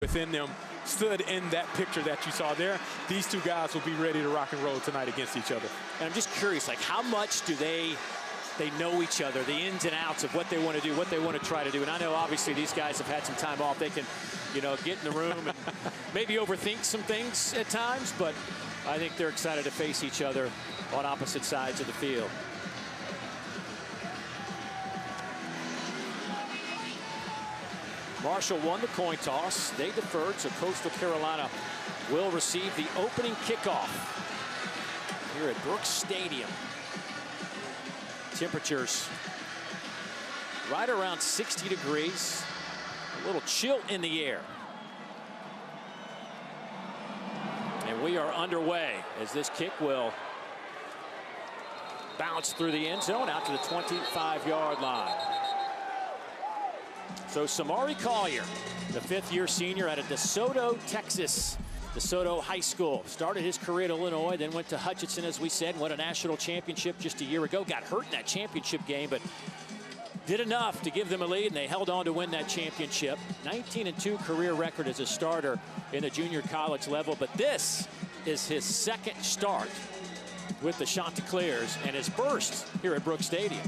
within them stood in that picture that you saw there. These two guys will be ready to rock and roll tonight against each other. And I'm just curious, like, how much do they know each other, the ins and outs of what they want to do, what they want to try to do. And I know obviously these guys have had some time off. They can, you know, get in the room and maybe overthink some things at times, but I think they're excited to face each other on opposite sides of the field. Marshall won the coin toss. They deferred, so Coastal Carolina will receive the opening kickoff here at Brooks Stadium. Temperatures right around 60 degrees. A little chill in the air. And we are underway as this kick will bounce through the end zone out to the 25-yard line. So Samari Collier, the fifth-year senior out of DeSoto, Texas. DeSoto High School. Started his career at Illinois, then went to Hutchinson, as we said, won a national championship just a year ago. Got hurt in that championship game, but did enough to give them a lead, and they held on to win that championship. 19-2 career record as a starter in the junior college level, but this is his second start with the Chanticleers and his first here at Brooks Stadium.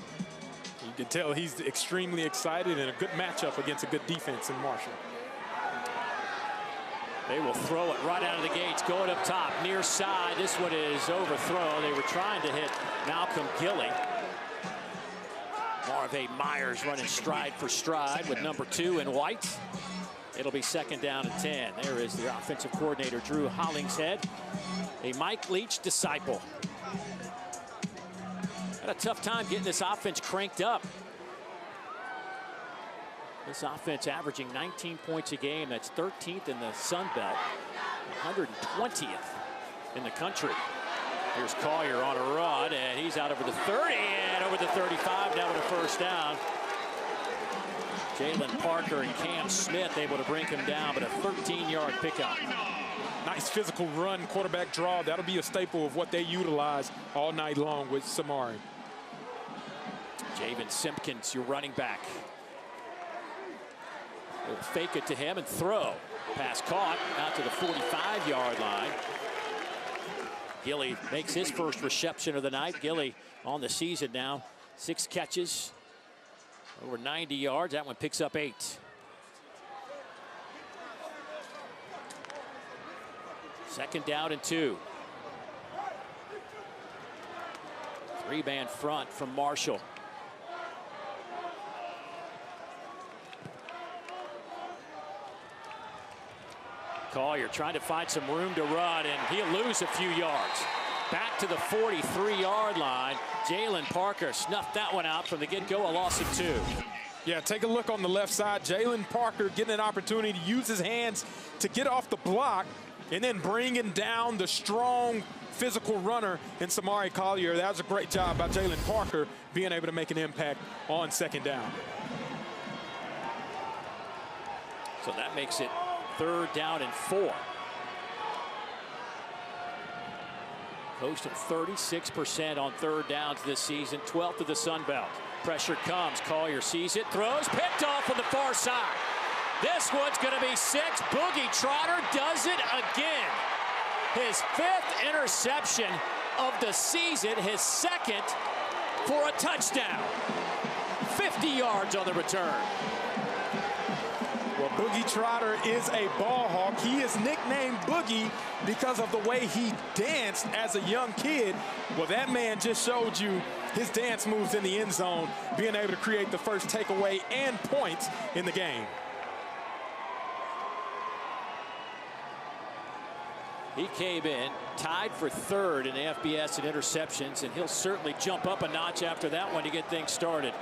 You can tell he's extremely excited, and a good matchup against a good defense in Marshall. They will throw it right out of the gates, going up top, near side. This one is overthrown. They were trying to hit Malcolm Gilly. Marvay Myers running stride for stride with number 2 in white. It'll be second down and 10. There is the offensive coordinator, Drew Hollingshead, a Mike Leach disciple. Had a tough time getting this offense cranked up. This offense averaging 19 points a game. That's 13th in the Sun Belt, 120th in the country. Here's Collier on a run, and he's out over the 30 and over the 35, now with a first down. Jalen Parker and Cam Smith able to bring him down, but a 13-yard pickup. Nice physical run, quarterback draw. That'll be a staple of what they utilize all night long with Samari. Javen Simpkins, your running back. They'll fake it to him and throw. Pass caught out to the 45-yard line. Gilly makes his first reception of the night. Gilly on the season now. 6 catches, over 90 yards. That one picks up 8. Second down and 2. 3-man front from Marshall. Collier trying to find some room to run, and he'll lose a few yards. Back to the 43-yard line. Jalen Parker snuffed that one out from the get-go, a loss of 2. Yeah, take a look on the left side. Jalen Parker getting an opportunity to use his hands to get off the block and then bringing down the strong physical runner in Samari Collier. That was a great job by Jalen Parker being able to make an impact on second down. So that makes it third down and 4. Coastal 36% on third downs this season, 12th of the Sun Belt. Pressure comes, Collier sees it, throws, picked off on the far side. This one's going to be 6. Boogie Trotter does it again. His 5th interception of the season, his 2nd for a touchdown. 50 yards on the return. Well, Boogie Trotter is a ball hawk. He is nicknamed Boogie because of the way he danced as a young kid. Well, that man just showed you his dance moves in the end zone, being able to create the first takeaway and points in the game. He came in, tied for 3rd in the FBS in interceptions, and he'll certainly jump up a notch after that one to get things started.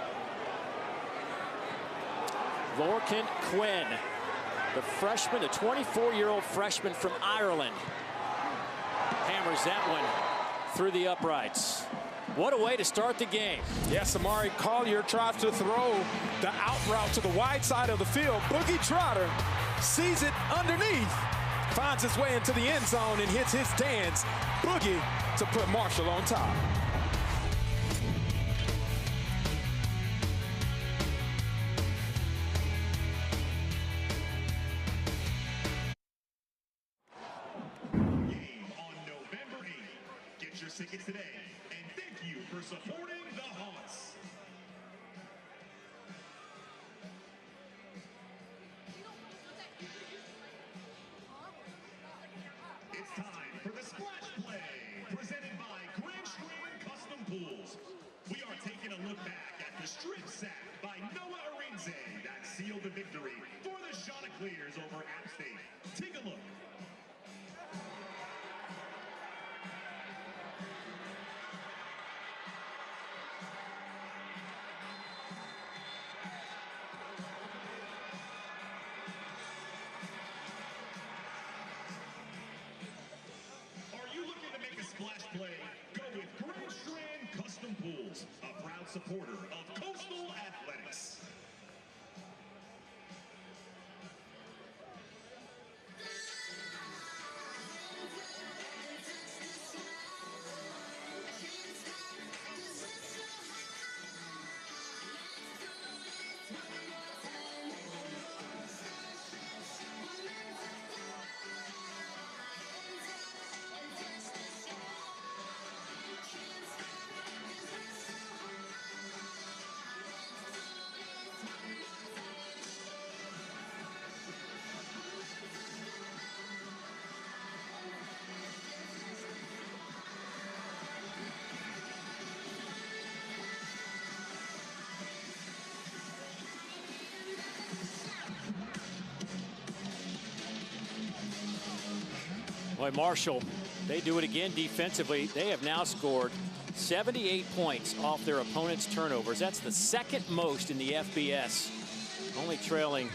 Lorcan Quinn, the freshman, the 24-year-old freshman from Ireland, hammers that one through the uprights. What a way to start the game. Yeah, Samari Collier tries to throw the out route to the wide side of the field. Boogie Trotter sees it underneath, finds his way into the end zone and hits his dance. Boogie to put Marshall on top. Get your tickets today, and thank you for supporting the Haunts. It's time for the Splash Play, presented by Grand Strand Custom Pools. We are taking a look back at the strip sack by Noah Arinze that sealed the victory for the Chanticleers over App State. Take a look. Splash Play, go with Grand Strand Custom Pools, a proud supporter of Coastal Athletics. Boy, Marshall, they do it again defensively. They have now scored 78 points off their opponent's turnovers. That's the second most in the FBS, only trailing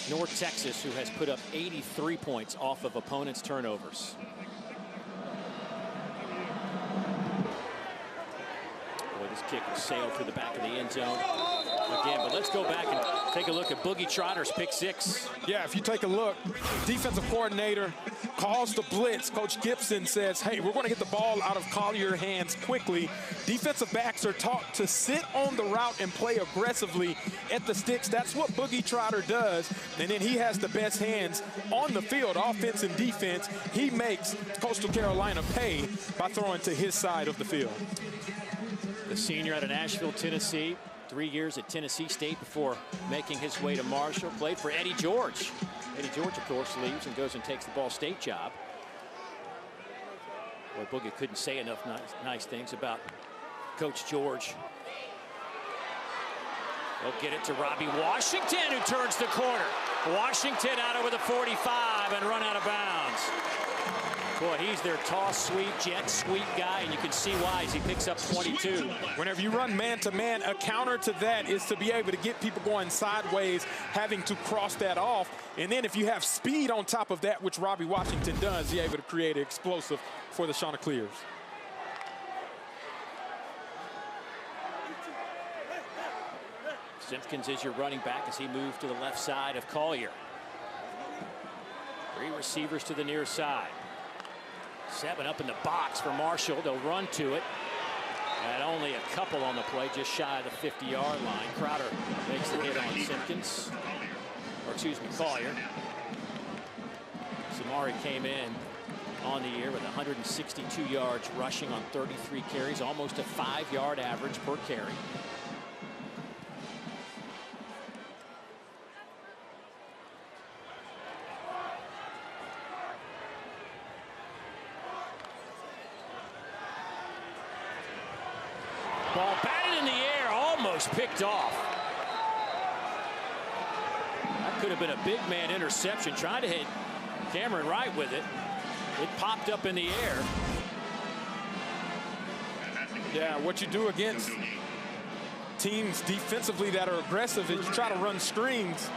North Texas, who has put up 83 points off of opponent's turnovers. Boy, this kick was sailed through the back of the end zone again, but let's go back and take a look at Boogie Trotter's pick six. Yeah, if you take a look, defensive coordinator calls the blitz. Coach Gibson says, hey, we're going to get the ball out of Collier's hands quickly. Defensive backs are taught to sit on the route and play aggressively at the sticks. That's what Boogie Trotter does. And then he has the best hands on the field, offense and defense. He makes Coastal Carolina pay by throwing to his side of the field. The senior out of Nashville, Tennessee. 3 years at Tennessee State before making his way to Marshall. Played for Eddie George. Eddie George, of course, leaves and goes and takes the Ball State job. Boy, Boogie couldn't say enough nice things about Coach George. They'll get it to Robbie Washington, who turns the corner. Washington out over the 45 and run out of bounds. Boy, he's their toss sweep, jet sweep guy, and you can see why as he picks up 22. Whenever you run man-to-man, a counter to that is to be able to get people going sideways, having to cross that off. And then if you have speed on top of that, which Robbie Washington does, you're able to create an explosive for the Chanticleers. Simpkins is your running back as he moves to the left side of Collier. 3 receivers to the near side. 7 up in the box for Marshall. They'll run to it. And only a couple on the play, just shy of the 50-yard line. Crowder makes the hit on Simpkins. Or excuse me, Collier. Samari came in on the year with 162 yards rushing on 33 carries, almost a 5-yard average per carry. Ball batted in the air, almost picked off. That could have been a big man interception. Trying to hit Cameron Wright with it. It popped up in the air. Yeah, what you do against teams defensively that are aggressive is you try to run screens.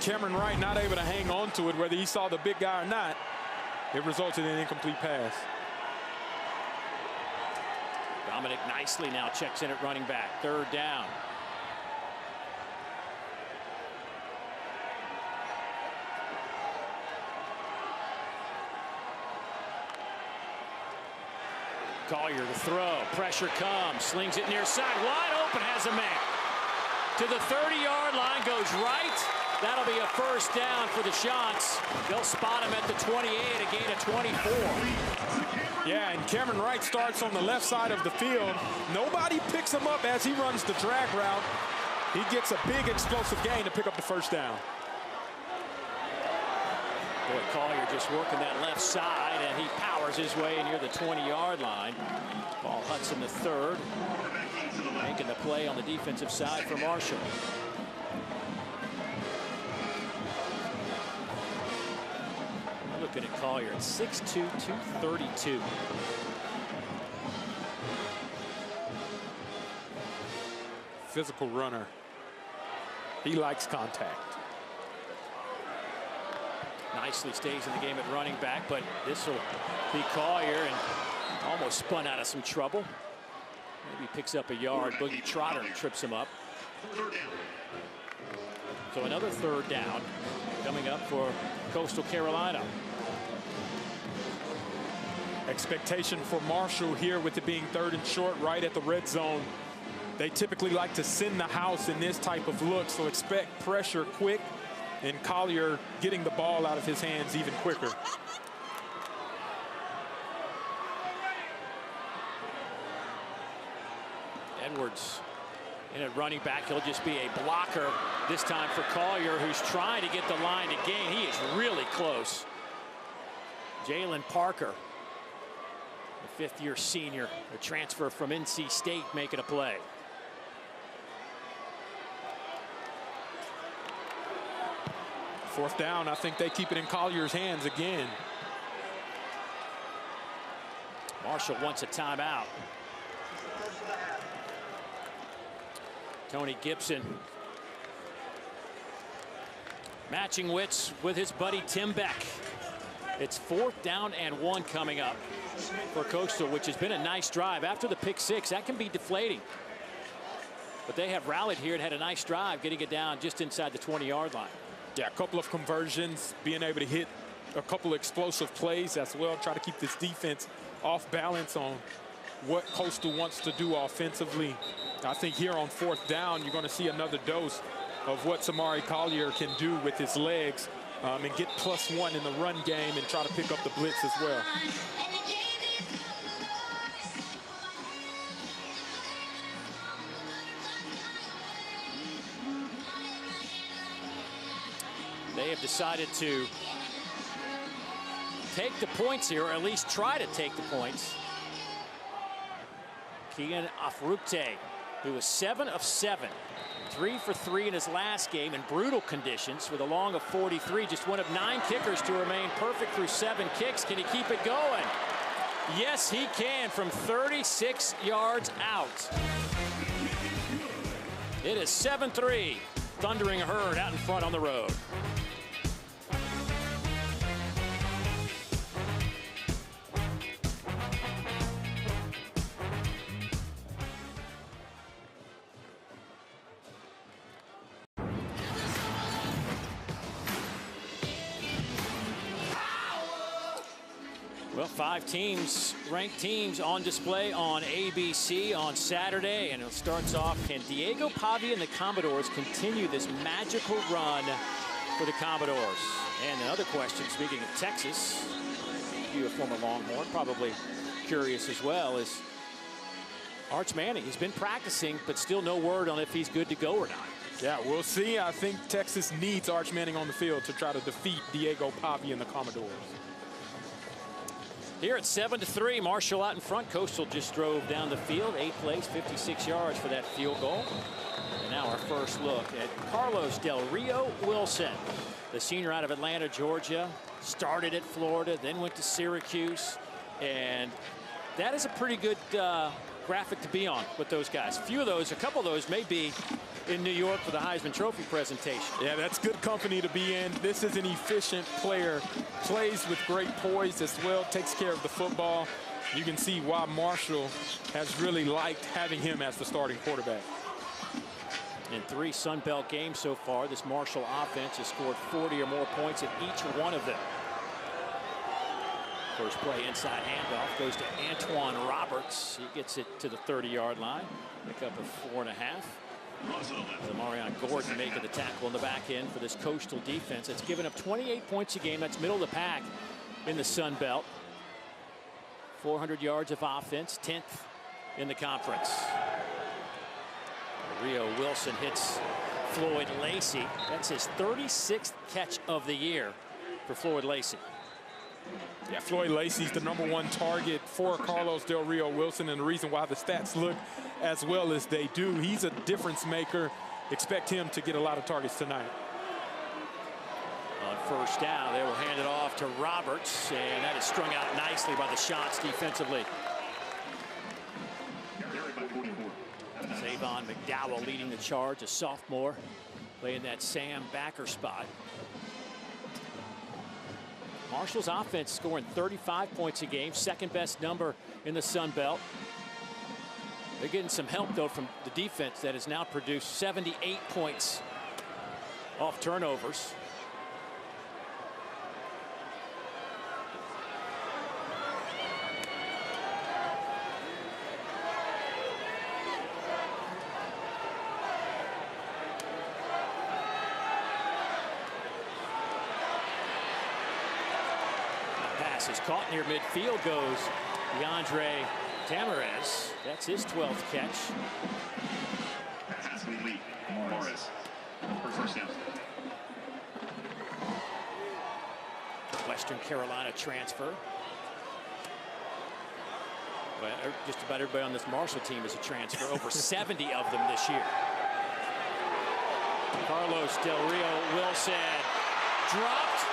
Cameron Wright not able to hang on to it, whether he saw the big guy or not. It resulted in an incomplete pass. Dominic nicely now checks in at running back. 3rd down. Collier to throw. Pressure comes. Slings it near side. Wide open. Has a man. To the 30-yard line. Goes right. That'll be a 1st down for the Chants. They'll spot him at the 28. A gain of 24. Yeah, and Cameron Wright starts on the left side of the field. Nobody picks him up as he runs the drag route. He gets a big explosive gain to pick up the first down. Boy, Collier just working that left side, and he powers his way near the 20-yard line. Paul Hudson, the third, making the play on the defensive side for Marshall. Looking at Collier at 6'2", 232. Physical runner. He likes contact. Nicely stays in the game at running back, but this will be Collier, and almost spun out of some trouble. Maybe picks up a yard. Boogie Trotter trips him up. So another third down coming up for Coastal Carolina. Expectation for Marshall here with it being 3rd and short right at the red zone. They typically like to send the house in this type of look, so expect pressure quick, and Collier getting the ball out of his hands even quicker. Edwards in at running back. He'll just be a blocker this time for Collier, who's trying to get the line to gain. He is really close. Jalen Parker, the 5th-year senior, a transfer from NC State, making a play. Fourth down, I think they keep it in Collier's hands again. Marshall wants a timeout. Tony Gibson matching wits with his buddy Tim Beck. It's 4th down and 1 coming up for Coastal, which has been a nice drive. After the pick 6, that can be deflating. But they have rallied here and had a nice drive, getting it down just inside the 20-yard line. Yeah, a couple of conversions, being able to hit a couple explosive plays as well. Try to keep this defense off balance on what Coastal wants to do offensively. I think here on 4th down, you're going to see another dose of what Samari Collier can do with his legs and get +1 in the run game and try to pick up the blitz as well. They have decided to take the points here, or at least try to take the points. Kian Afrukte, who was 7 of 7, 3 for 3 in his last game in brutal conditions with a long of 43, just one of 9 kickers to remain perfect through 7 kicks. Can he keep it going? Yes, he can, from 36 yards out. It is 7-3, Thundering Herd out in front on the road. Well, 5 teams, ranked teams on display on ABC on Saturday, and it starts off, can Diego Pavia and the Commodores continue this magical run for the Commodores? And another question, speaking of Texas, you a former Longhorn, probably curious as well, is Arch Manning. He's been practicing, but still no word on if he's good to go or not. Yeah, we'll see. I think Texas needs Arch Manning on the field to try to defeat Diego Pavia and the Commodores. Here at 7-3, Marshall out in front. Coastal just drove down the field, 8 plays, 56 yards for that field goal. And now our first look at Carlos Del Rio Wilson, the senior out of Atlanta, Georgia. Started at Florida, then went to Syracuse. And that is a pretty good graphic to be on with those guys. A couple of those may be in New York for the Heisman Trophy presentation. Yeah, that's good company to be in. This is an efficient player, plays with great poise as well, takes care of the football. You can see why Marshall has really liked having him as the starting quarterback. In 3 Sun Belt games so far, this Marshall offense has scored 40 or more points in each one of them. First play, inside handoff, goes to Antoine Roberts. He gets it to the 30-yard line. Pick up a 4.5. Marion Gordon making the tackle in the back end for this Coastal defense. It's given up 28 points a game. That's middle of the pack in the Sun Belt. 400 yards of offense, 10th in the conference. Rio Wilson hits Floyd Lacey. That's his 36th catch of the year for Floyd Lacey. Yeah, Floyd Lacey's the #1 target for Carlos Del Rio Wilson, and the reason why the stats look as well as they do. He's a difference maker. Expect him to get a lot of targets tonight. On first down, they will hand it off to Roberts, and that is strung out nicely by the Shots defensively. Savon McDowell leading the charge, a sophomore, playing that Sam backer spot. Marshall's offense scoring 35 points a game, second best number in the Sun Belt. They're getting some help, though, from the defense that has now produced 78 points off turnovers. Pass is caught near midfield, goes DeAndre Tamarez. That's his 12th catch. Pass lead. Morris for first down. Western Carolina transfer. Well, just about everybody on this Marshall team is a transfer. Over 70 of them this year. Carlos Del Rio Wilson dropped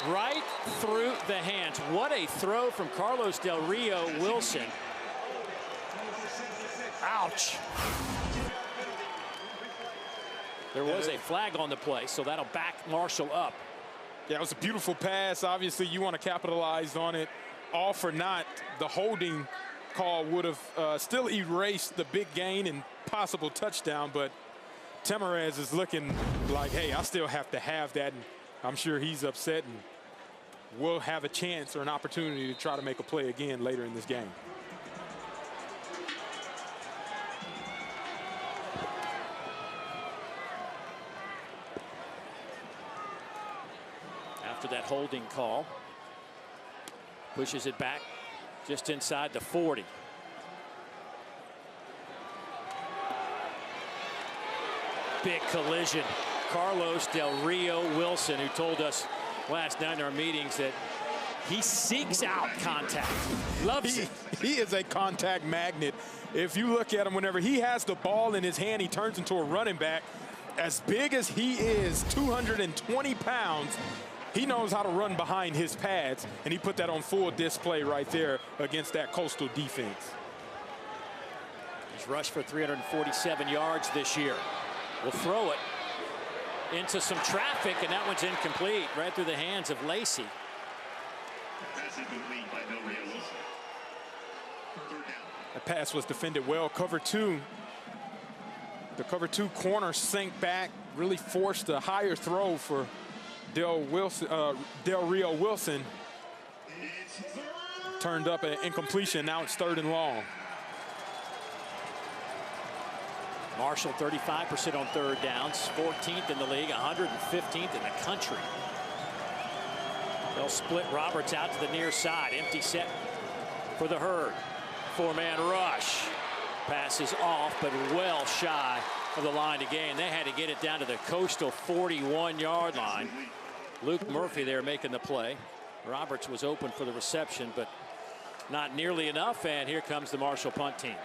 right through the hands. What a throw from Carlos Del Rio Wilson. Ouch. There was a flag on the play, so that'll back Marshall up. Yeah, it was a beautiful pass. Obviously, you want to capitalize on it. All for naught. The holding call would have still erased the big gain and possible touchdown, but Tamarez is looking like, hey, I still have to have that, and I'm sure he's upset and will have a chance or an opportunity to try to make a play again later in this game. After that holding call, pushes it back just inside the 40. Big collision. Carlos Del Rio Wilson, who told us last night in our meetings that he seeks out contact. Loves it. He is a contact magnet. If you look at him, whenever he has the ball in his hand, he turns into a running back. As big as he is, 220 pounds, he knows how to run behind his pads, and he put that on full display right there against that Coastal defense. He's rushed for 347 yards this year. Will throw it into some traffic, and that one's incomplete, right through the hands of Lacey. Pass incomplete by Del Rio Wilson. Third down. The pass was defended well. Cover two. The cover two corner sank back, really forced a higher throw for Del Rio Wilson. Turned up an incompletion. Now it's 3rd and long. Marshall 35% on third downs, 14th in the league, 115th in the country. They'll split Roberts out to the near side. Empty set for the Herd. 4-man rush. Pass is off, but well shy of the line to gain. They had to get it down to the Coastal 41-yard line. Luke Murphy there making the play. Roberts was open for the reception, but not nearly enough, and here comes the Marshall punt team.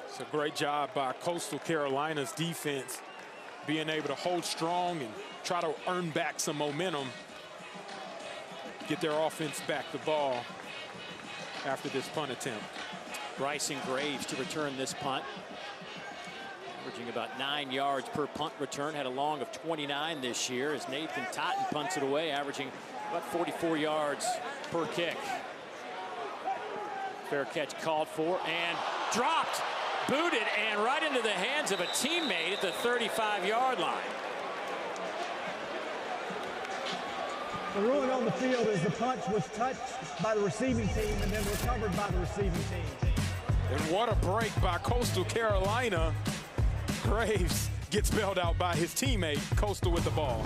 It's a great job by Coastal Carolina's defense, being able to hold strong and try to earn back some momentum, get their offense back the ball after this punt attempt. Bryson Graves to return this punt, averaging about 9 yards per punt return, had a long of 29 this year as Nathan Totten punts it away, averaging about 44 yards per kick. Fair catch called for and dropped. Booted and right into the hands of a teammate at the 35-yard line. The ruling on the field is the punch was touched by the receiving team and then recovered by the receiving team. And what a break by Coastal Carolina. Graves gets bailed out by his teammate. Coastal with the ball.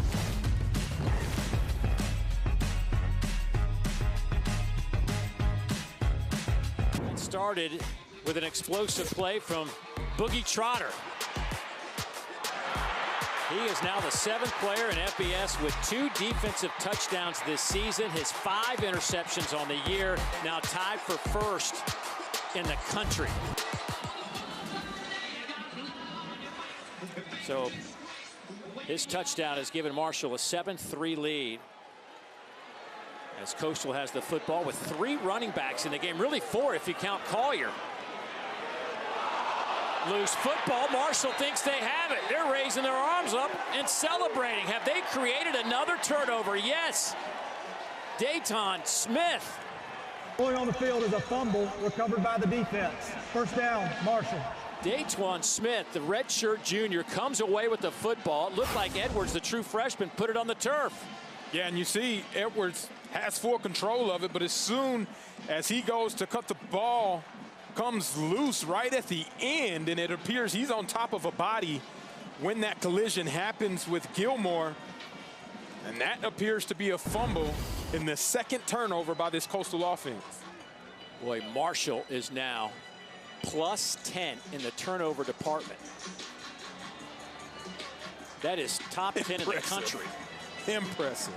started with an explosive play from Boogie Trotter. He is now the 7th player in FBS with 2 defensive touchdowns this season. His 5 interceptions on the year, now tied for first in the country. So his touchdown has given Marshall a 7-3 lead. As Coastal has the football with 3 running backs in the game, really 4 if you count Collier. Loose football. Marshall thinks they have it. They're raising their arms up and celebrating. Have they created another turnover? Yes. Dayton Smith. Going on the field is a fumble recovered by the defense. First down, Marshall. Dayton Smith, the redshirt junior, comes away with the football. It looked like Edwards, the true freshman, put it on the turf. Yeah, and you see Edwards has full control of it, but as soon as he goes to cut the ball, comes loose right at the end, and it appears he's on top of a body when that collision happens with Gilmore. And that appears to be a fumble in the 2nd turnover by this Coastal offense. Boy, Marshall is now plus 10 in the turnover department. That is top 10 in the country. Impressive.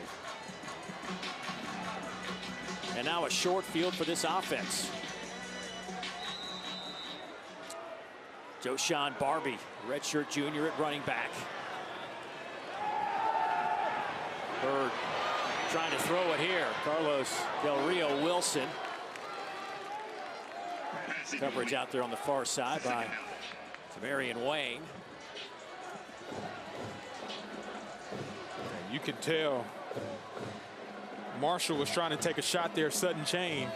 And now a short field for this offense. Joshawn Barbie, redshirt junior at running back. Bird trying to throw it here. Carlos Del Rio Wilson. Coverage out there on the far side by Marion Wayne. You can tell Marshall was trying to take a shot there, sudden change.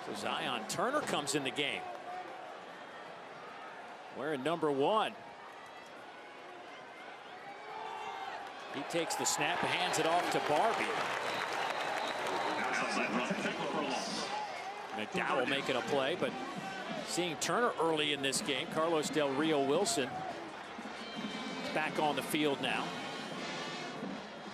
So Zion Turner comes in the game. Wearing number 1. He takes the snap, hands it off to Barbie. McDowell making a play, but seeing Turner early in this game. Carlos Del Rio Wilson is back on the field now.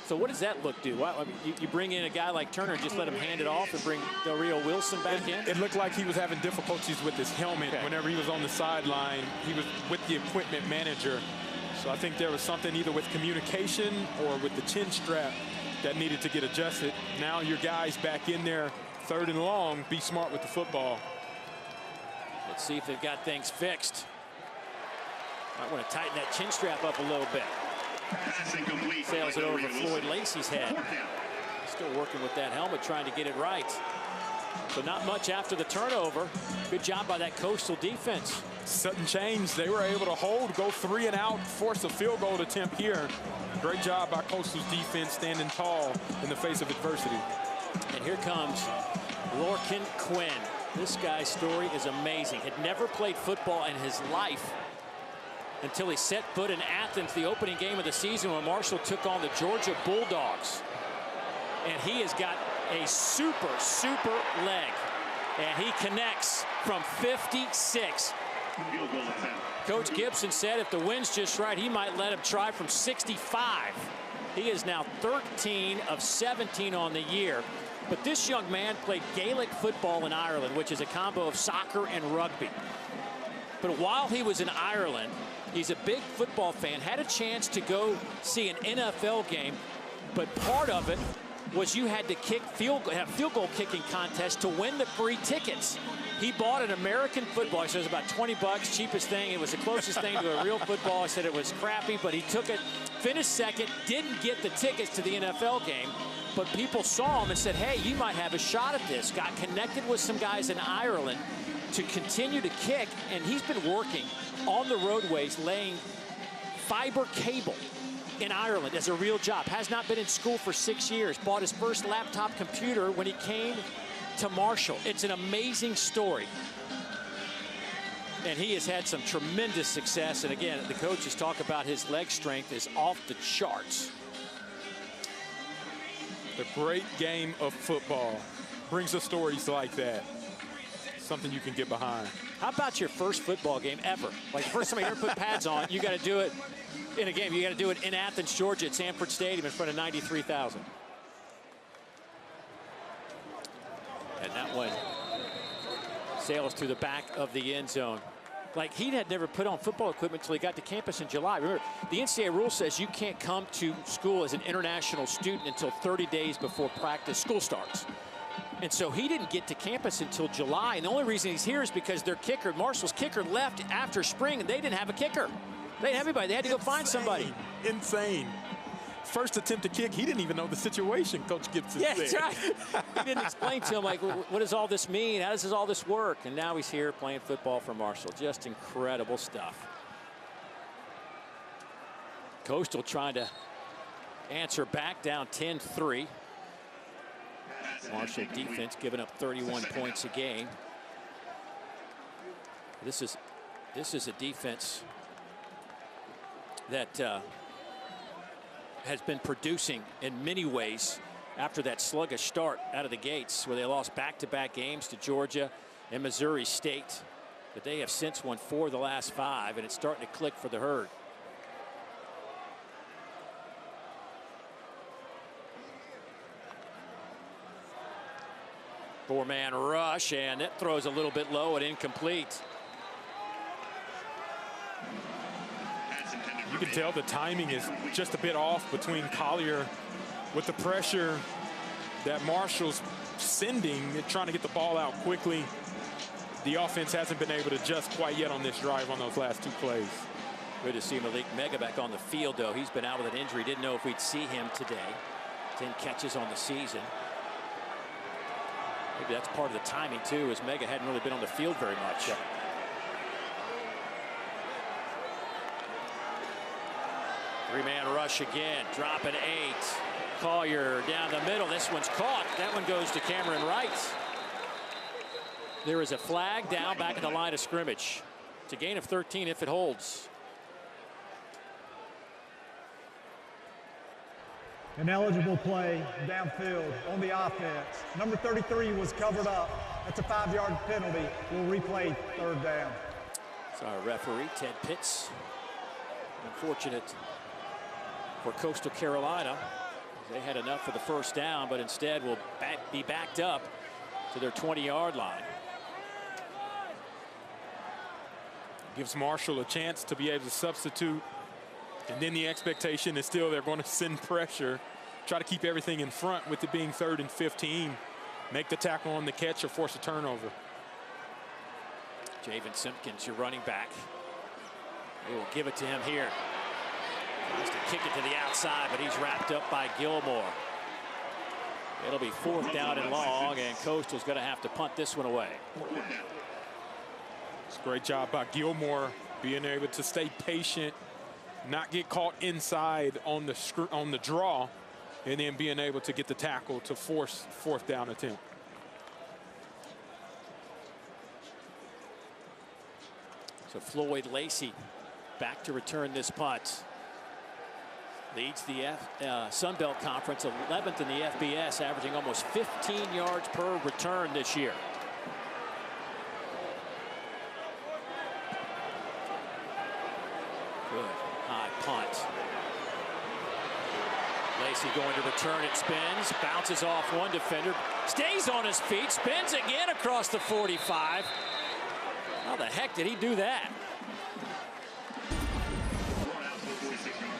So what does that look do? I mean, you bring in a guy like Turner and just let him hand it off and bring Del Rio Wilson back in? It looked like he was having difficulties with his helmet. Okay. Whenever he was on the sideline. He was with the equipment manager. So I think there was something either with communication or with the chin strap that needed to get adjusted. Now your guys back in there, 3rd and long. Be smart with the football. Let's see if they've got things fixed. Might want to tighten that chin strap up a little bit. Sails it over Floyd Lacey's head. Still working with that helmet, trying to get it right. So not much after the turnover. Good job by that Coastal defense. Sudden change. They were able to hold, go 3 and out, force a field goal attempt here. Great job by Coastal's defense, standing tall in the face of adversity. And here comes Lorcan Quinn. This guy's story is amazing. Had never played football in his life until he set foot in Athens, the opening game of the season when Marshall took on the Georgia Bulldogs. And he has got a super leg. And he connects from 56. Coach Gibson said if the wind's just right, he might let him try from 65. He is now 13 of 17 on the year. But this young man played Gaelic football in Ireland, which is a combo of soccer and rugby. But while he was in Ireland, he's a big football fan, had a chance to go see an NFL game, but part of it was you had to have field goal kicking contest to win the free tickets. He bought an American football. He said it was about 20 bucks, cheapest thing. It was the closest thing to a real football. I said it was crappy, but he took it, finished 2nd, didn't get the tickets to the NFL game, but people saw him and said, hey, you might have a shot at this. Got connected with some guys in Ireland to continue to kick, and he's been working on the roadways laying fiber cable in Ireland as a real job. Has not been in school for 6 years. Bought his first laptop computer when he came to Marshall. It's an amazing story. And he has had some tremendous success. And again, the coaches talk about his leg strength is off the charts. The great game of football brings us stories like that. Something you can get behind. How about your first football game ever? Like the first time you ever put pads on, you got to do it in a game. You got to do it in Athens, Georgia at Sanford Stadium in front of 93,000. that one sails through the back of the end zone. Like, he had never put on football equipment until he got to campus in July. Remember, the NCAA rule says you can't come to school as an international student until 30 days before school starts. And so he didn't get to campus until July. And the only reason he's here is because their kicker, Marshall's kicker, left after spring, and they didn't have a kicker. They didn't have anybody. They had to go find somebody. Insane. First attempt to kick, he didn't even know the situation, Coach Gibson said. That's right. He didn't explain to him, like, what does all this mean? How does all this work? And now he's here playing football for Marshall. Just incredible stuff. Coastal trying to answer back, down 10-3. Marshall defense giving up 31 points a game. This is a defense that has been producing in many ways after that sluggish start out of the gates, where they lost back-to-back games to Georgia and Missouri State. But they have since won 4 of the last 5, and it's starting to click for the Herd. Four-man rush, and that throws a little bit low and incomplete. You can tell the timing is just a bit off between Collier with the pressure that Marshall's sending, trying to get the ball out quickly. The offense hasn't been able to adjust quite yet on this drive on those last 2 plays. Good to see Malik Mega back on the field, though. He's been out with an injury. Didn't know if we'd see him today. 10 catches on the season. Maybe that's part of the timing, too, as Mega hadn't really been on the field very much. Three-man rush again, dropping 8. Collier down the middle. This one's caught. That one goes to Cameron Wright. There is a flag down back at the line of scrimmage. It's a gain of 13 if it holds. An eligible play downfield on the offense. Number 33 was covered up. That's a 5-yard penalty. We'll replay 3rd down. It's our referee, Ted Pitts. Unfortunate for Coastal Carolina. They had enough for the 1st down, but instead will be backed up to their 20-yard line. Gives Marshall a chance to be able to substitute. And then the expectation is still they're going to send pressure, try to keep everything in front with it being 3rd and 15. Make the tackle on the catch or force a turnover. Javen Simpkins, your running back. They will give it to him here. Tries to kick it to the outside, but he's wrapped up by Gilmore. It'll be 4th down and long, and Coastal's going to have to punt this one away. It's a great job by Gilmore, being able to stay patient, not get caught inside on the draw, and then being able to get the tackle to force 4th down attempt. So Floyd Lacey back to return this punt. Leads the Sun Belt Conference, 11th in the FBS, averaging almost 15 yards per return this year. Good high punt. Lacey going to return it, spins, bounces off one defender, stays on his feet, spins again across the 45. How the heck did he do that?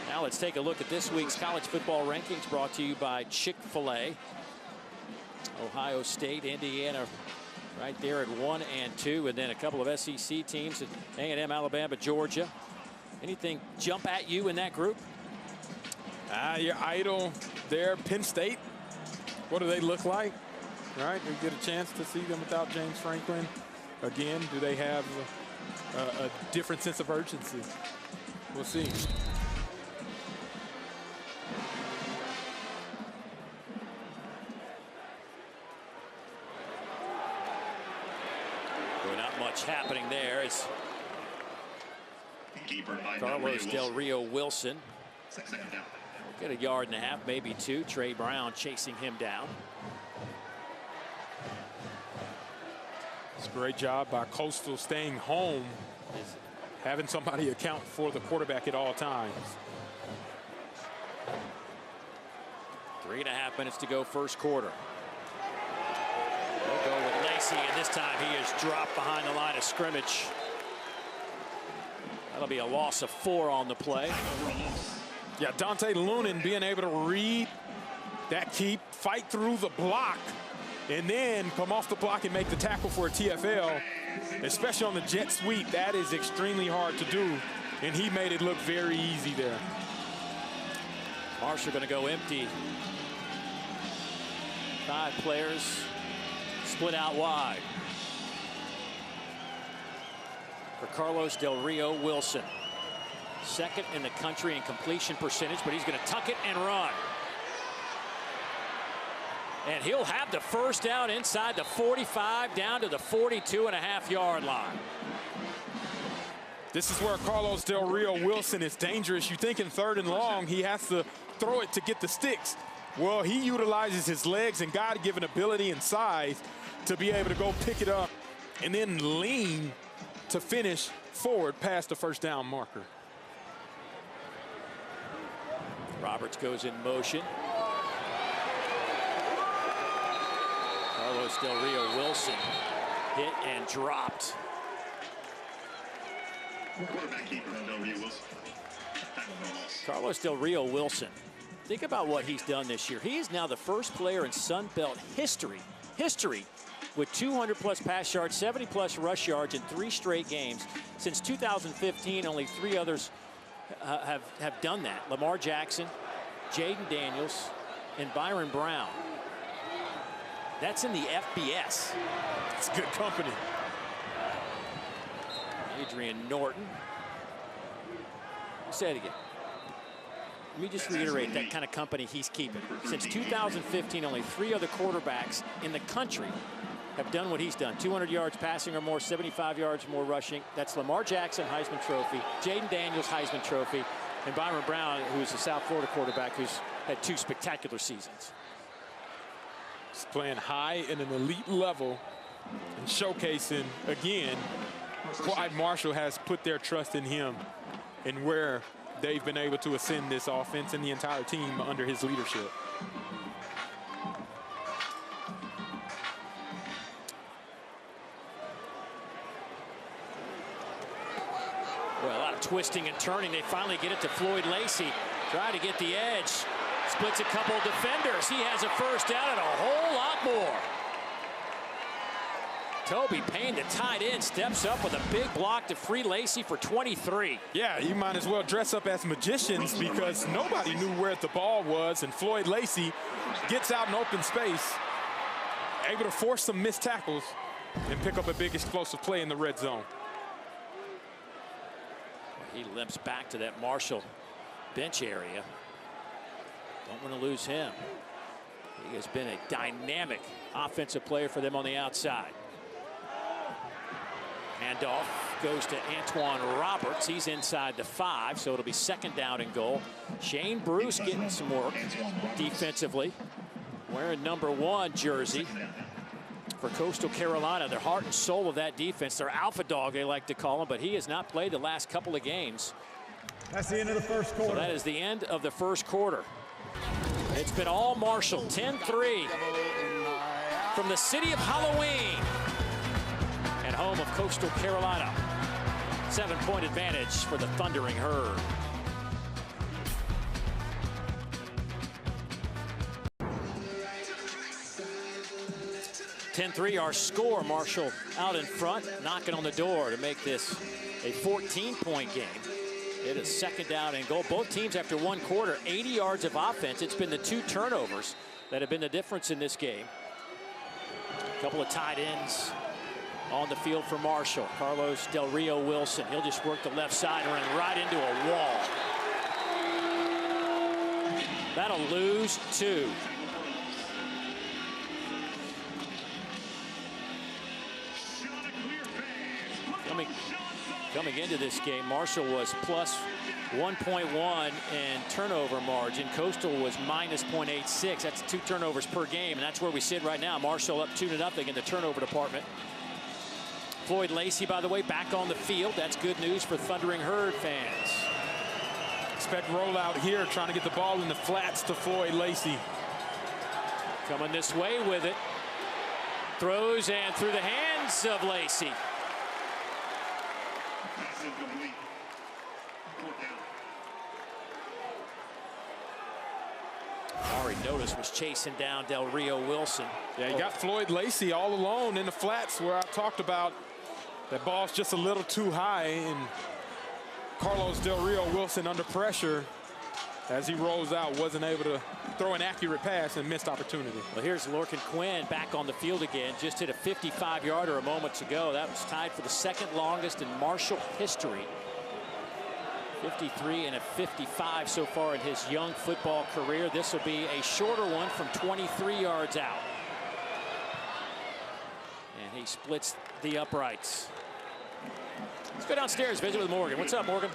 Now let's take a look at this week's college football rankings, brought to you by Chick-fil-A. Ohio State, Indiana right there at 1 and 2, and then a couple of SEC teams at A&M, Alabama, Georgia. Anything jump at you in that group? Your idol there, Penn State. What do they look like? Right? We get a chance to see them without James Franklin. Again, do they have a different sense of urgency? We'll see. Not much happening there. It's Carlos Del Rio Wilson. Get a yard and a half, maybe 2. Trey Brown chasing him down. It's a great job by Coastal staying home, having somebody account for the quarterback at all times. 3.5 minutes to go, 1st quarter. We'll go with Lacey, and this time he is dropped behind the line of scrimmage. That'll be a loss of 4 on the play. Yeah, Dante Lunan being able to read that keep, fight through the block, and then come off the block and make the tackle for a TFL, especially on the jet sweep. That is extremely hard to do, and he made it look very easy there. Marshall going to go empty. 5 players split out wide. For Carlos Del Rio Wilson. Second in the country in completion percentage, but he's going to tuck it and run. And he'll have the first down inside the 45 down to the 42.5-yard line. This is where Carlos Del Rio Wilson is dangerous. You think in 3rd and long, he has to throw it to get the sticks. Well, he utilizes his legs and God-given ability and size to be able to go pick it up and then lean to finish forward past the first down marker. Roberts goes in motion. Carlos Del Rio Wilson hit and dropped. Quarterback keeper, Del Rio Wilson. Carlos Del Rio Wilson. Think about what he's done this year. He is now the first player in Sun Belt history with 200+ pass yards, 70+ rush yards in 3 straight games. Since 2015, only 3 others have done that. Lamar Jackson, Jaden Daniels, and Byron Brown. That's in the FBS. It's good company. Adrian Norton. Say it again. Let me just reiterate that kind of company he's keeping. Since 2015, only 3 other quarterbacks in the country have done what he's done. 200 yards passing or more, 75 yards or more rushing. That's Lamar Jackson, Heisman Trophy, Jaden Daniels, Heisman Trophy, and Byron Brown, who's a South Florida quarterback who's had 2 spectacular seasons. He's playing high in an elite level and showcasing, again, Clyde Marshall has put their trust in him and where they've been able to ascend this offense and the entire team under his leadership. Well, a lot of twisting and turning. They finally get it to Floyd Lacey. Try to get the edge. Splits a couple of defenders. He has a first down and a whole lot more. Toby Payne, the tight end, steps up with a big block to free Lacey for 23. Yeah, you might as well dress up as magicians because nobody knew where the ball was, and Floyd Lacey gets out in open space, able to force some missed tackles and pick up a big explosive play in the red zone. He limps back to that Marshall bench area. Don't want to lose him. He has been a dynamic offensive player for them on the outside. Handoff goes to Antoine Roberts. He's inside the 5, so it'll be 2nd down and goal. Shane Bruce getting some work defensively. Wearing number 1 jersey for Coastal Carolina. Their heart and soul of that defense. Their alpha dog, they like to call him, but he has not played the last couple of games. That's the end of the first quarter. So that is the end of the first quarter. It's been all Marshall, 10-3 from the city of Halloween and home of Coastal Carolina. 7-point advantage for the Thundering Herd. (10-3) our score. Marshall out in front, knocking on the door to make this a 14-point game. It is 2nd down and goal. Both teams after 1 quarter, 80 yards of offense. It's been the 2 turnovers that have been the difference in this game. A couple of tight ends on the field for Marshall. Carlos Del Rio Wilson. He'll just work the left side and run right into a wall. That'll lose 2. Coming into this game, Marshall was plus 1.1 in turnover margin. Coastal was minus 0.86. That's 2 turnovers per game, and that's where we sit right now. Marshall up 2-0 in the turnover department. Floyd Lacey, by the way, back on the field. That's good news for Thundering Herd fans. Expect rollout here, trying to get the ball in the flats to Floyd Lacey. Coming this way with it. Throws and through the hands of Lacey. Pass incomplete. Fourth down. Ari Notice was chasing down Del Rio Wilson. Yeah, you got Floyd Lacey all alone in the flats where I talked about that ball's just a little too high, and Carlos Del Rio Wilson under pressure as he rolls out wasn't able to throw an accurate pass and missed opportunity. Well, here's Lorcan Quinn back on the field again. Just hit a 55-yarder a moment ago. That was tied for the second longest in Marshall history. 53 and a 55 so far in his young football career. This will be a shorter one from 23 yards out. And he splits the uprights. Let's go downstairs, visit with Morgan. What's up, Morgan?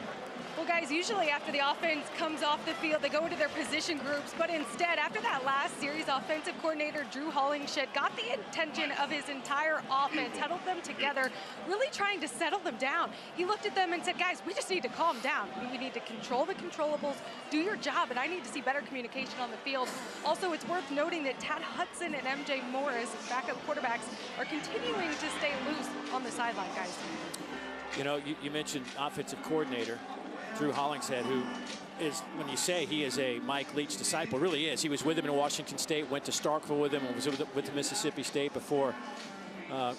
Well, guys, usually after the offense comes off the field, they go into their position groups. But instead, after that last series, offensive coordinator Drew Hollingshed got the attention of his entire offense, huddled them together, really trying to settle them down. He looked at them and said, guys, we just need to calm down. We need to control the controllables, do your job, and I need to see better communication on the field. Also, it's worth noting that Tad Hudson and MJ Morris, backup quarterbacks, are continuing to stay loose on the sideline, guys. You know, you mentioned offensive coordinator Drew Hollingshead, who is, when you say he is a Mike Leach disciple, really is. He was with him in Washington State, went to Starkville with him, and was with Mississippi State before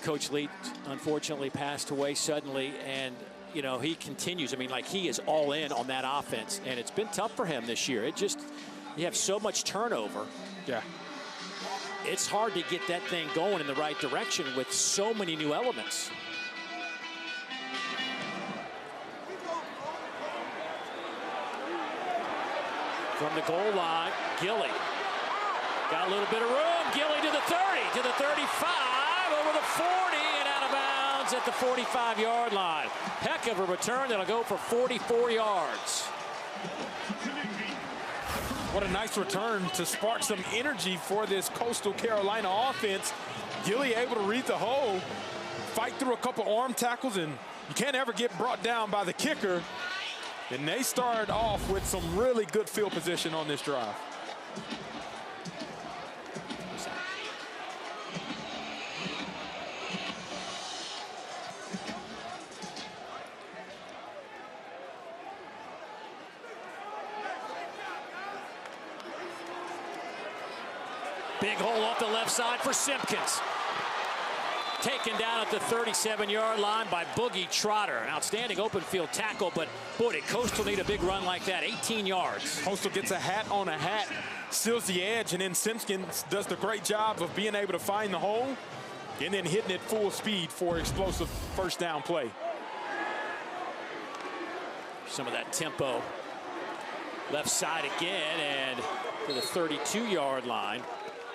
Coach Leach unfortunately passed away suddenly. And, you know, he continues. I mean, like, he is all in on that offense, and it's been tough for him this year. It just, you have so much turnover. Yeah. It's hard to get that thing going in the right direction with so many new elements. From the goal line, Gilly. Got a little bit of room. Gilly to the 30, to the 35, over the 40, and out of bounds at the 45-yard line. Heck of a return that'll go for 44 yards. What a nice return to spark some energy for this Coastal Carolina offense. Gilly able to read the hole, fight through a couple arm tackles, and you can't ever get brought down by the kicker. And they started off with some really good field position on this drive. Big hole off the left side for Simpkins. Taken down at the 37-yard line by Boogie Trotter. An outstanding open field tackle, but boy, did Coastal need a big run like that. 18 yards. Coastal gets a hat on a hat, seals the edge, and then Simpkins does the great job of being able to find the hole and then hitting it full speed for explosive first down play. Some of that tempo. Left side again, and to the 32-yard line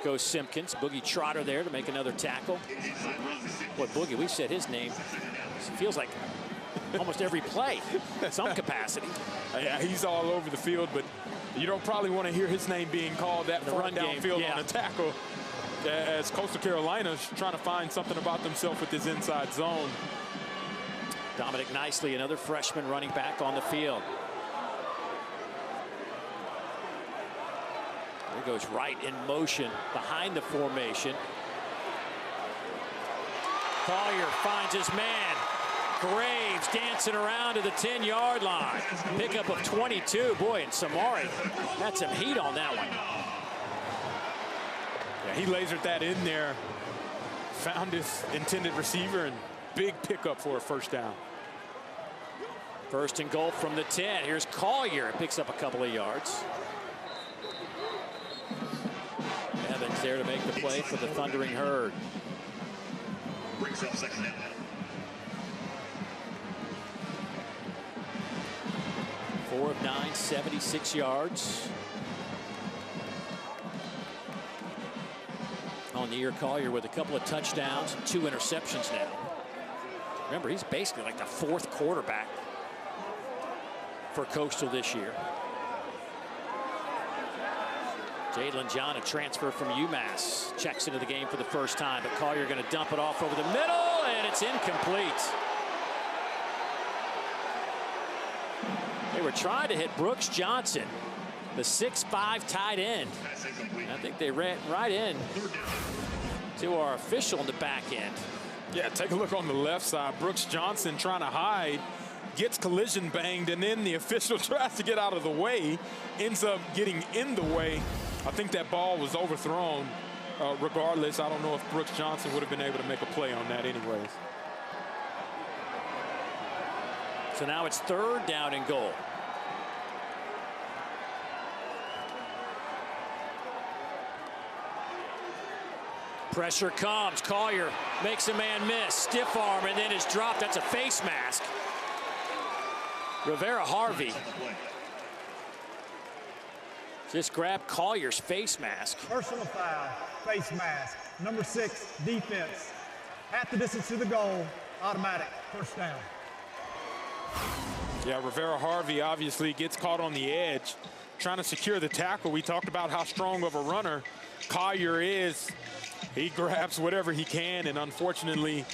goes Simpkins. Boogie Trotter there to make another tackle. Boy, Boogie, we've said his name. It feels like almost every play in some capacity. Yeah, he's all over the field, but you don't probably want to hear his name being called that far downfield on a tackle, as Coastal Carolina's trying to find something about themselves with this inside zone. Dominic Nicely, another freshman running back on the field. There goes right in motion behind the formation. Collier finds his man. Graves dancing around to the 10-yard line. Pickup of 22. Boy, and Samari had some heat on that one. Yeah, he lasered that in there. Found his intended receiver, and big pickup for a first down. First and goal from the 10. Here's Collier. Picks up a couple of yards. Evans there to make the play for the Thundering Herd. Brings up second down. 4 of 9, 76 yards. On the year, Collier with a couple of touchdowns and 2 interceptions now. Remember, he's basically like the 4th quarterback for Coastal this year. Jalen John, a transfer from UMass, checks into the game for the first time, but Collier going to dump it off over the middle, and it's incomplete. They were trying to hit Brooks Johnson, the 6'5" tight end. I think they ran right in to our official on the back end. Yeah, take a look on the left side. Brooks Johnson trying to hide, gets collision banged, and then the official tries to get out of the way, ends up getting in the way. I think that ball was overthrown. Regardless, I don't know if Brooks Johnson would have been able to make a play on that anyways. So now it's 3rd down and goal. Pressure comes. Collier makes a man miss. Stiff arm and then is dropped. That's a face mask. Rivera Harvey just grabbed Collier's face mask. Personal foul, face mask. Number 6, defense. Half the distance to the goal, automatic, first down. Yeah, Rivera Harvey obviously gets caught on the edge, trying to secure the tackle. We talked about how strong of a runner Collier is. He grabs whatever he can, and unfortunately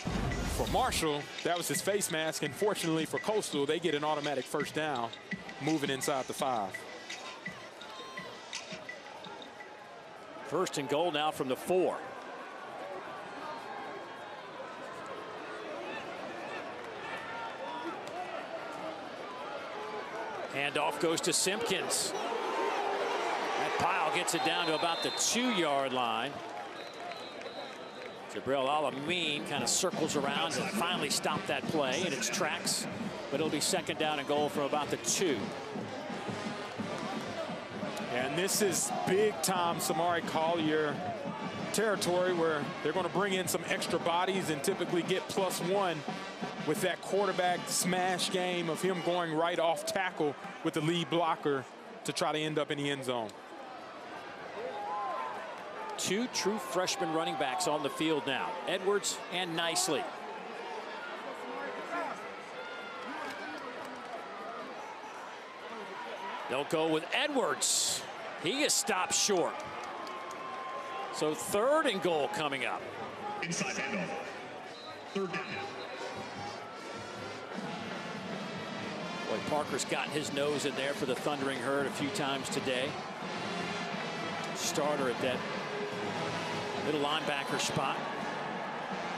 for Marshall, that was his face mask. And fortunately for Coastal, they get an automatic first down, moving inside the 5. 1st and goal now from the 4. Handoff goes to Simpkins. That pile gets it down to about the 2-yard line. Jabril Alameen kind of circles around and finally stopped that play in its tracks, but it'll be 2nd down and goal from about the 2. And this is big-time Samari Collier territory where they're going to bring in some extra bodies and typically get +1 with that quarterback smash game of him going right off tackle with the lead blocker to try to end up in the end zone. 2 true freshman running backs on the field now, Edwards and Nicely. They'll go with Edwards. He is stopped short. So 3rd and goal coming up. Inside handoff. 3rd down. Boy, Parker's gotten his nose in there for the Thundering Herd a few times today. Starter at that middle linebacker spot.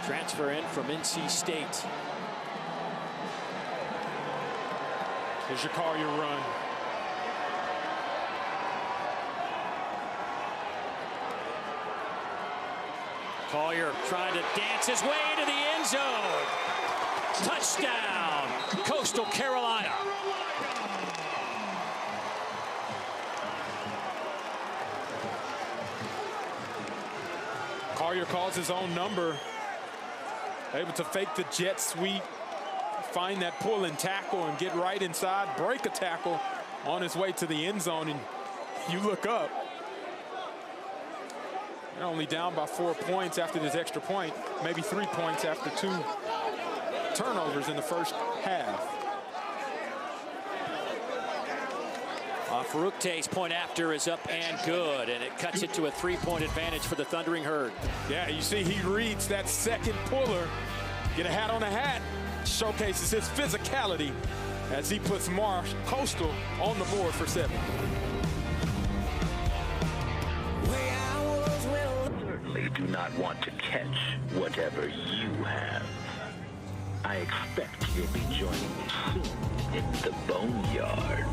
Transfer in from NC State. Here's your Collier run. Collier trying to dance his way into the end zone. Touchdown, Coastal Carolina. Collier calls his own number. Able to fake the jet sweep, find that pull and tackle and get right inside, break a tackle on his way to the end zone. And you look up, they're only down by 4 points after this extra point, maybe 3 points after 2 turnovers in the first half. Faroukte's point after is up and good, and it cuts it to a 3-point advantage for the Thundering Herd. Yeah, you see he reads that second puller, get a hat on a hat, showcases his physicality as he puts Coastal on the board for 7. Certainly do not want to catch whatever you have. I expect you'll be joining me soon in the boneyard.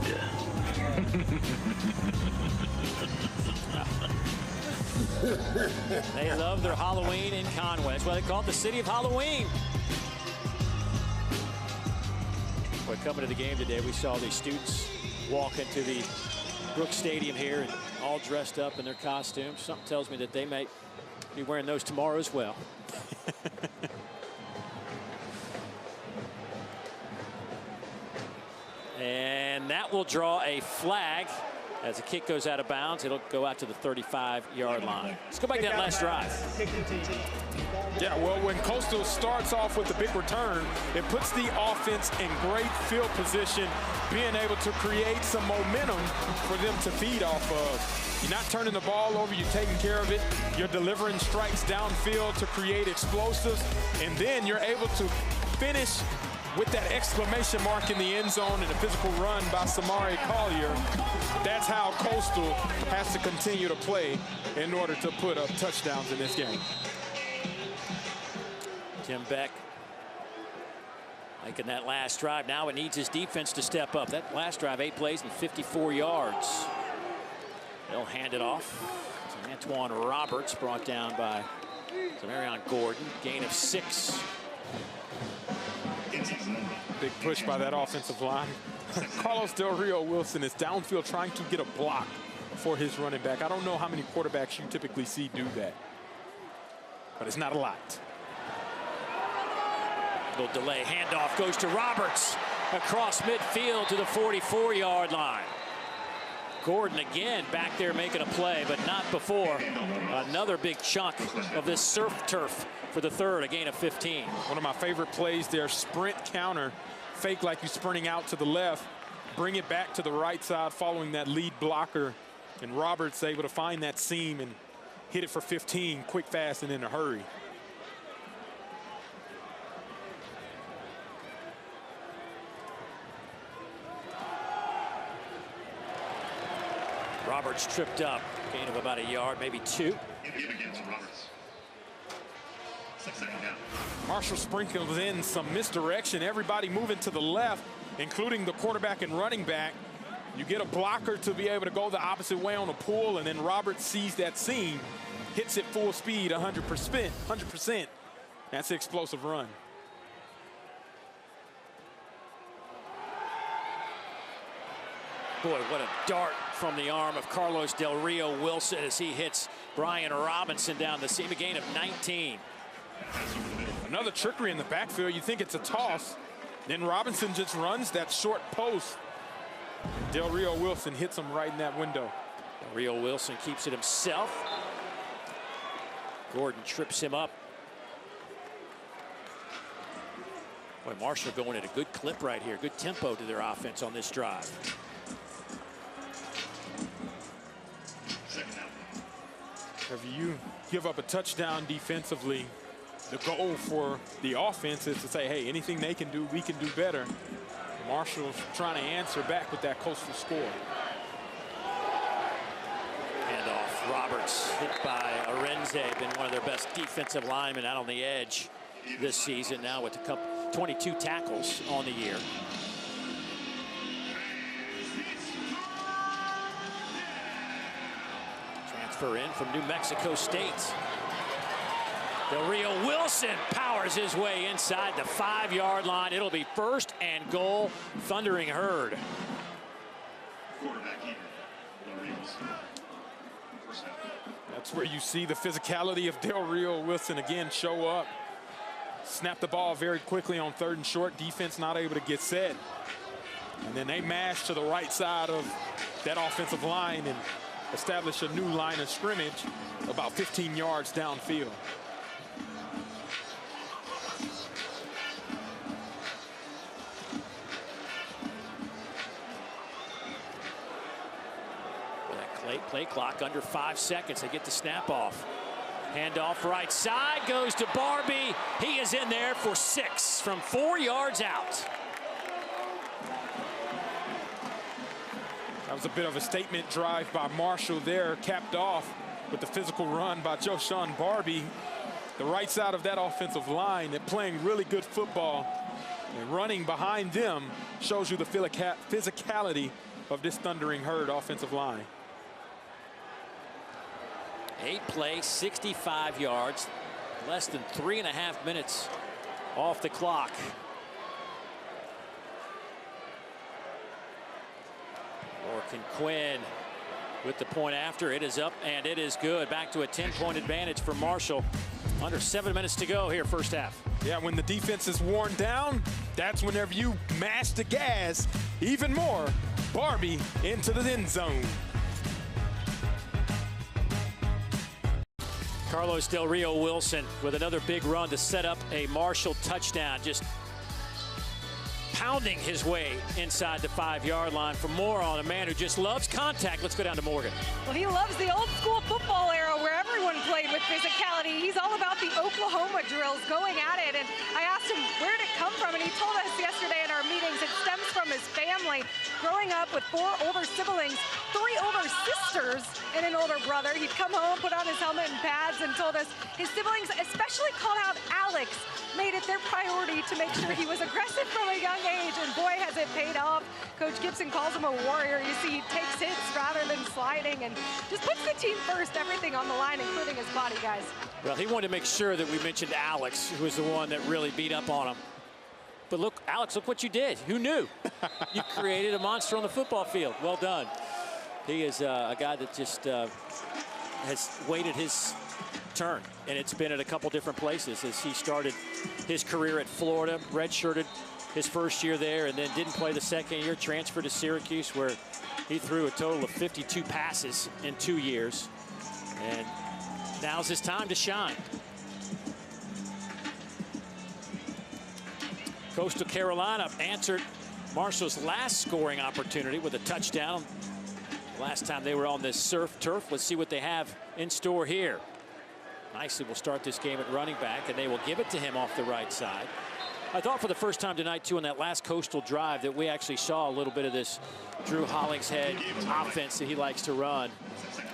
They love their Halloween in Conway. That's why they call it the City of Halloween. But coming to the game today, we saw these students walk into the Brooks Stadium here and all dressed up in their costumes. Something tells me that they may be wearing those tomorrow as well. And that will draw a flag as the kick goes out of bounds. It'll go out to the 35-yard line. Let's go back to that last drive. Yeah, well, when Coastal starts off with the big return, it puts the offense in great field position, being able to create some momentum for them to feed off of. You're not turning the ball over, you're taking care of it. You're delivering strikes downfield to create explosives, and then you're able to finish with that exclamation mark in the end zone and a physical run by Samari Collier. That's how Coastal has to continue to play in order to put up touchdowns in this game. Tim Beck making that last drive. Now it needs his defense to step up. That last drive, 8 plays and 54 yards. They'll hand it off to Antoine Roberts, brought down by Marion Gordon. Gain of 6. Big push by that offensive line. Carlos Del Rio Wilson is downfield trying to get a block for his running back. I don't know how many quarterbacks you typically see do that, but it's not a lot. Little delay, handoff goes to Roberts across midfield to the 44-yard line. Gordon again back there making a play, but not before another big chunk of this surf turf for the third, a gain of 15. One of my favorite plays there, sprint counter, fake like you're sprinting out to the left, bring it back to the right side following that lead blocker, and Roberts able to find that seam and hit it for 15, quick, fast, and in a hurry. Roberts tripped up, gain of about a yard, maybe 2. Marshall sprinkles in some misdirection. Everybody moving to the left, including the quarterback and running back. You get a blocker to be able to go the opposite way on a pull, and then Roberts sees that seam, hits it full speed, 100%. That's an explosive run. Boy, what a dart from the arm of Carlos Del Rio Wilson as he hits Brian Robinson down the seam, a gain of 19. Another trickery in the backfield. You think it's a toss. Then Robinson just runs that short post. Del Rio Wilson hits him right in that window. Del Rio Wilson keeps it himself. Gordon trips him up. Boy, Marshall going at a good clip right here. Good tempo to their offense on this drive. If you give up a touchdown defensively, the goal for the offense is to say, hey, anything they can do, we can do better. Marshall's trying to answer back with that coastal score. Handoff, Roberts hit by Arenze, been one of their best defensive linemen out on the edge this season, now with 22 tackles on the year. Transfer in from New Mexico State. Del Rio Wilson powers his way inside the 5-yard line. It'll be 1st and goal, Thundering Herd. That's where you see the physicality of Del Rio Wilson again show up. Snap the ball very quickly on 3rd and short. Defense not able to get set. And then they mash to the right side of that offensive line and establish a new line of scrimmage about 15 yards downfield. Play clock under 5 seconds. They get the snap off. Handoff right side goes to Barbie. He is in there for 6 from 4 yards out. That was a bit of a statement drive by Marshall there, capped off with the physical run by Joshawn Barbie. The right side of that offensive line, they're playing really good football. And running behind them shows you the physicality of this Thundering Herd offensive line. 8 plays, 65 yards, less than 3.5 minutes off the clock. Orkin Quinn with the point after. It is up and it is good. Back to a 10-point advantage for Marshall. Under 7 minutes to go here, first half. Yeah, when the defense is worn down, that's whenever you mash the gas even more. Barbie into the end zone. Carlos Del Rio Wilson with another big run to set up a Marshall touchdown. Just pounding his way inside the 5-yard line. For more on a man who just loves contact, let's go down to Morgan. Well, he loves the old school football era where everyone played with physicality. He's all about the Oklahoma drills, going at it. And I asked him, where did it come from? And he told us yesterday in our meetings it stems from his family. Growing up with 4 older siblings, 3 older sisters, and an older brother, he'd come home, put on his helmet and pads, and told us his siblings, especially called out Alex, made it their priority to make sure he was aggressive from a young age, and boy, has it paid off. Coach Gibson calls him a warrior. You see, he takes hits rather than sliding and just puts the team first, everything on the line, including his body, guys. Well, he wanted to make sure that we mentioned Alex, who was the one that really beat up on him. But look, Alex, look what you did. Who knew? You created a monster on the football field. Well done. He is a guy that just has waited his turn, and it's been at a couple different places as he started his career at Florida, redshirted his first year there, and then didn't play the second year, transferred to Syracuse, where he threw a total of 52 passes in 2 years. And now's his time to shine. Coastal Carolina answered Marshall's last scoring opportunity with a touchdown. Last time they were on this surf turf. Let's see what they have in store here. Nicely will start this game at running back, and they will give it to him off the right side. I thought for the first time tonight, too, in that last Coastal drive that we actually saw a little bit of this Drew Hollingshead offense that he likes to run.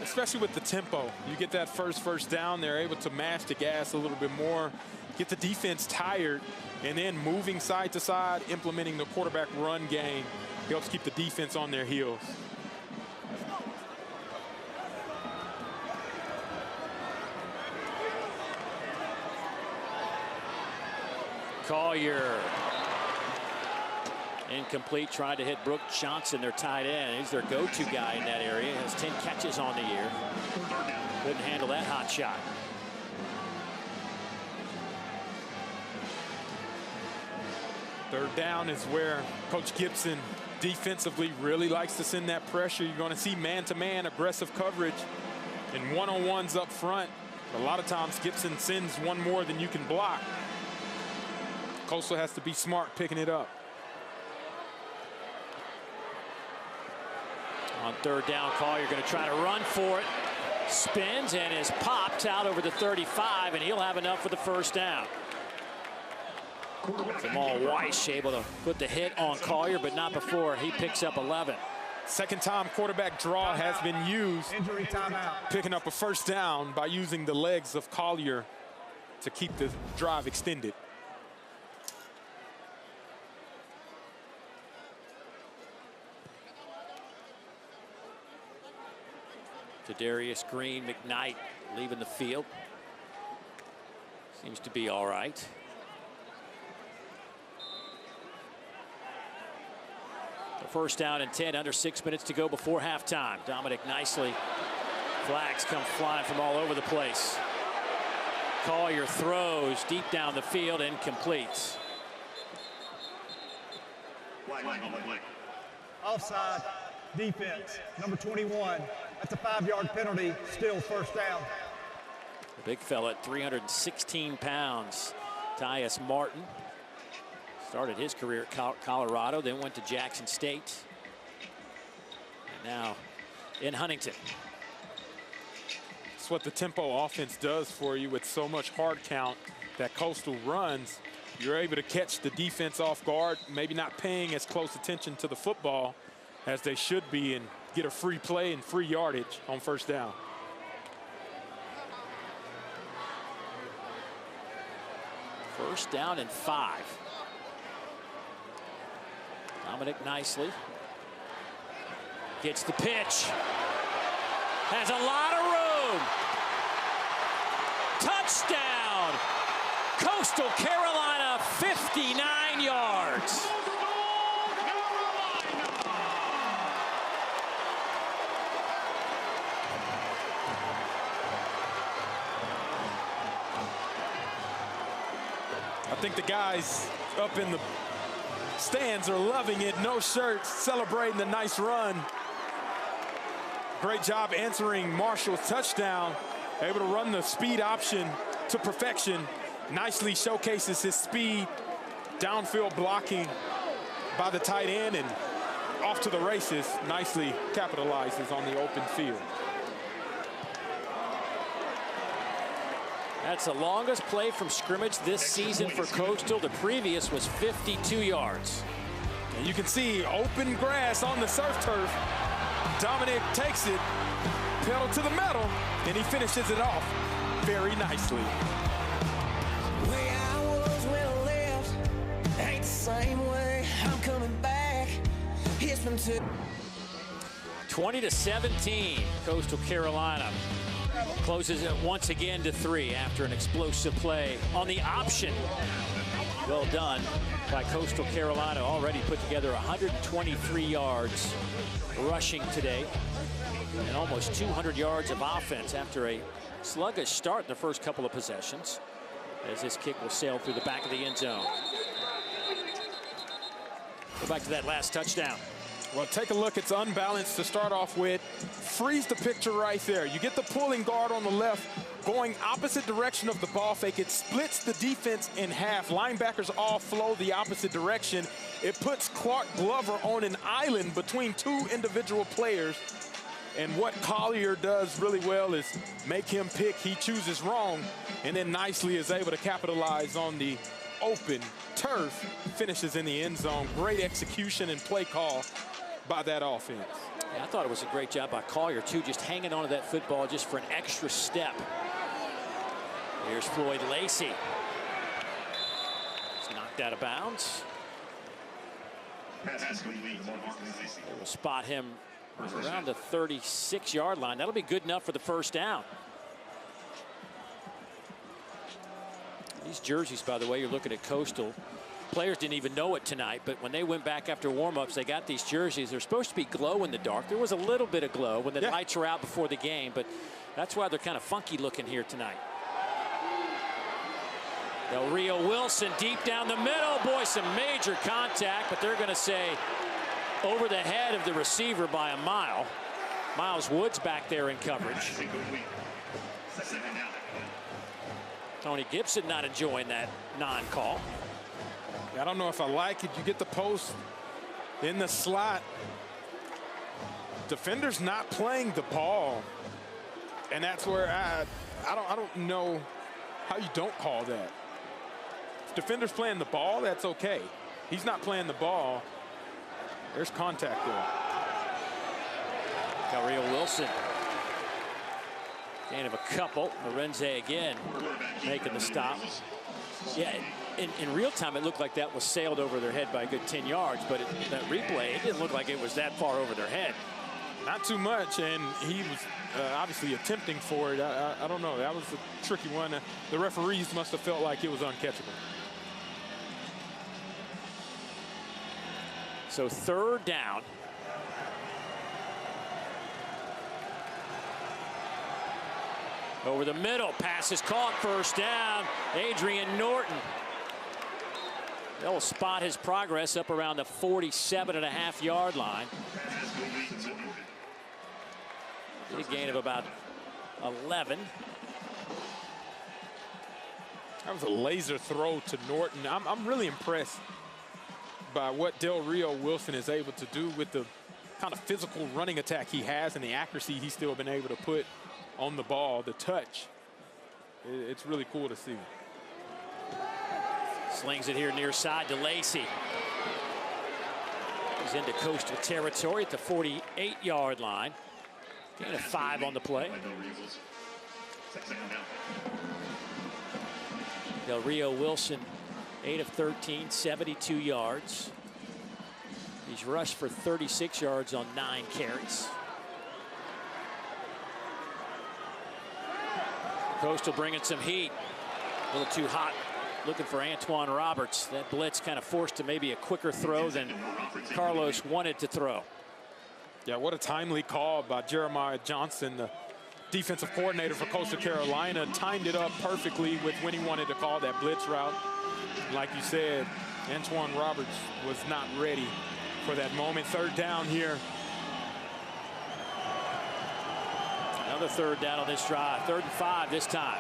Especially with the tempo. You get that first down, they're able to mash the gas a little bit more, get the defense tired, and then moving side to side, implementing the quarterback run game helps keep the defense on their heels. Collier. Incomplete, tried to hit Brooke Johnson, their tight end. He's their go-to guy in that area. Has 10 catches on the year. Couldn't handle that hot shot. Third down is where Coach Gibson defensively really likes to send that pressure. You're going to see man-to-man aggressive coverage and one-on-ones up front. A lot of times Gibson sends one more than you can block. Coastal has to be smart picking it up. On third down, Collier going to try to run for it. Spins and is popped out over the 35, and he'll have enough for the first down. Jamal Weiss able to put the hit on Collier, but not before he picks up 11. Second time quarterback draw has been used. Injury timeout. Picking up a first down by using the legs of Collier to keep the drive extended. Darius Green, McKnight leaving the field. Seems to be all right. The first down and 10, under 6 minutes to go before halftime. Dominic nicely. Flags come flying from all over the place. Collier throws deep down the field and completes. Offside. Defense. Number 21. That's a 5-yard penalty. Still first down. The big fella at 316 pounds. Tyus Martin. Started his career at Colorado, then went to Jackson State. And now in Huntington. It's what the tempo offense does for you with so much hard count that Coastal runs. You're able to catch the defense off guard, maybe not paying as close attention to the football as they should be, and get a free play and free yardage on first down. First down and 5. Dominic nicely gets the pitch. Has a lot of room. Touchdown. Coastal Carolina, 59 yards. I think the guys up in the stands are loving it. No shirts, celebrating the nice run. Great job answering Marshall's touchdown. Able to run the speed option to perfection. Nicely showcases his speed. Downfield blocking by the tight end and off to the races. Nicely capitalizes on the open field. That's the longest play from scrimmage this season for Coastal. The previous was 52 yards. And you can see open grass on the surf turf. Dominic takes it, pedal to the metal, and he finishes it off very nicely. Way I was when I left ain't the same way. I'm coming back. It's been 20-17. Coastal Carolina closes it once again to 3 after an explosive play on the option. Well done by Coastal Carolina. Already put together 123 yards rushing today and almost 200 yards of offense after a sluggish start in the first couple of possessions, as this kick will sail through the back of the end zone. Go back to that last touchdown. Well, take a look. It's unbalanced to start off with. Freeze the picture right there. You get the pulling guard on the left going opposite direction of the ball fake. It splits the defense in half. Linebackers all flow the opposite direction. It puts Clark Glover on an island between two individual players. And what Collier does really well is make him pick. He chooses wrong and then nicely is able to capitalize on the open turf. Finishes in the end zone. Great execution and play call by that offense. Yeah, I thought it was a great job by Collier, too, just hanging on to that football just for an extra step. Here's Floyd Lacey. He's knocked out of bounds. We'll spot him around the 36-yard line. That'll be good enough for the first down. These jerseys, by the way, you're looking at Coastal. Players didn't even know it tonight, but when they went back after warm-ups, they got these jerseys. They're supposed to be glow in the dark. There was a little bit of glow when the lights were out before the game, but that's why they're kind of funky looking here tonight. Del Rio Wilson deep down the middle. Boy, some major contact, but they're going to say over the head of the receiver by a mile. Miles Woods back there in coverage. Tony Gibson not enjoying that non-call. I don't know if I like it. You get the post in the slot. Defender's not playing the ball. And that's where I don't know how you don't call that. If defender's playing the ball, that's okay. He's not playing the ball. There's contact there. Del Rio Wilson. Gain of a couple. Lorenze again making the stop. Yeah, in real time, it looked like that was sailed over their head by a good 10 yards, but that replay, it didn't look like it was that far over their head. Not too much, and he was obviously attempting for it. I don't know. That was a tricky one. The referees must have felt like it was uncatchable. So third down. Over the middle, pass is caught, first down. Adrian Norton. They'll spot his progress up around the 47.5-yard line. A gain of about 11. That was a laser throw to Norton. I'm really impressed by what Del Rio Wilson is able to do with the kind of physical running attack he has and the accuracy he's still been able to put on the ball, the touch. It's really cool to see. Slings it here near side to Lacey. He's into Coastal territory at the 48-yard line. Gain of 5 on the play. Del Rio Wilson, 8 of 13, 72 yards. He's rushed for 36 yards on 9 carries. Coastal bringing some heat. A little too hot. Looking for Antoine Roberts. That blitz kind of forced to maybe a quicker throw than Carlos wanted to throw. Yeah, what a timely call by Jeremiah Johnson, the defensive coordinator for Coastal Carolina. Timed it up perfectly with when he wanted to call that blitz route. Like you said, Antoine Roberts was not ready for that moment. Third down here. Another third down on this drive. 3rd and 5 this time.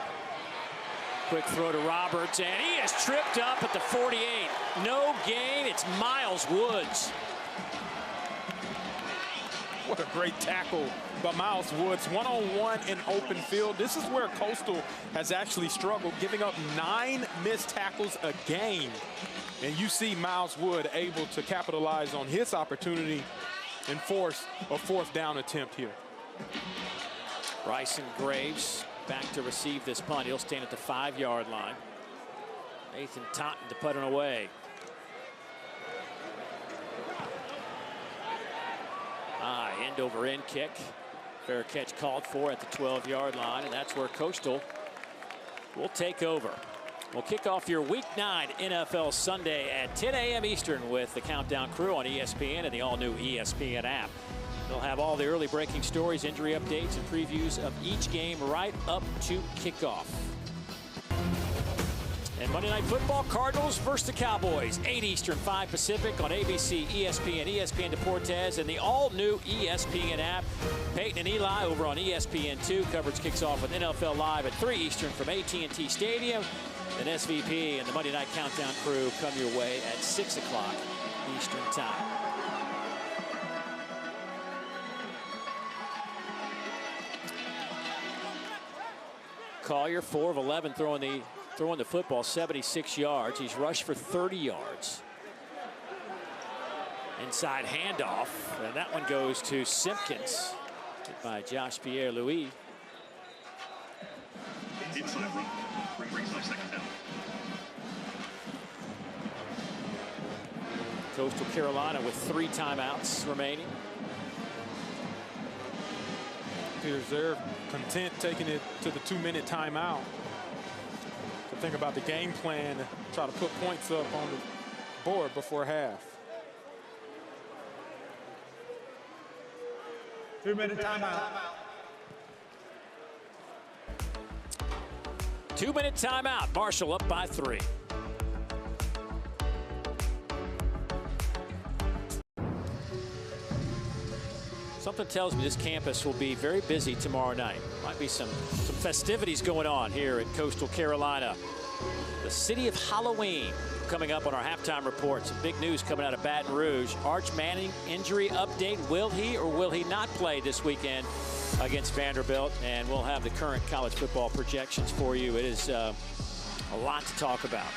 Quick throw to Roberts, and he is tripped up at the 48. No gain. It's Miles Woods. What a great tackle by Miles Woods. One-on-one in open field. This is where Coastal has actually struggled, giving up 9 missed tackles a game. And you see Miles Wood able to capitalize on his opportunity and force a 4th down attempt here. Bryson Graves back to receive this punt. He'll stand at the 5-yard line. Nathan Totten to put it away. End over end kick. Fair catch called for at the 12-yard line, and that's where Coastal will take over. We'll kick off your Week 9 NFL Sunday at 10 a.m. Eastern with the Countdown Crew on ESPN and the all-new ESPN app. They'll have all the early breaking stories, injury updates, and previews of each game right up to kickoff. And Monday Night Football, Cardinals versus the Cowboys, 8 Eastern, 5 Pacific on ABC, ESPN, ESPN Deportes, and the all-new ESPN app. Peyton and Eli over on ESPN2. Coverage kicks off with NFL Live at 3 Eastern from AT&T Stadium. And SVP and the Monday Night Countdown Crew come your way at 6 o'clock Eastern Time. Collier, 4 of 11 throwing the football, 76 yards. He's rushed for 30 yards. Inside handoff, and that one goes to Simpkins. Hit by Josh Pierre-Louis. Coastal Carolina with 3 timeouts remaining. Appears they're content taking it to the 2-minute timeout to think about the game plan, try to put points up on the board before half. 2-minute timeout. 2-minute timeout. Marshall up by 3. Something tells me this campus will be very busy tomorrow night. Might be some festivities going on here at Coastal Carolina. The city of Halloween coming up on our halftime report. Some big news coming out of Baton Rouge. Arch Manning injury update. Will he or will he not play this weekend against Vanderbilt? And we'll have the current college football projections for you. It is a lot to talk about.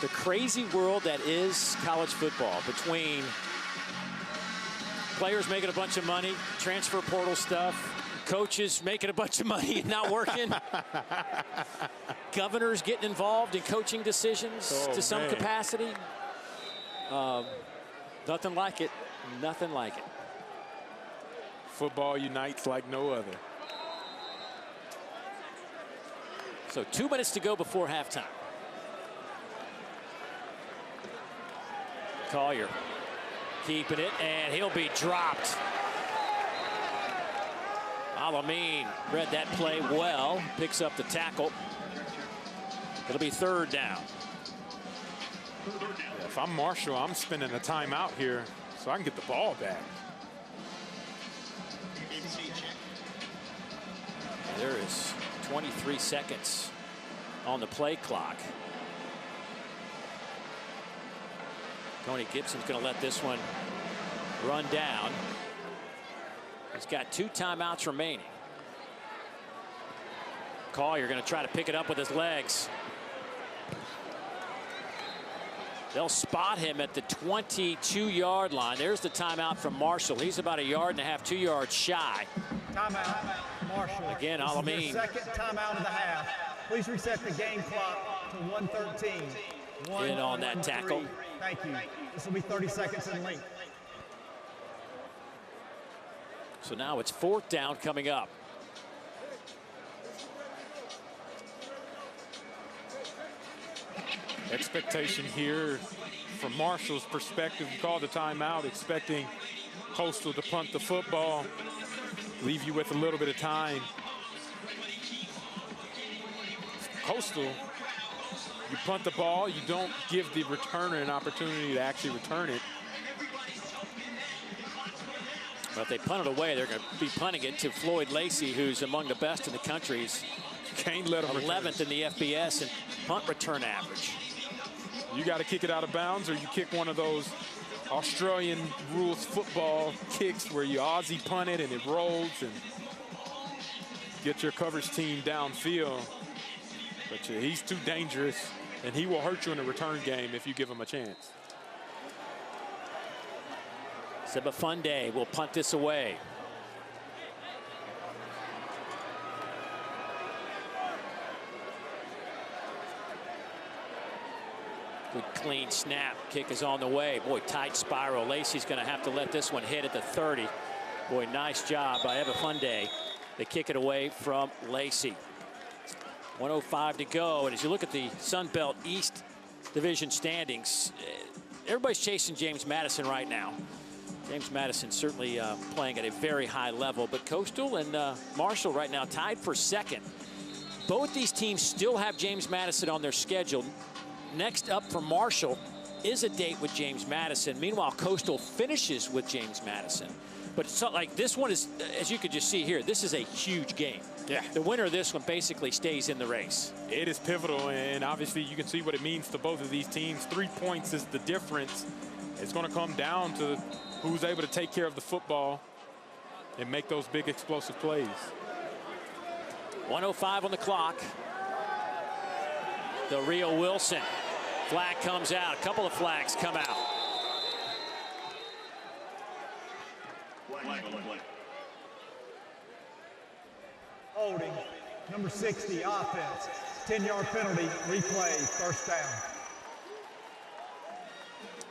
The crazy world that is college football, between players making a bunch of money, transfer portal stuff, coaches making a bunch of money and not working, governors getting involved in coaching decisions to some capacity. Nothing like it. Nothing like it. Football unites like no other. So 2 minutes to go before halftime. Collier keeping it, and he'll be dropped. Alameen read that play well, picks up the tackle. It'll be 3rd down. If I'm Marshall, I'm spending a timeout here so I can get the ball back. There is 23 seconds on the play clock. Tony Gibson's going to let this one run down. He's got 2 timeouts remaining. Collier going to try to pick it up with his legs. They'll spot him at the 22-yard line. There's the timeout from Marshall. He's about 1.5 yards, 2 yards shy. Timeout, Marshall. Again, This is Alameen. your 2nd timeout of the half. Please reset the game clock to 1:13. In on that tackle. Thank you. This will be 30 seconds in length. So now it's 4th down coming up. Expectation here from Marshall's perspective. You call the timeout expecting Coastal to punt the football, leave you with a little bit of time. Coastal, you punt the ball, you don't give the returner an opportunity to actually return it. But if they punt it away, they're going to be punting it to Floyd Lacey, who's among the best in the country. He's Can't let him 11th in the FBS in punt return average. You got to kick it out of bounds, or you kick one of those Australian rules football kicks where you Aussie punt it and it rolls and get your coverage team downfield. But he's too dangerous. and he will hurt you in the return game if you give him a chance. Sebafunde will punt this away. Good clean snap. Kick is on the way. Boy, tight spiral. Lacey's going to have to let this one hit at the 30. Boy, nice job by Sebafunde. They kick it away from Lacey. 1:05 to go. And as you look at the Sun Belt East Division standings, everybody's chasing James Madison right now. James Madison certainly playing at a very high level, but Coastal and Marshall right now tied for second. Both these teams still have James Madison on their schedule. Next up for Marshall is a date with James Madison. Meanwhile, Coastal finishes with James Madison. But it's not like this one is, as you could just see here, this is a huge game. Yeah. The winner of this one basically stays in the race. It is pivotal, and obviously you can see what it means to both of these teams. 3 points is the difference. It's going to come down to who's able to take care of the football and make those big explosive plays. 1:05 on the clock. The Rio Wilson flag comes out. A couple of flags come out. Holding, number 60, offense. 10-yard penalty, replay, first down.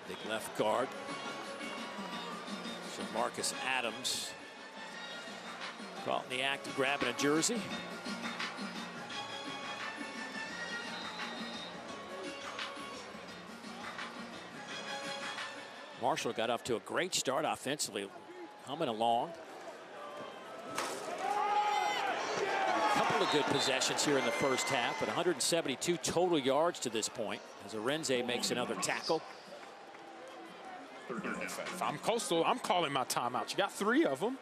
Big left guard. So Marcus Adams caught in the act of grabbing a jersey. Marshall got off to a great start offensively, humming along. A couple of good possessions here in the first half, but 172 total yards to this point as Arenze makes another tackle. If I'm Coastal, I'm calling my timeout. You got 3 of them.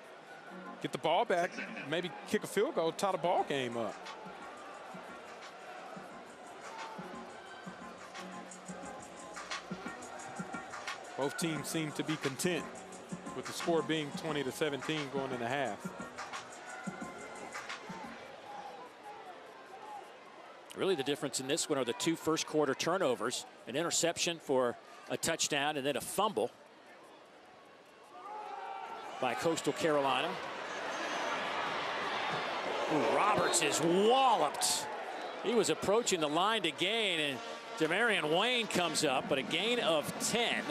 Get the ball back, maybe kick a field goal, tie the ball game up. Both teams seem to be content with the score being 20-17 going into half. Really the difference in this one are the 2 first quarter turnovers, an interception for a touchdown and then a fumble by Coastal Carolina. Ooh, Roberts is walloped. He was approaching the line to gain, and Demarion Wayne comes up, but a gain of 10.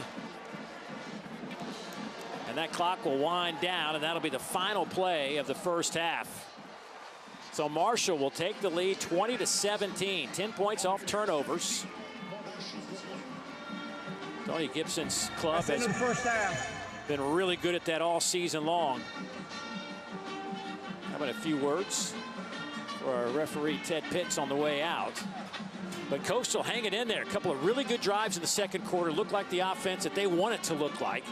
And that clock will wind down, and that'll be the final play of the first half. So Marshall will take the lead 20-17, 10 points off turnovers. Tony Gibson's club has been really good at that all season long. How about a few words for our referee Ted Pitts on the way out. But Coastal hanging in there. A couple of really good drives in the second quarter. Looked like the offense that they want it to look like.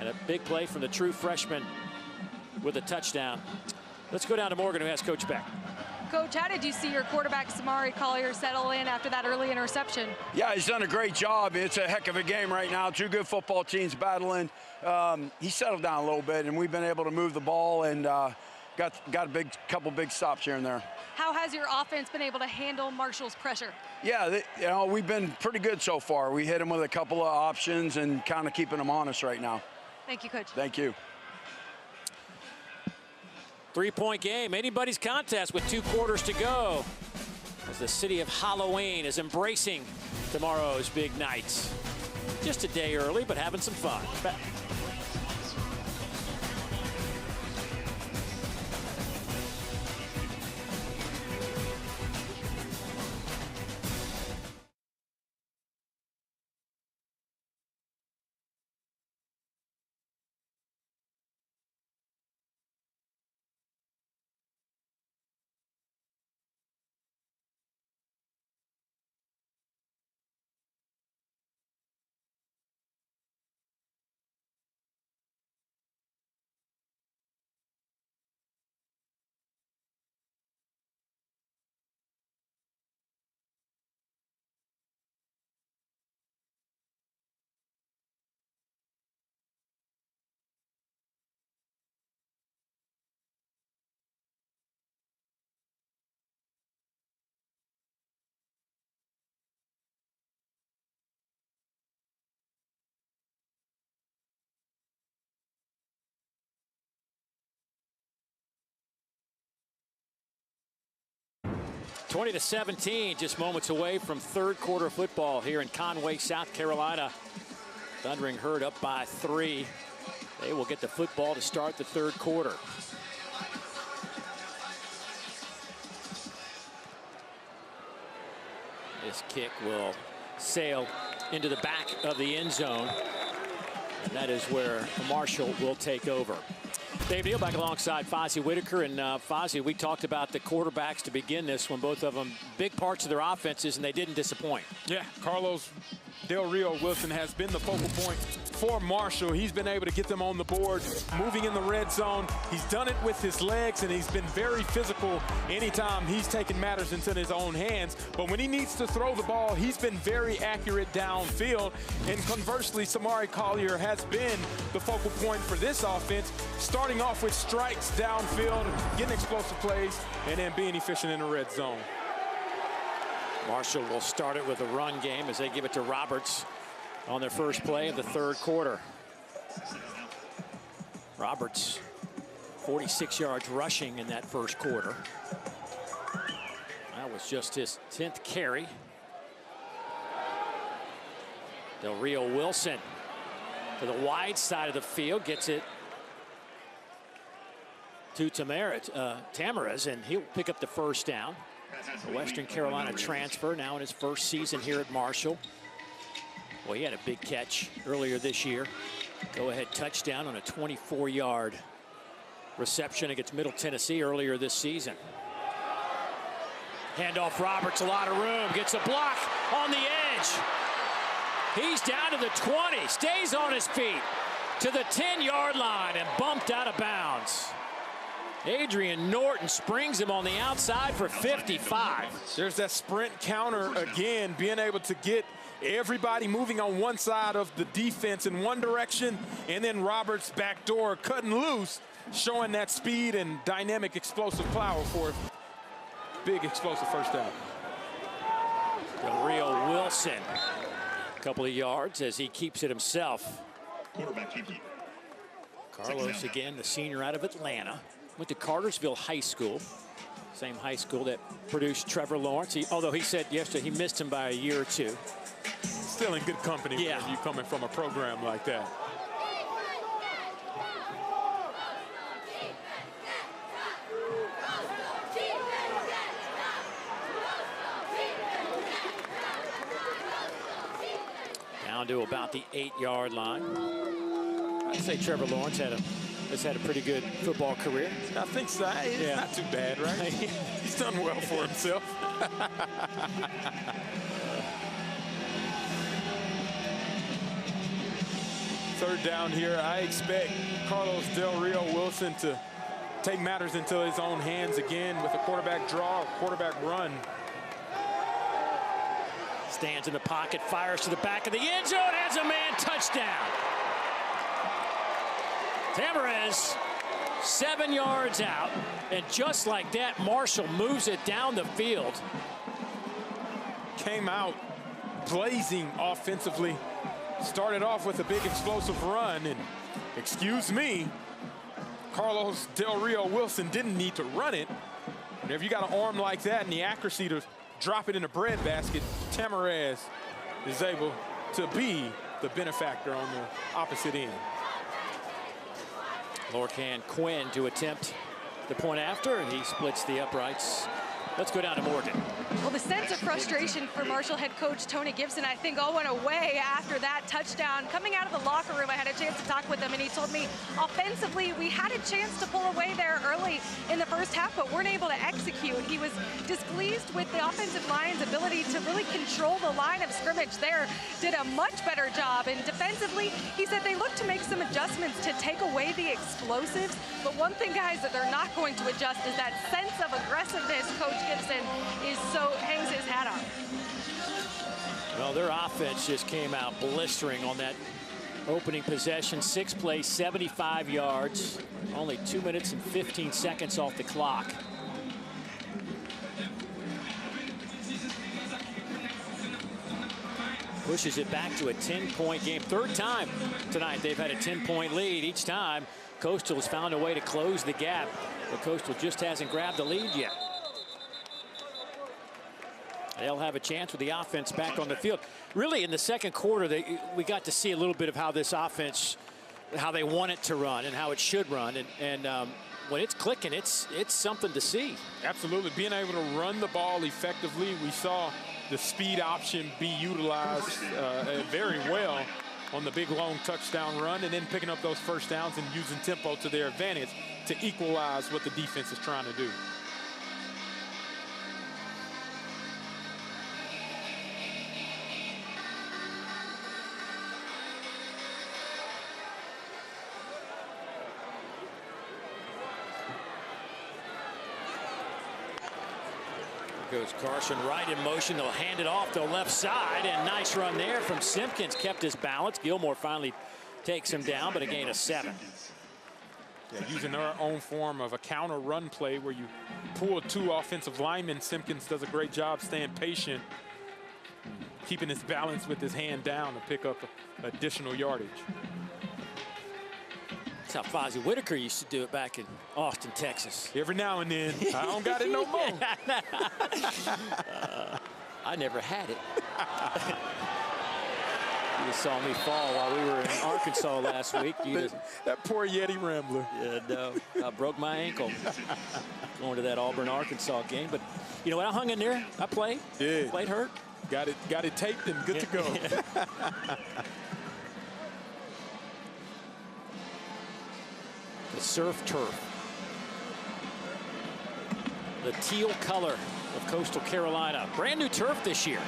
And a big play from the true freshman with a touchdown. Let's go down to Morgan, who has Coach Beck. Coach, how did you see your quarterback Samari Collier settle in after that early interception? Yeah, he's done a great job. It's a heck of a game right now. 2 good football teams battling. He settled down a little bit, and we've been able to move the ball and got a couple big stops here and there. How has your offense been able to handle Marshall's pressure? Yeah, we've been pretty good so far. We hit them with a couple of options and kind of keeping them honest right now. Thank you, Coach. Thank you. 3-point game, anybody's contest with 2 quarters to go as the city of Halloween is embracing tomorrow's big night. Just a day early, but having some fun. 20-17, just moments away from third quarter football here in Conway, South Carolina. Thundering Herd up by 3. They will get the football to start the third quarter. This kick will sail into the back of the end zone. And that is where Marshall will take over. Dave Neal back alongside Fozzie Whitaker. And Fozzie, we talked about the quarterbacks to begin this one. Both of them big parts of their offenses, and they didn't disappoint. Yeah, Carlos Del Rio Wilson has been the focal point for Marshall. He's been able to get them on the board, moving in the red zone. He's done it with his legs, and he's been very physical anytime he's taken matters into his own hands. But when he needs to throw the ball, he's been very accurate downfield. And conversely, Samari Collier has been the focal point for this offense, starting off with strikes downfield, getting explosive plays, and then being efficient in the red zone. Marshall will start it with a run game as they give it to Roberts on their first play of the third quarter. Roberts, 46 yards rushing in that first quarter. That was just his 10th carry. Del Rio Wilson to the wide side of the field, gets it to Tamarez, and he'll pick up the first down. A Western Carolina transfer, now in his first season here at Marshall. Well, he had a big catch earlier this year. Go-ahead touchdown on a 24-yard reception against Middle Tennessee earlier this season. Handoff Roberts, a lot of room, gets a block on the edge. He's down to the 20, stays on his feet to the 10-yard line and bumped out of bounds. Adrian Norton springs him on the outside for 55. There's that sprint counter again, being able to get everybody moving on one side of the defense in one direction, and then Roberts backdoor cutting loose, showing that speed and dynamic explosive power for a big explosive first down. Del Rio Wilson, a couple of yards as he keeps it himself. Quarterback keeper. Carlos again, the senior out of Atlanta. Went to Cartersville High School, same high school that produced Trevor Lawrence. Although he said yesterday he missed him by a year or two. Still in good company when you coming from a program like that. Down to about the 8-yard line. I'd say Trevor Lawrence has had a pretty good football career. I think so. It's not too bad, right? He's done well for himself. Third down here. I expect Carlos Del Rio Wilson to take matters into his own hands again with a quarterback draw, quarterback run. Stands in the pocket, fires to the back of the end zone, has a man, touchdown. Tamarez, 7 yards out, and just like that, Marshall moves it down the field. Came out blazing offensively. Started off with a big explosive run, and excuse me, Carlos Del Rio Wilson didn't need to run it. And if you got an arm like that and the accuracy to drop it in a breadbasket, Tamarez is able to be the benefactor on the opposite end. Lorcan Quinn to attempt the point after, and he splits the uprights. Let's go down to Morgan. Well, the sense of frustration for Marshall head coach Tony Gibson, I think, all went away after that touchdown. Coming out of the locker room, I had a chance to talk with him, and he told me offensively we had a chance to pull away there early in the first half, but weren't able to execute. He was displeased with the offensive line's ability to really control the line of scrimmage there. Did a much better job, and defensively, he said they looked to make some adjustments to take away the explosives, but one thing, guys, that they're not going to adjust is that sense of aggressiveness Coach Gibson hangs his hat on. Well, their offense just came out blistering on that opening possession. 6 plays, 75 yards, only 2 minutes and 15 seconds off the clock. Pushes it back to a 10-point game. Third time tonight they've had a 10-point lead. Each time Coastal has found a way to close the gap, but Coastal just hasn't grabbed the lead yet. They'll have a chance with the offense back on the field. Really, in the second quarter, we got to see a little bit of how this offense, how they want it to run and how it should run. And when it's clicking, it's something to see. Absolutely. Being able to run the ball effectively. We saw the speed option be utilized very well on the big, long touchdown run, and then picking up those first downs and using tempo to their advantage to equalize what the defense is trying to do. Goes Carson right in motion. They'll hand it off to the left side, and nice run there from Simpkins. Kept his balance. Gilmore finally takes him down, but a gain of 7. Yeah, using their own form of a counter run play where you pull 2 offensive linemen. Simpkins does a great job staying patient, keeping his balance with his hand down to pick up additional yardage. That's how Fozzie Whitaker used to do it back in Austin, Texas. Every now and then. I don't got it no more. I never had it. You just saw me fall while we were in Arkansas last week. That poor Yeti Rambler. Yeah, no, I broke my ankle going to that Auburn, Arkansas game. But you know what? I hung in there. I played. Yeah. Played hurt. Got it taped and good to go. The surf turf. The teal color of Coastal Carolina. Brand new turf this year.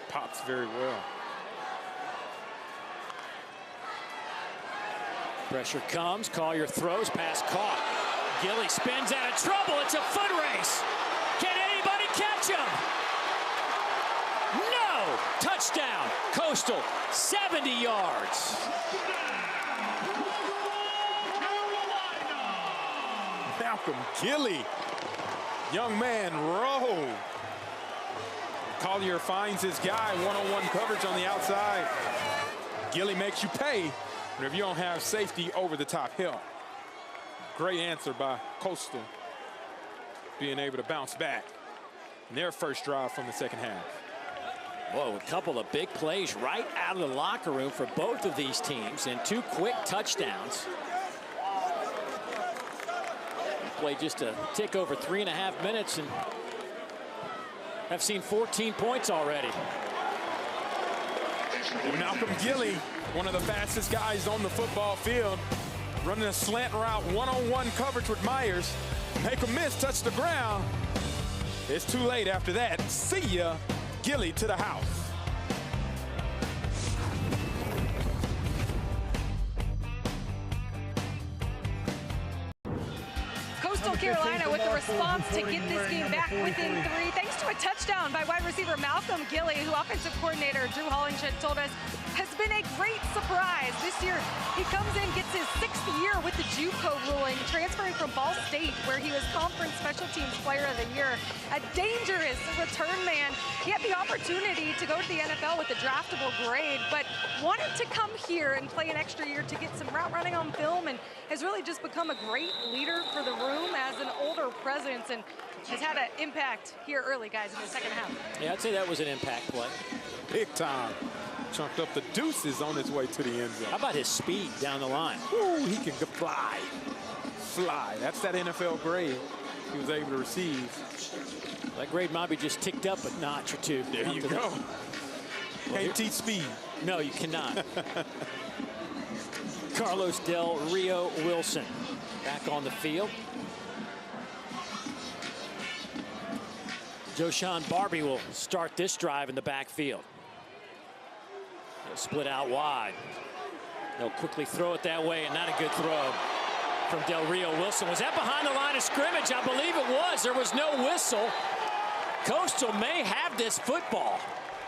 Pops very well. Pressure comes. Collier throws. Pass caught. Gilly spins out of trouble. It's a foot race. Can anybody catch him? No! Touchdown. Coastal. 70 yards. Malcolm Gilly. Young man, roll. Collier finds his guy, one-on-one coverage on the outside. Gilly makes you pay whenever you don't have safety over the top hill. Great answer by Coastal, being able to bounce back in their first drive from the second half. Whoa, a couple of big plays right out of the locker room for both of these teams and 2 quick touchdowns. Played just a tick over 3.5 minutes, and I've seen 14 points already. Malcolm Gilly, one of the fastest guys on the football field, running a slant route, one-on-one coverage with Myers. Make a miss, touch the ground. It's too late after that. See ya, Gilly to the house. Coastal Carolina with the response to get this game back within 3, thanks to a touchdown by wide receiver Malcolm Gilly, who offensive coordinator Drew Hollingshed told us has been a great surprise. This year, he comes in, gets his 6th year with the JUCO ruling, transferring from Ball State, where he was Conference Special Teams Player of the Year. A dangerous return man. He had the opportunity to go to the NFL with a draftable grade, but wanted to come here and play an extra year to get some route running on film, and has really just become a great leader for the room as an older presence, and has had an impact here early, guys, in the second half. Yeah, I'd say that was an impact play. Big time. Chunked up the deuces on his way to the end zone. How about his speed down the line? Ooh, he can fly. Fly. That's that NFL grade he was able to receive. That grade might be just ticked up a notch or 2. There you go. Can't teach speed. No, you cannot. Carlos Del Rio Wilson back on the field. Joshawn Barbie will start this drive in the backfield. He'll split out wide. They'll quickly throw it that way, and not a good throw from Del Rio Wilson. Was that behind the line of scrimmage? I believe it was. There was no whistle. Coastal may have this football.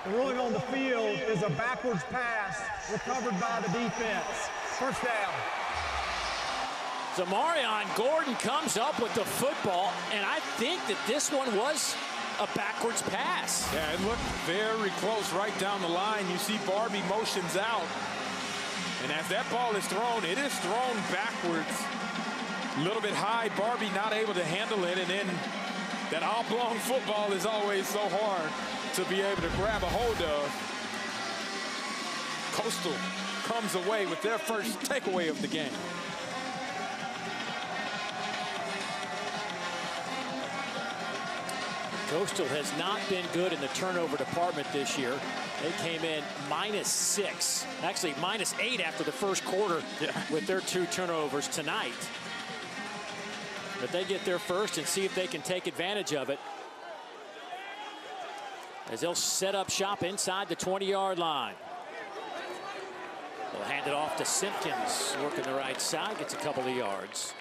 The ruling on the field is a backwards pass recovered by the defense. First down. Zamarion Gordon comes up with the football, and I think that this one was a backwards pass. Yeah, it looked very close right down the line. You see Barbie motions out, and as that ball is thrown, it is thrown backwards. A little bit high, Barbie not able to handle it, and then That oblong football is always so hard to be able to grab a hold of. Coastal comes away with their first takeaway of the game. Coastal has not been good in the turnover department this year. They came in -6, actually -8 after the first quarter with their 2 turnovers tonight. But they get their first and see if they can take advantage of it, as they'll set up shop inside the 20-yard line. They'll hand it off to Simpkins, working the right side, gets a couple of yards.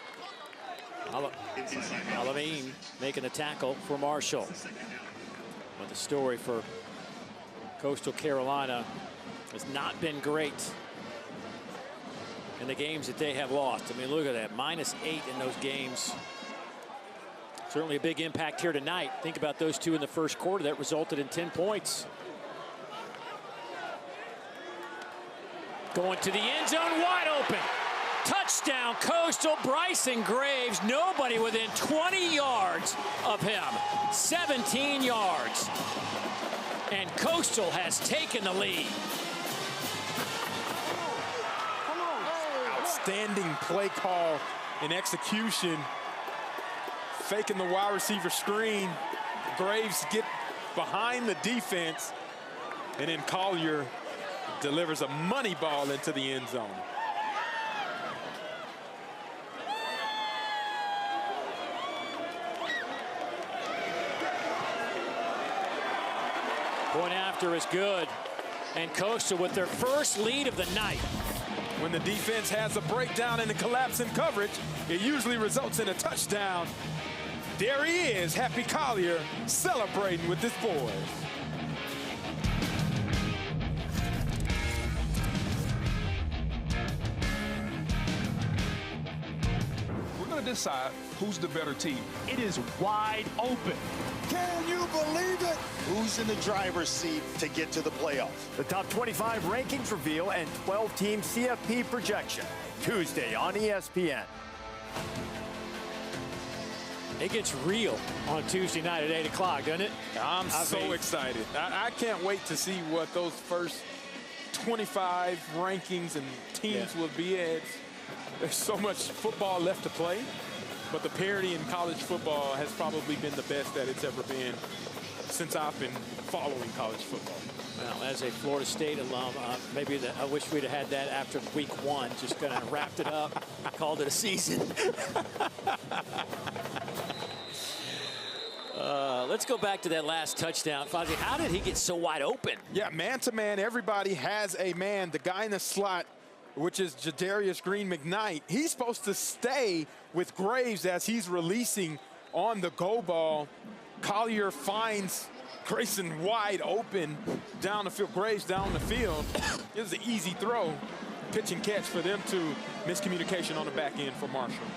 Alameen making the tackle for Marshall. But the story for Coastal Carolina has not been great in the games that they have lost. I mean, look at that, -8 in those games. Certainly a big impact here tonight. Think about those 2 in the first quarter that resulted in 10 points. Going to the end zone, wide open. Touchdown, Coastal. Bryson Graves, nobody within 20 yards of him. 17 yards. And Coastal has taken the lead. Outstanding play call and execution. Faking the wide receiver screen. Graves get behind the defense. And then Collier delivers a money ball into the end zone. Point after is good. And Coastal with their first lead of the night. When the defense has a breakdown and a collapse in coverage, it usually results in a touchdown. There he is, Happy Collier, celebrating with his boys. We're going to decide who's the better team. It is wide open. Can you believe it? Who's in the driver's seat to get to the playoffs? The top 25 rankings reveal and 12-team CFP projection. Tuesday on ESPN. It gets real on Tuesday night at 8 o'clock, doesn't it? I'm so excited. I can't wait to see what those first 25 rankings and teams will be at. There's so much football left to play, but the parity in college football has probably been the best that it's ever been since I've been following college football. Well, as a Florida State alum, maybe I wish we'd have had that after week 1. Just kind of wrapped it up, called it a season. Let's go back to that last touchdown. Fozzie, how did he get so wide open? Yeah, man-to-man, everybody has a man. The guy in the slot, which is Jadarius Green McKnight, he's supposed to stay with Graves as he's releasing on the go ball. Collier finds Grayson wide open down the field. Graves down the field. It was an easy throw. Pitch and catch for them two. Miscommunication on the back end for Marshall.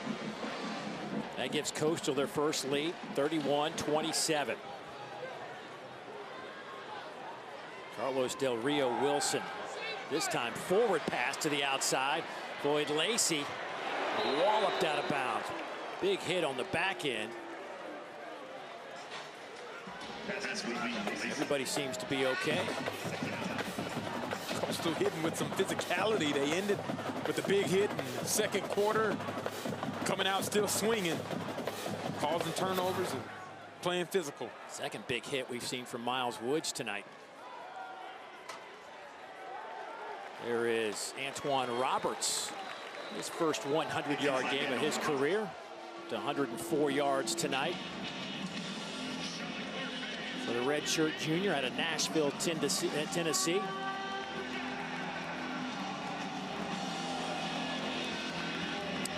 That gives Coastal their first lead, 31-27. Carlos Del Rio Wilson. This time forward pass to the outside. Floyd Lacey walloped out of bounds. Big hit on the back end. Everybody seems to be okay. Coastal hitting with some physicality. They ended with the big hit in the second quarter. Coming out still swinging. Causing turnovers and playing physical. Second big hit we've seen from Miles Woods tonight. There is Antoine Roberts. His first 100-yard game of his career. To 104 yards tonight. For the redshirt junior out of Nashville, Tennessee.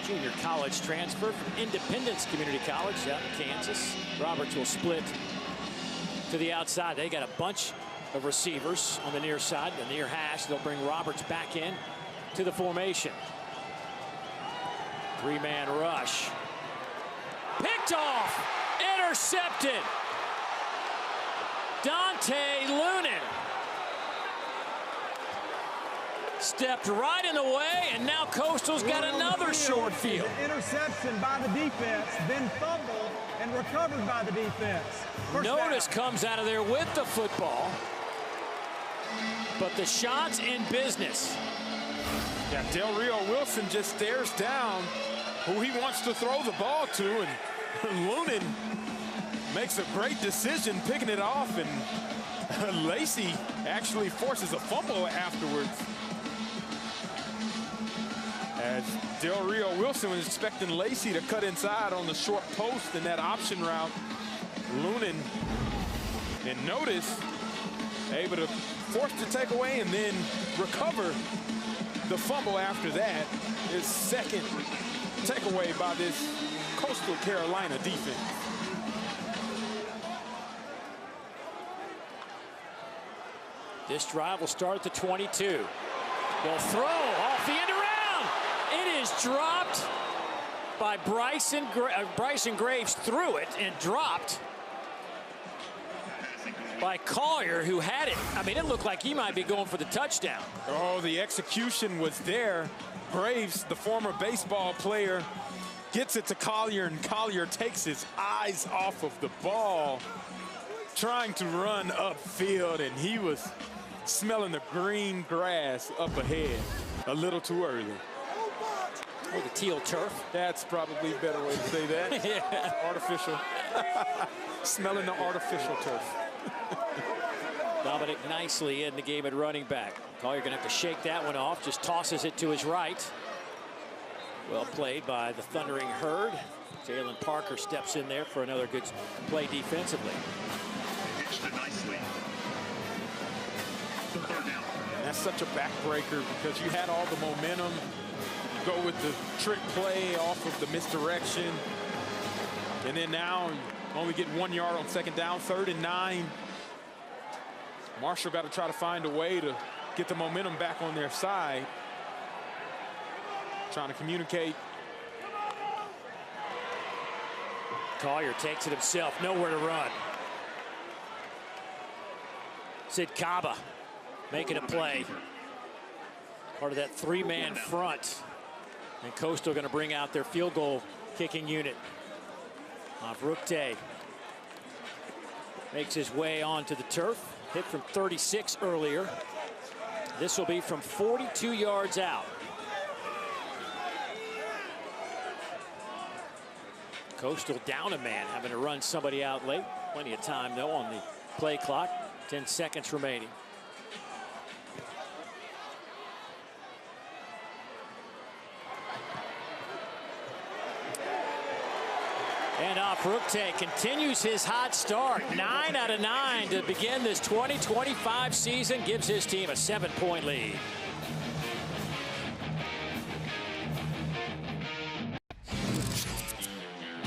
Junior college transfer from Independence Community College out in Kansas. Roberts will split to the outside. They got a bunch of receivers on the near side, the near hash. They'll bring Roberts back in to the formation. Three-man rush. Picked off, intercepted. Dante Lunan. Stepped right in the way, and now Coastal's got another short field. Interception by the defense, then fumbled and recovered by the defense. Notice comes out of there with the football. But the shot's in business. Yeah, Del Rio Wilson just stares down who he wants to throw the ball to, and Lunan makes a great decision picking it off, and Lacey actually forces a fumble afterwards. As Del Rio Wilson was expecting Lacey to cut inside on the short post in that option route. Lunan, and notice, able to force the takeaway and then recover the fumble after that. His second takeaway by this Coastal Carolina defense. This drive will start at the 22. They'll throw off the end around. It is dropped by Bryson Graves, threw it and dropped by Collier, who had it. I mean, it looked like he might be going for the touchdown. Oh, the execution was there. Graves, the former baseball player, gets it to Collier, and Collier takes his eyes off of the ball, trying to run upfield, and he was smelling the green grass up ahead a little too early. Oh, the teal turf. That's probably a better way to say that. Yeah. Artificial. Smelling the artificial turf. Dominic nicely in the game at running back. Collier going to have to shake that one off. Just tosses it to his right. Well played by the Thundering Herd. Jalen Parker steps in there for another good play defensively. Pitched it nicely. And that's such a backbreaker because you had all the momentum. You go with the trick play off of the misdirection. And then now you only get 1 yard on second down, 3rd and 9. Marshall got to try to find a way to get the momentum back on their side. Trying to communicate. Collier takes it himself, nowhere to run. Sid Kaba making a play. Part of that 3-man front. And Coastal going to bring out their field goal kicking unit. Avrukte makes his way onto the turf. Hit from 36 earlier. This will be from 42 yards out. Coastal down a man, having to run somebody out late. Plenty of time, though, on the play clock. 10 seconds remaining. And Avrukte continues his hot start. 9 out of 9 to begin this 2025 season. Gives his team a 7-point lead.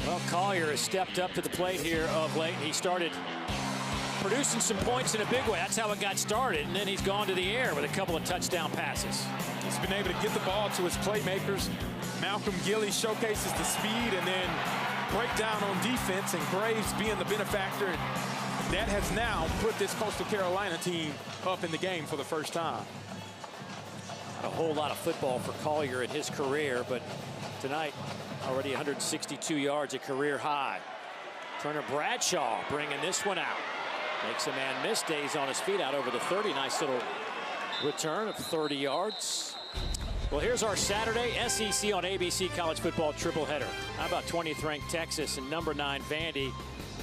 Well, Collier has stepped up to the plate here of late. He started producing some points in a big way. That's how it got started. And then he's gone to the air with a couple of touchdown passes. He's been able to get the ball to his playmakers. Malcolm Gilly showcases the speed and then breakdown on defense, and Graves being the benefactor. That has now put this Coastal Carolina team up in the game for the first time. Not a whole lot of football for Collier in his career, but tonight already 162 yards, a career high. Turner Bradshaw bringing this one out. Makes a man miss, stays on his feet out over the 30. Nice little return of 30 yards. Well, here's our Saturday SEC on ABC College Football triple header. How about 20th ranked Texas and number 9 Vandy?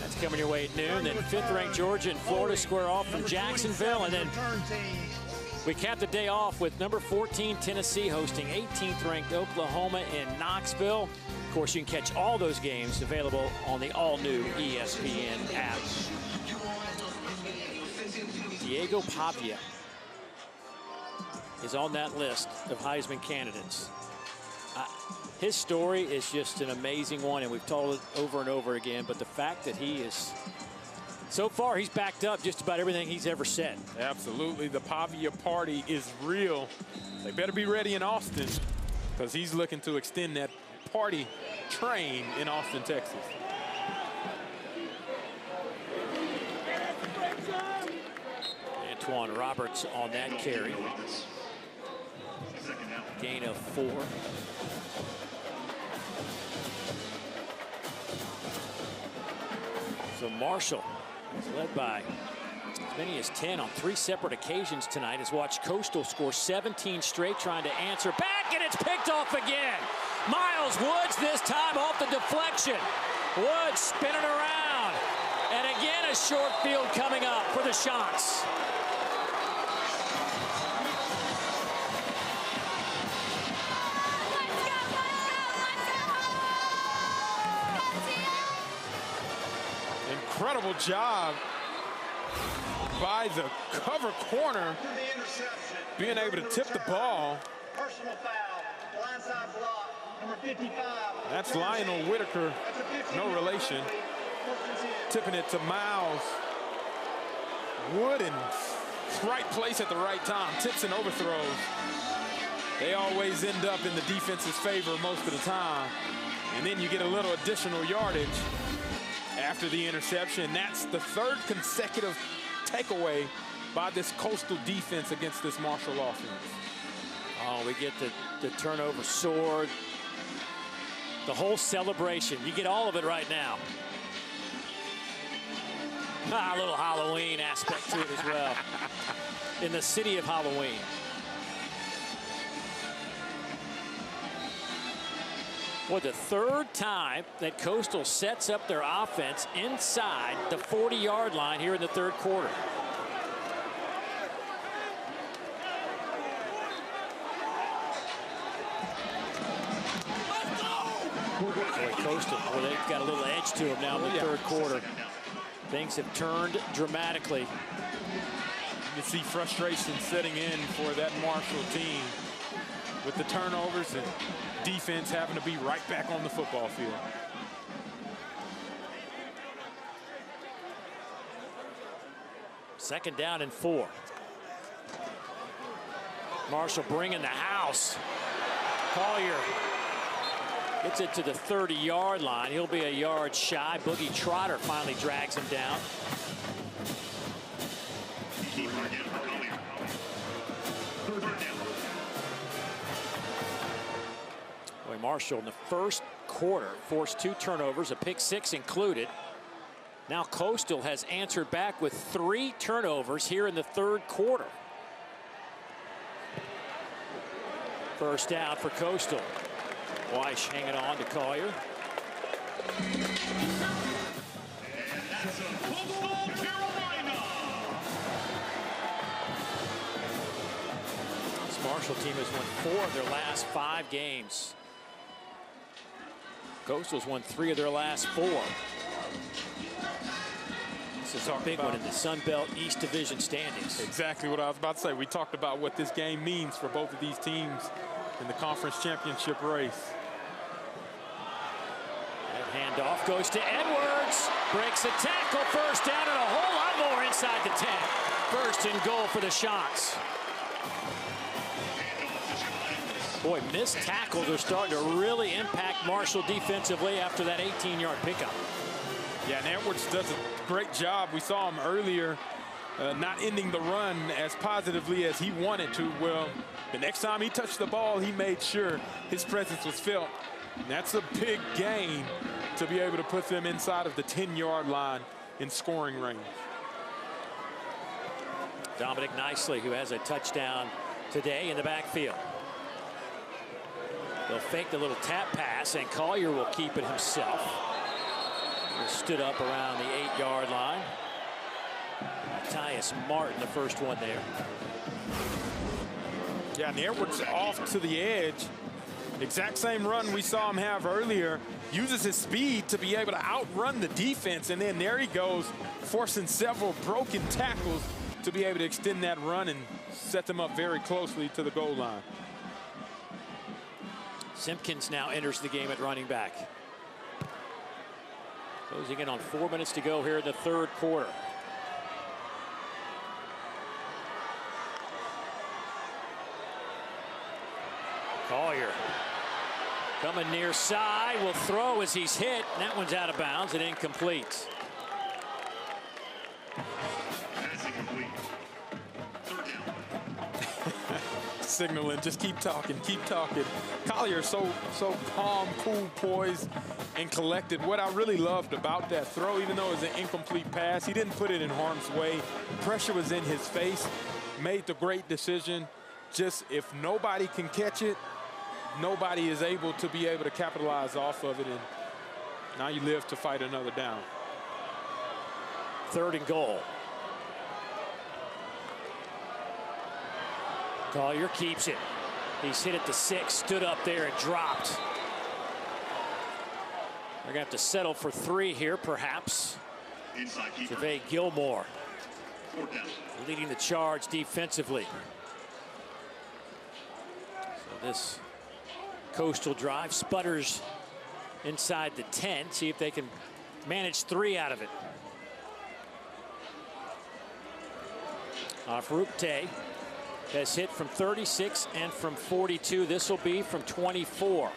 That's coming your way at noon. Then 5th ranked Georgia and Florida square off from Jacksonville. And then we cap the day off with number 14 Tennessee hosting 18th ranked Oklahoma in Knoxville. Of course, you can catch all those games available on the all-new ESPN app. Diego Pavia is on that list of Heisman candidates. His story is just an amazing one, and we've told it over and over again, but the fact that he is, so far, he's backed up just about everything he's ever said. Absolutely. The Pavia party is real. They better be ready in Austin because he's looking to extend that party train in Austin, Texas. Antoine Roberts on that carry. Gain of 4. So Marshall is led by as many as 10 on 3 separate occasions tonight. Has watched Coastal score 17 straight, trying to answer back, and it's picked off again. Miles Woods this time off the deflection. Woods spinning around. And again, a short field coming up for the Chants. Incredible job by the cover corner, being able to tip the ball. Personal foul, blindside block, number 55. That's Lionel Whitaker, no relation. Tipping it to Miles. Wood in right place at the right time. Tips and overthrows. They always end up in the defense's favor most of the time. And then you get a little additional yardage after the interception. That's the 3rd consecutive takeaway by this Coastal defense against this Marshall offense. Oh, we get the turnover sword. The whole celebration. You get all of it right now. A little Halloween aspect to it as well. In the city of Halloween. Well, the 3rd time that Coastal sets up their offense inside the 40-yard line here in the 3rd quarter. Boy, Coastal, boy, they've got a little edge to them now in the 3rd quarter. Things have turned dramatically. You can see frustration setting in for that Marshall team with the turnovers and defense having to be right back on the football field. Second down and 4. Marshall bringing the house. Collier gets it to the 30-yard line. He'll be a yard shy. Boogie Trotter finally drags him down. Boy, Marshall in the 1st quarter forced 2 turnovers, a pick-6 included. Now Coastal has answered back with 3 turnovers here in the 3rd quarter. First down for Coastal. Weish hanging on to Collier. This Marshall team has won 4 of their last 5 games. Coastal's won 3 of their last 4. This is our big one in the Sun Belt East Division standings. Exactly what I was about to say. We talked about what this game means for both of these teams in the conference championship race. That handoff goes to Edwards. Breaks a tackle, first down, and a whole lot more inside the 10. First and goal for the Chants. Boy, missed tackles are starting to really impact Marshall defensively after that 18-yard pickup. Yeah, and Edwards does a great job. We saw him earlier not ending the run as positively as he wanted to. Well, the next time he touched the ball, he made sure his presence was felt. And that's a big gain to be able to put them inside of the 10-yard line in scoring range. Dominic Nicely, who has a touchdown today in the backfield. They'll fake the little tap pass, and Collier will keep it himself. He stood up around the 8-yard line. Matthias Martin, the first one there. Yeah, and Edwards off to the edge. Exact same run we saw him have earlier. Uses his speed to be able to outrun the defense, and then there he goes, forcing several broken tackles to be able to extend that run and set them up very closely to the goal line. Simpkins now enters the game at running back. Closing in on 4 minutes to go here in the 3rd quarter. Collier coming near side, will throw as he's hit. That one's out of bounds and incomplete. signaling, just keep talking, keep talking. Collier so calm, cool, poised, and collected. What I really loved about that throw, even though it was an incomplete pass, he didn't put it in harm's way. Pressure was in his face, made the great decision. Just if nobody can catch it, nobody is able to capitalize off of it, and now you live to fight another down. 3rd and goal. Collier keeps it. He's hit at the 6, stood up there and dropped. They're gonna have to settle for 3 here, perhaps. Gervais Gilmore leading the charge defensively. So this Coastal drive sputters inside the 10. See if they can manage 3 out of it. Afrupte has hit from 36 and from 42. This will be from 24.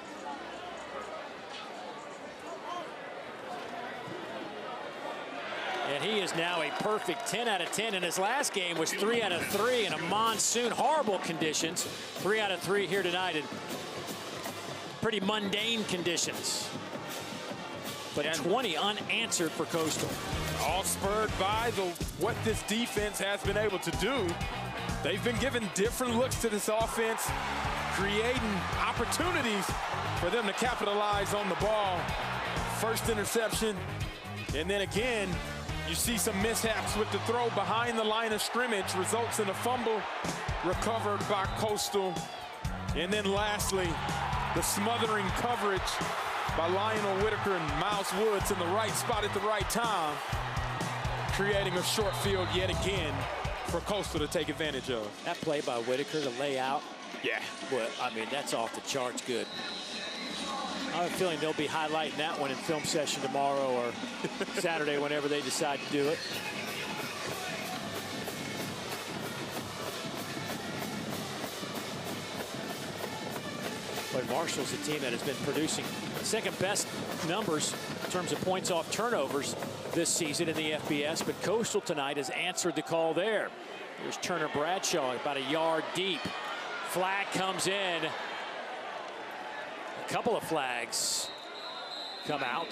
And he is now a perfect 10 out of 10. In his last game was 3 out of 3 in a monsoon, horrible conditions. 3 out of 3 here tonight in pretty mundane conditions. But 20 unanswered for Coastal. All spurred by what this defense has been able to do. They've been given different looks to this offense, creating opportunities for them to capitalize on the ball. First interception, and then again, you see some mishaps with the throw behind the line of scrimmage, results in a fumble recovered by Coastal. And then lastly, the smothering coverage by Lionel Whitaker and Miles Woods in the right spot at the right time, creating a short field yet again for Coastal to take advantage of. That play by Whitaker to lay out. Yeah. Well, I mean, that's off the charts good. I have a feeling they'll be highlighting that one in film session tomorrow or Saturday, whenever they decide to do it. But Marshall's a team that has been producing second best numbers in terms of points off turnovers this season in the FBS, but Coastal tonight has answered the call there. Here's Turner Bradshaw about a yard deep. Flag comes in. A couple of flags come out.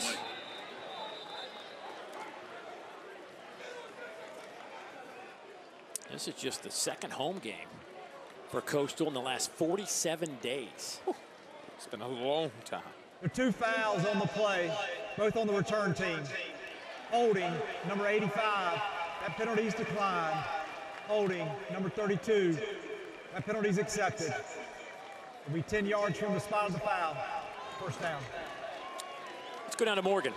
This is just the second home game for Coastal in the last 47 days. It's been a long time. There are 2 fouls on the play, both on the return team. Holding, number 85, that penalty's declined. Holding, number 32, that penalty's accepted. It'll be 10 yards from the spot of the foul. First down. Let's go down to Morgan.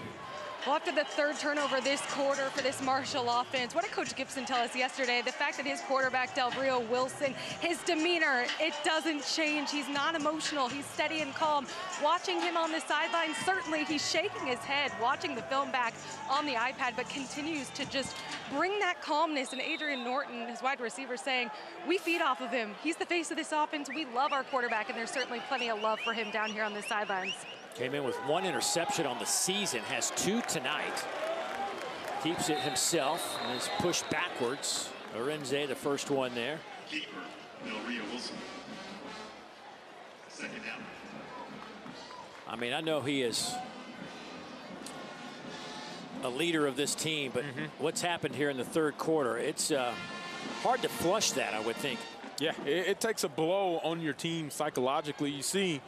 Well, after the 3rd turnover this quarter for this Marshall offense, what did Coach Gibson tell us yesterday? The fact that his quarterback, Del Rio Wilson, his demeanor, it doesn't change. He's not emotional. He's steady and calm. Watching him on the sideline, certainly he's shaking his head, watching the film back on the iPad, but continues to just bring that calmness. And Adrian Norton, his wide receiver, saying, we feed off of him. He's the face of this offense. We love our quarterback, and there's certainly plenty of love for him down here on the sidelines. Came in with 1 interception on the season, has 2 tonight. Keeps it himself and is pushed backwards. Arinze, the first one there. Keeper, Del Rio Wilson. Second down. I mean, I know he is a leader of this team, but what's happened here in the 3rd quarter, it's hard to flush that, I would think. Yeah, it takes a blow on your team psychologically. You see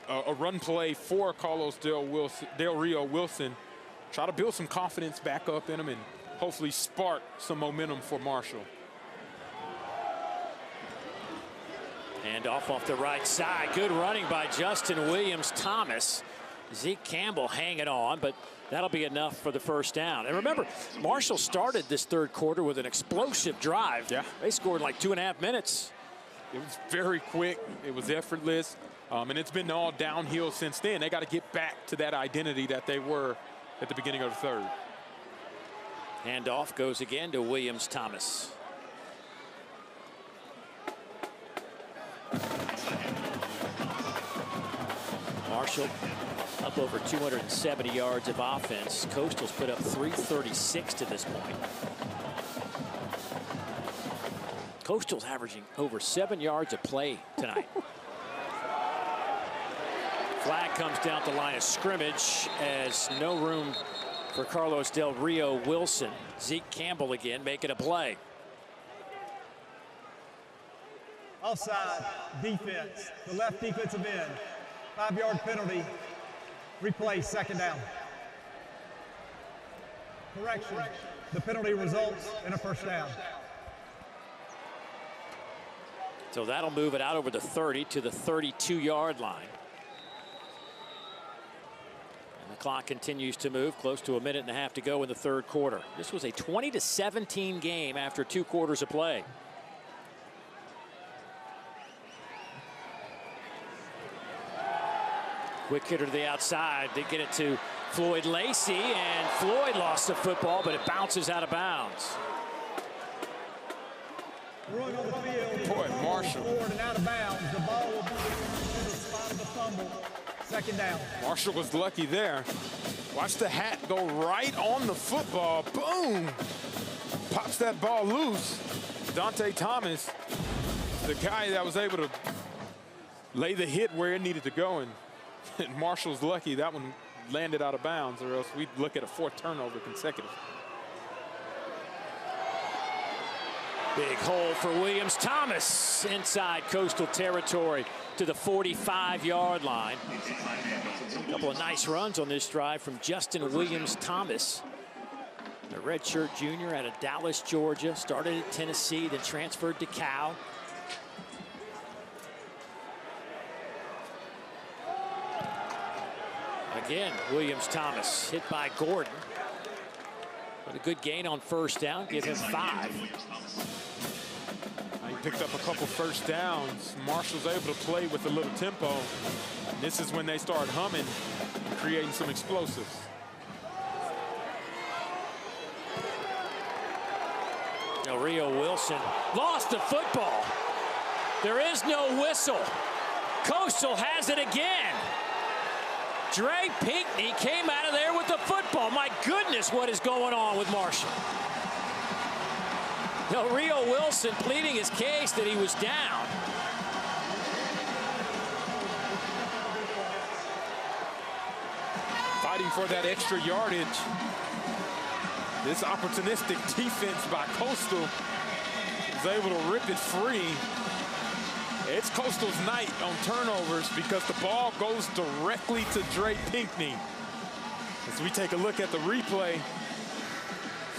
a run play for Carlos Del Rio Wilson, try to build some confidence back up in him and hopefully spark some momentum for Marshall. And off the right side. Good running by Justin Williams-Thomas. Zeke Campbell hanging on, but that'll be enough for the first down. And remember, Marshall started this 3rd quarter with an explosive drive. Yeah. They scored like 2.5 minutes. It was very quick. It was effortless. And it's been all downhill since then. They got to get back to that identity that they were at the beginning of the 3rd. Handoff goes again to Williams-Thomas. Marshall up over 270 yards of offense. Coastal's put up 336 to this point. Coastal's averaging over 7 yards a play tonight. Flag comes down the line of scrimmage as no room for Carlos Del Rio Wilson. Zeke Campbell again making a play. Offside, defense, the left defensive end. 5-yard penalty, replay, second down. Correction, the penalty results in a first down. So that'll move it out over the 30 to the 32-yard line. And the clock continues to move, close to a minute and a half to go in the third quarter. This was a 20-17 game after 2 quarters of play. Quick hitter to the outside. They get it to Floyd Lacey, and Floyd lost the football, but it bounces out of bounds. Rolling on the field. Boy, Marshall. Forward and out of bounds. The ball will be to the spot of the fumble. Second down. Marshall was lucky there. Watch the hat go right on the football. Boom! Pops that ball loose. Dante Thomas, the guy that was able to lay the hit where it needed to go, and Marshall's lucky that one landed out of bounds, or else we'd look at a 4th turnover consecutive. Big hole for Williams Thomas inside Coastal territory to the 45-yard line. A couple of nice runs on this drive from Justin Williams Thomas. The redshirt junior out of Dallas, Georgia. Started at Tennessee, then transferred to Cal. Again, Williams Thomas hit by Gordon. But a good gain on first down, give him 5. He picked up a couple first downs. Marshall's able to play with a little tempo. And this is when they start humming and creating some explosives. Del Rio Wilson lost the football. There is no whistle. Coastal has it again. Dre Pinckney came out of there with the football. My goodness, what is going on with Marshall? Del Rio Wilson pleading his case that he was down. Fighting for that extra yardage. This opportunistic defense by Coastal is able to rip it free. It's Coastal's night on turnovers because the ball goes directly to Dre Pinckney. As we take a look at the replay,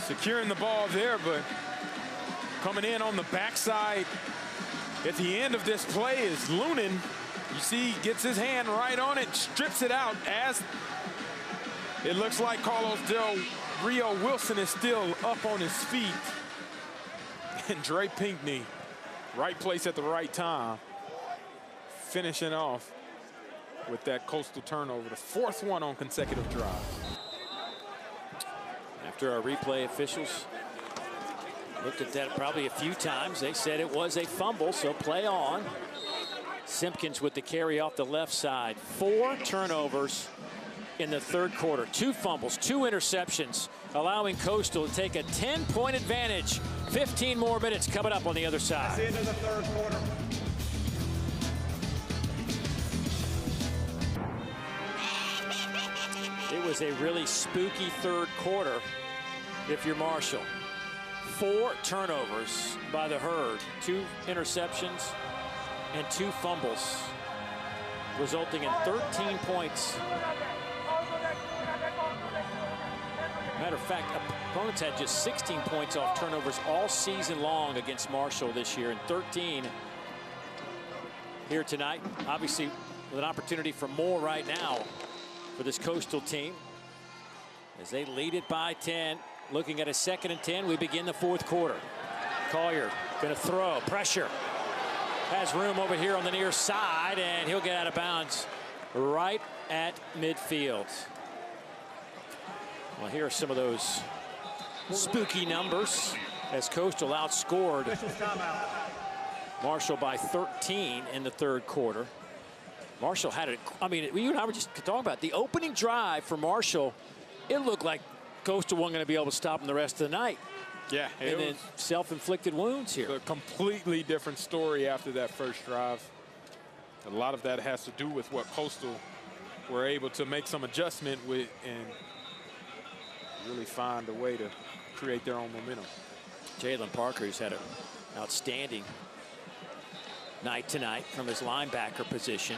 securing the ball there, but coming in on the backside at the end of this play is Lunan. You see, he gets his hand right on it, strips it out as it looks like Carlos Del Rio Wilson is still up on his feet. And Dre Pinckney, right place at the right time, finishing off with that Coastal turnover, the 4th one on consecutive drives. After our replay officials looked at that probably a few times, they said it was a fumble, so play on. Simpkins with the carry off the left side. 4 turnovers in the third quarter. 2 fumbles, 2 interceptions, allowing Coastal to take a 10-point advantage. 15 more minutes coming up on the other side. That's the end of the third quarter. It was a really spooky third quarter if you're Marshall. 4 turnovers by the Herd, 2 interceptions and 2 fumbles, resulting in 13 points. Matter of fact, opponents had just 16 points off turnovers all season long against Marshall this year, and 13 here tonight. Obviously, with an opportunity for more right now for this Coastal team as they lead it by 10. Looking at a 2nd and 10, we begin the 4th quarter. Collier gonna throw, pressure. Has room over here on the near side, and he'll get out of bounds right at midfield. Well, here are some of those spooky numbers as Coastal outscored Marshall by 13 in the third quarter. Marshall had it. I mean, you and I were just talking about the opening drive for Marshall. It looked like Coastal wasn't going to be able to stop them the rest of the night. Yeah, and then self-inflicted wounds here. A completely different story after that first drive. A lot of that has to do with what Coastal were able to make some adjustment with and really find a way to create their own momentum. Jalen Parker, who's had an outstanding night tonight from his linebacker position.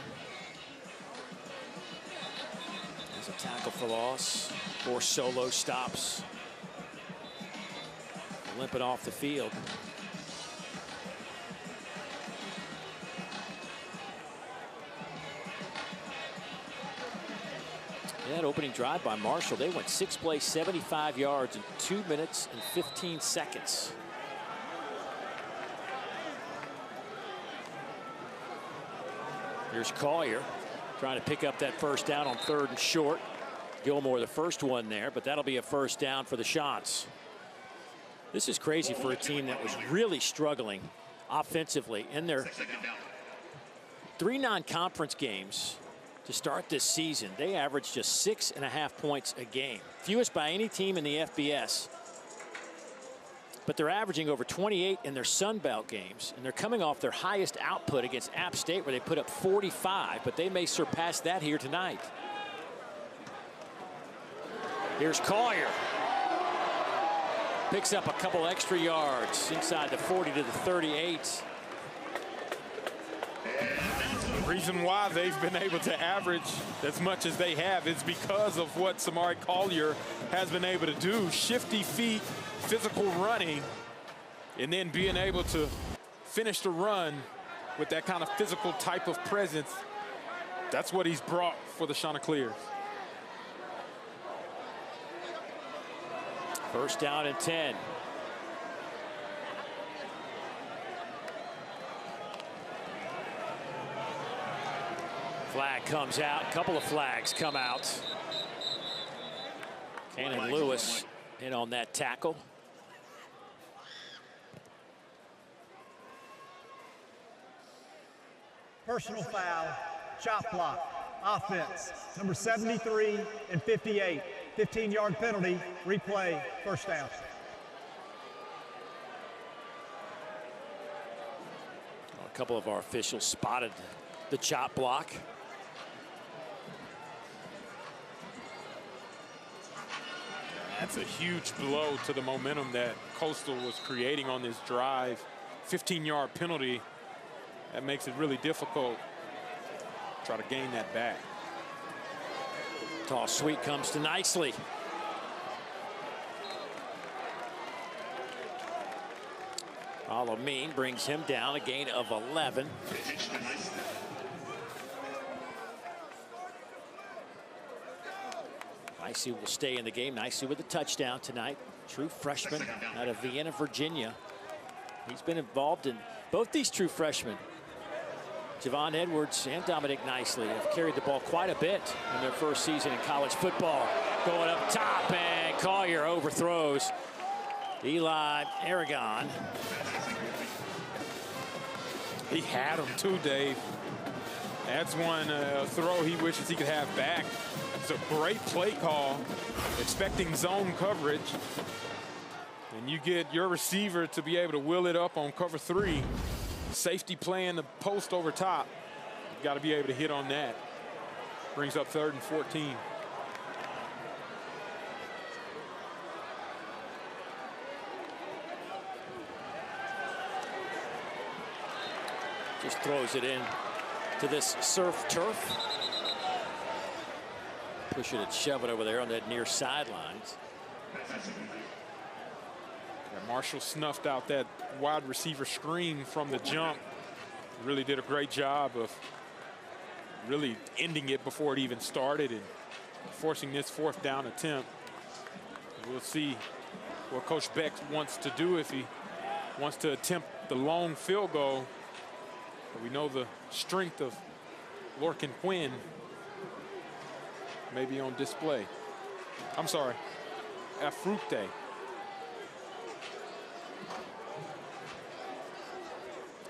There's a tackle for loss, 4 solo stops. Limping off the field. That opening drive by Marshall, they went 6 plays, 75 yards in 2 minutes and 15 seconds. Here's Collier trying to pick up that first down on 3rd and short. Gilmore the first one there, but that'll be a first down for the Chants. This is crazy for a team that was really struggling offensively in their 3 non-conference games to start this season. They averaged just 6.5 points a game, fewest by any team in the FBS. But they're averaging over 28 in their Sun Belt games, and they're coming off their highest output against App State, where they put up 45, but they may surpass that here tonight. Here's Collier. Picks up a couple extra yards inside the 40 to the 38. The reason why they've been able to average as much as they have is because of what Samari Collier has been able to do. Shifty feet, physical running, and then being able to finish the run with that kind of physical type of presence. That's what he's brought for the Chanticleers. First down and 10. Flag comes out. A couple of flags come out. Cannon Lewis in on that tackle. Personal foul, chop block, offense, number 73 and 58. 15-yard penalty, replay, first down. A couple of our officials spotted the chop block. That's a huge blow to the momentum that Coastal was creating on this drive. 15-yard penalty. That makes it really difficult to try to gain that back. Toss sweep comes to Nicely. Alameen brings him down, a gain of 11. Nicely will stay in the game. Nicely with a touchdown tonight. True freshman out of Vienna, Virginia. He's been involved in both these true freshmen. Javon Edwards and Dominic Nicely have carried the ball quite a bit in their first season in college football. Going up top, and Collier overthrows Eli Aragon. He had him too, Dave. That's one throw he wishes he could have back. It's a great play call, expecting zone coverage. And you get your receiver to be able to wheel it up on cover 3. Safety playing the post over top. You've got to be able to hit on that. Brings up 3rd and 14. Just throws it in to this surf turf. Push it and shove it over there on that near sidelines. Marshall snuffed out that wide receiver screen from the jump. Really did a great job of really ending it before it even started and forcing this 4th down attempt. We'll see what Coach Beck wants to do if he wants to attempt the long field goal. But we know the strength of Lorcan Quinn may be on display. I'm sorry, Afrute.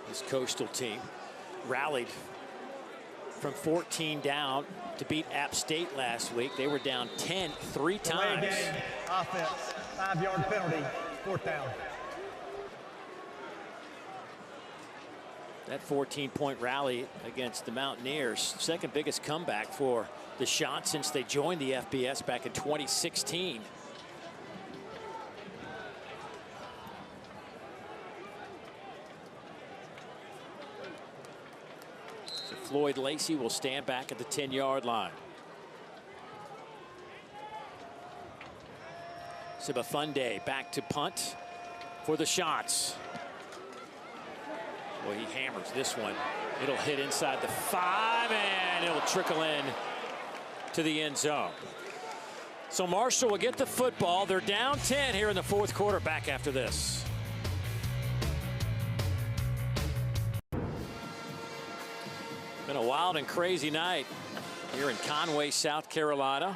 This Coastal team rallied from 14 down to beat App State last week. They were down 10 3 times. Offense, 5-yard penalty, 4th down. That 14-point rally against the Mountaineers, second biggest comeback for the Shots since they joined the FBS back in 2016. So Floyd Lacey will stand back at the 10-yard line. Sibafunde back to punt for the Shots. Well, he hammers this one. It'll hit inside the 5, and it'll trickle in to the end zone. So Marshall will get the football. They're down 10 here in the 4th quarter. Back after this. Been a wild and crazy night here in Conway, South Carolina.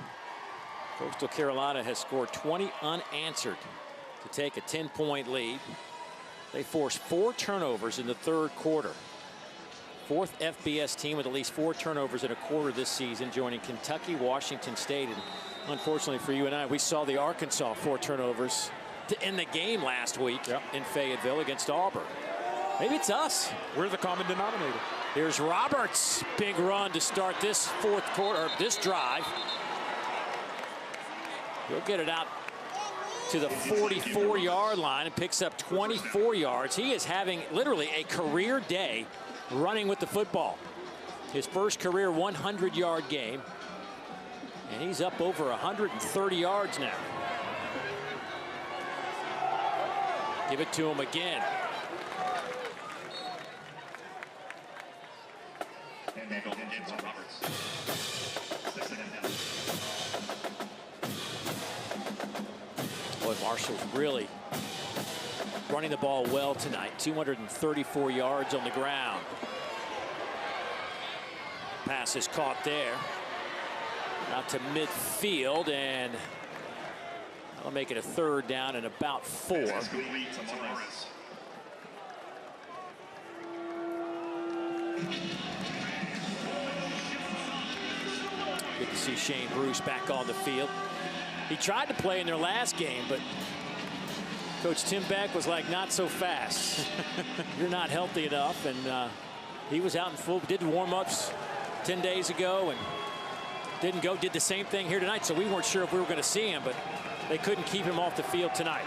Coastal Carolina has scored 20 unanswered to take a 10-point lead. They forced 4 turnovers in the 3rd quarter. 4th FBS team with at least 4 turnovers in a quarter this season, joining Kentucky, Washington State. And unfortunately for you and I, we saw the Arkansas 4 turnovers to end the game last week in Fayetteville against Auburn. Maybe it's us. We're the common denominator. Here's Roberts. Big run to start this 4th quarter, or this drive. He'll get it out to the 44-yard line and picks up 24 yards. He is having literally a career day running with the football. His first career 100-yard game. And he's up over 130 yards now. Give it to him again. And they go again to Roberts. Boy, Marshall's really running the ball well tonight. 234 yards on the ground. Pass is caught there. Out to midfield, and that'll make it a 3rd down and about 4. Good to see Shane Bruce back on the field. He tried to play in their last game, but Coach Tim Beck was like, not so fast. You're not healthy enough. And he was out in full, did warm-ups 10 days ago and didn't go, did the same thing here tonight. So we weren't sure if we were going to see him, but they couldn't keep him off the field tonight.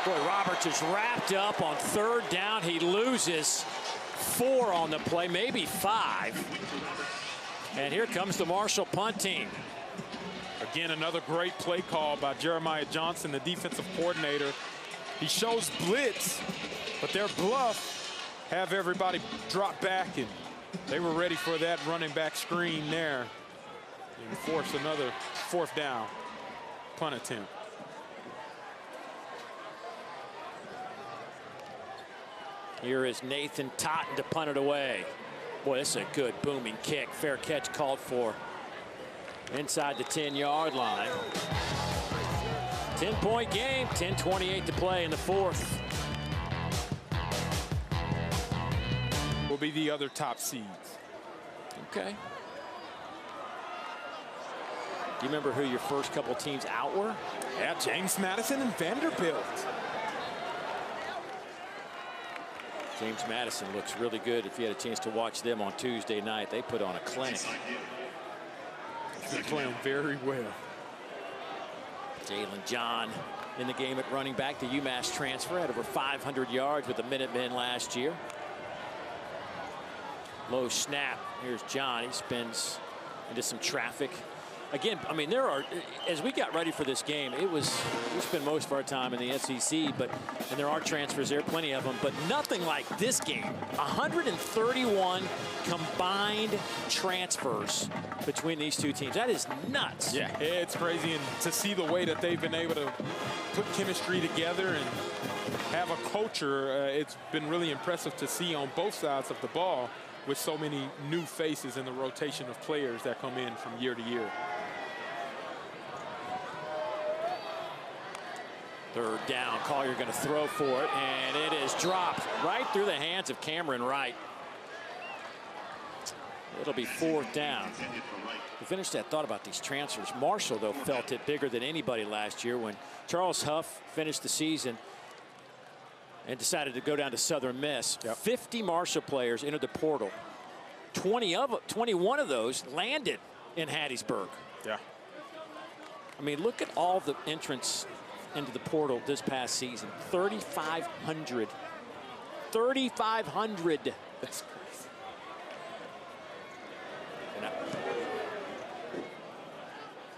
Boy, Roberts is wrapped up on 3rd down. He loses 4 on the play, maybe 5. And here comes the Marshall punt team. Again, another great play call by Jeremiah Johnson, the defensive coordinator. He shows blitz, but their bluff have everybody drop back, and they were ready for that running back screen there and force another 4th down punt attempt. Here is Nathan Totten to punt it away. Boy, this is a good booming kick. Fair catch called for inside the 10-yard line. 10-point game, 10:28 to play in the 4th. Will be the other top seeds. Okay. Do you remember who your first couple teams out were? Yeah, James Madison and Vanderbilt. James Madison looks really good. If you had a chance to watch them on Tuesday night, they put on a clinic. They're playing very well. Jalen John in the game at running back, the UMass transfer, had over 500 yards with the Minutemen last year. Low snap. Here's John. He spins into some traffic. Again, I mean, there are, as we got ready for this game, we spent most of our time in the SEC, and there are transfers there, plenty of them, but nothing like this game. 131 combined transfers between these two teams. That is nuts. Yeah, it's crazy, and to see the way that they've been able to put chemistry together and have a culture, it's been really impressive to see on both sides of the ball with so many new faces in the rotation of players that come in from year to year. 3rd down. Collier going to throw for it, and it is dropped right through the hands of Cameron Wright. It'll be 4th down. To finish that thought about these transfers, Marshall, though, felt it bigger than anybody last year when Charles Huff finished the season and decided to go down to Southern Miss. 50 Marshall players entered the portal. 21 of those landed in Hattiesburg. Yeah. I mean, look at all the entrants into the portal this past season. 3,500. 3,500. That's crazy.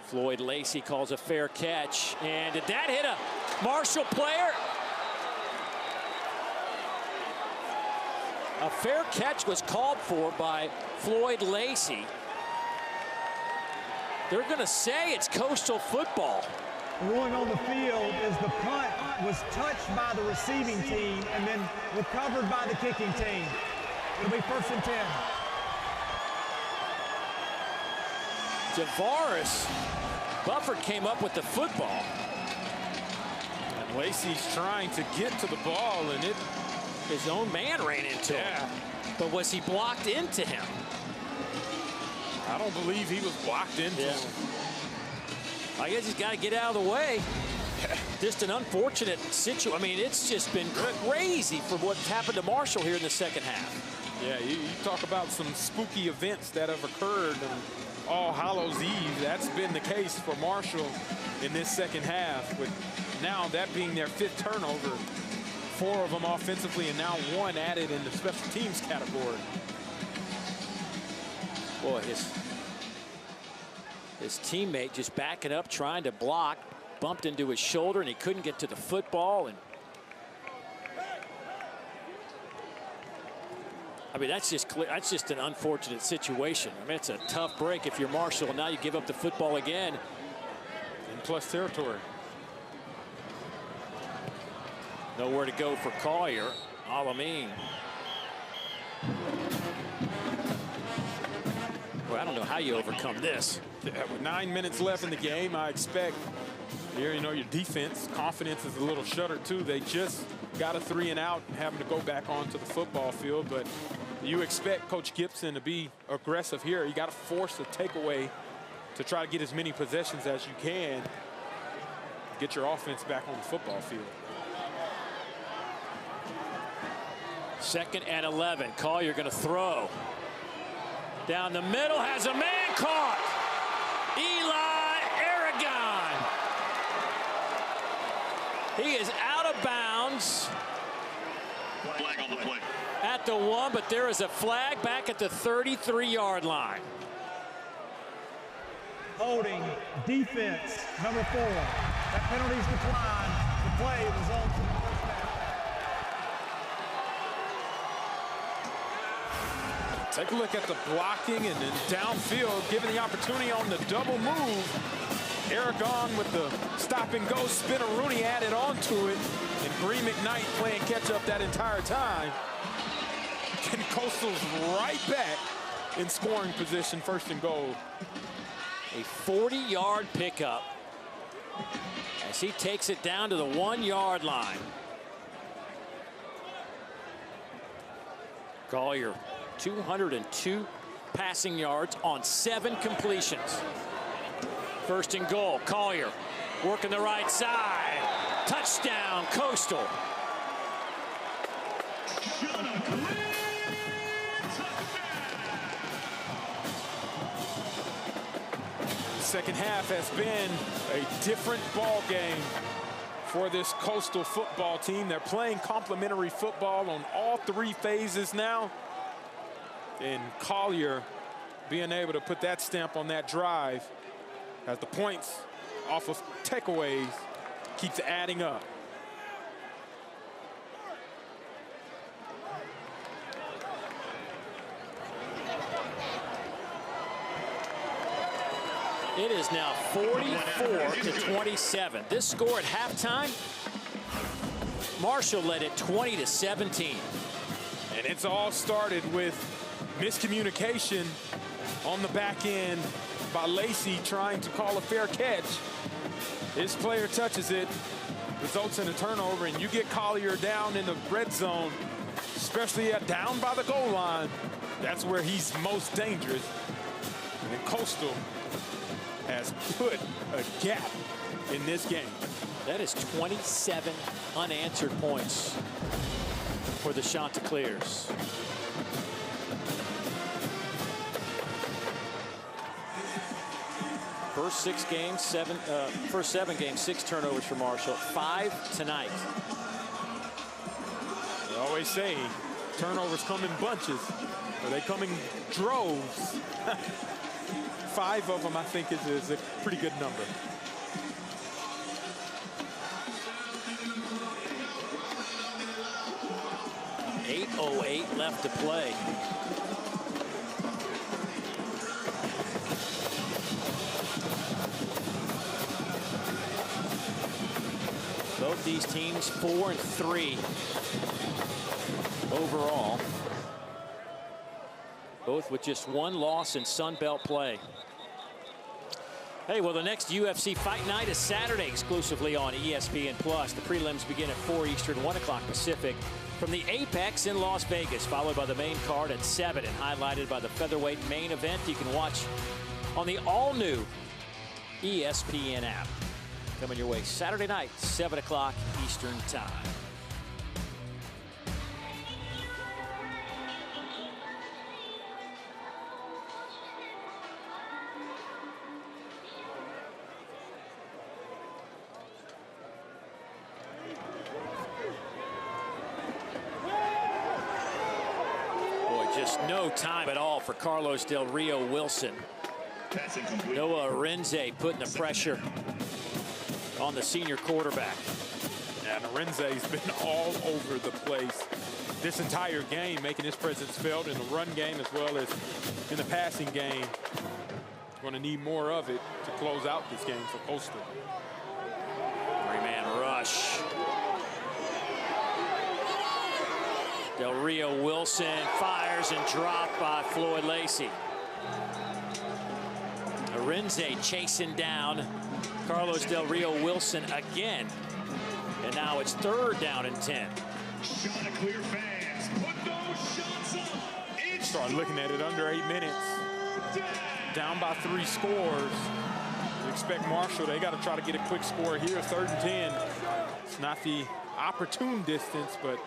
Floyd Lacey calls a fair catch. And did that hit a Marshall player? A fair catch was called for by Floyd Lacey. They're going to say it's Coastal football. The ruling on the field is the punt was touched by the receiving team and then recovered by the kicking team. It'll be 1st and 10. Javaris Bufford came up with the football. And Lacey's trying to get to the ball, and his own man ran into him. But was he blocked into him? I don't believe he was blocked into him. I guess he's got to get out of the way. Just an unfortunate situation. I mean, it's just been crazy for what's happened to Marshall here in the second half. Yeah, you talk about some spooky events that have occurred on All Hallows Eve. That's been the case for Marshall in this second half, with now that being their 5th turnover. 4 of them offensively, and now 1 added in the special teams category. Boy, his teammate just backing up, trying to block, bumped into his shoulder, and he couldn't get to the football. And I mean, that's just clear. That's just an unfortunate situation. I mean, it's a tough break if you're Marshall, and now you give up the football again. In plus territory. Nowhere to go for Collier. Alameen. Well, I don't know how you overcome this. Yeah, with 9 minutes left in the game, I expect your defense confidence is a little shuttered too. They just got a 3 and out and having to go back onto the football field, but you expect Coach Gibson to be aggressive here. You got to force a takeaway to try to get as many possessions as you can. Get your offense back on the football field. 2nd and 11. Collier going to throw. Down the middle, has a man caught. Eli Aragon. He is out of bounds. Flag on the play. At the 1, but there is a flag back at the 33-yard line. Holding defense, number 4. That penalty's declined. The play results in the first down. Take a look at the blocking and then downfield, given the opportunity on the double move. Aragon with the stop and go spin. Rooney added onto it, and Bree McKnight playing catch up that entire time. And Coastal's right back in scoring position, 1st and goal. A 40-yard pickup as he takes it down to the 1-yard line. Collier, 202 passing yards on 7 completions. 1st and goal. Collier working the right side. Touchdown, Coastal. The second half has been a different ball game for this Coastal football team. They're playing complementary football on all 3 phases now. And Collier being able to put that stamp on that drive as the points off of takeaways keeps adding up. It is now 44-27. This score at halftime, Marshall led it 20-17. And it's all started with miscommunication on the back end by Lacey trying to call a fair catch. His player touches it, results in a turnover, and you get Collier down in the red zone, especially down by the goal line. That's where he's most dangerous. And then Coastal has put a gap in this game. That is 27 unanswered points for the Chanticleers. First 7 games, 6 turnovers for Marshall, 5 tonight. They always say turnovers come in bunches, or they come in droves. 5 of them, I think, is a pretty good number. .808 left to play. Both these teams 4-3 overall. Both with just 1 loss in Sun Belt play. Hey, well, the next UFC Fight Night is Saturday exclusively on ESPN+. The prelims begin at 4 Eastern, 1 o'clock Pacific from the Apex in Las Vegas, followed by the main card at 7 and highlighted by the featherweight main event you can watch on the all-new ESPN app. Coming your way Saturday night, 7 o'clock Eastern time. Just no time at all for Carlos Del Rio Wilson. Noah Arinze putting the pressure on the senior quarterback. And Arinze's been all over the place this entire game, making his presence felt in the run game as well as in the passing game. Going to need more of it to close out this game for Coastal. 3-man rush. Del Rio Wilson fires and dropped by Floyd Lacey. Arinze chasing down Carlos Del Rio Wilson again. And now it's 3rd down and 10. Chanticleer fans, put those shots up. Start looking at it under 8 minutes. Down by 3 scores. You expect Marshall, they got to try to get a quick score here. 3rd and 10. It's not the opportune distance, but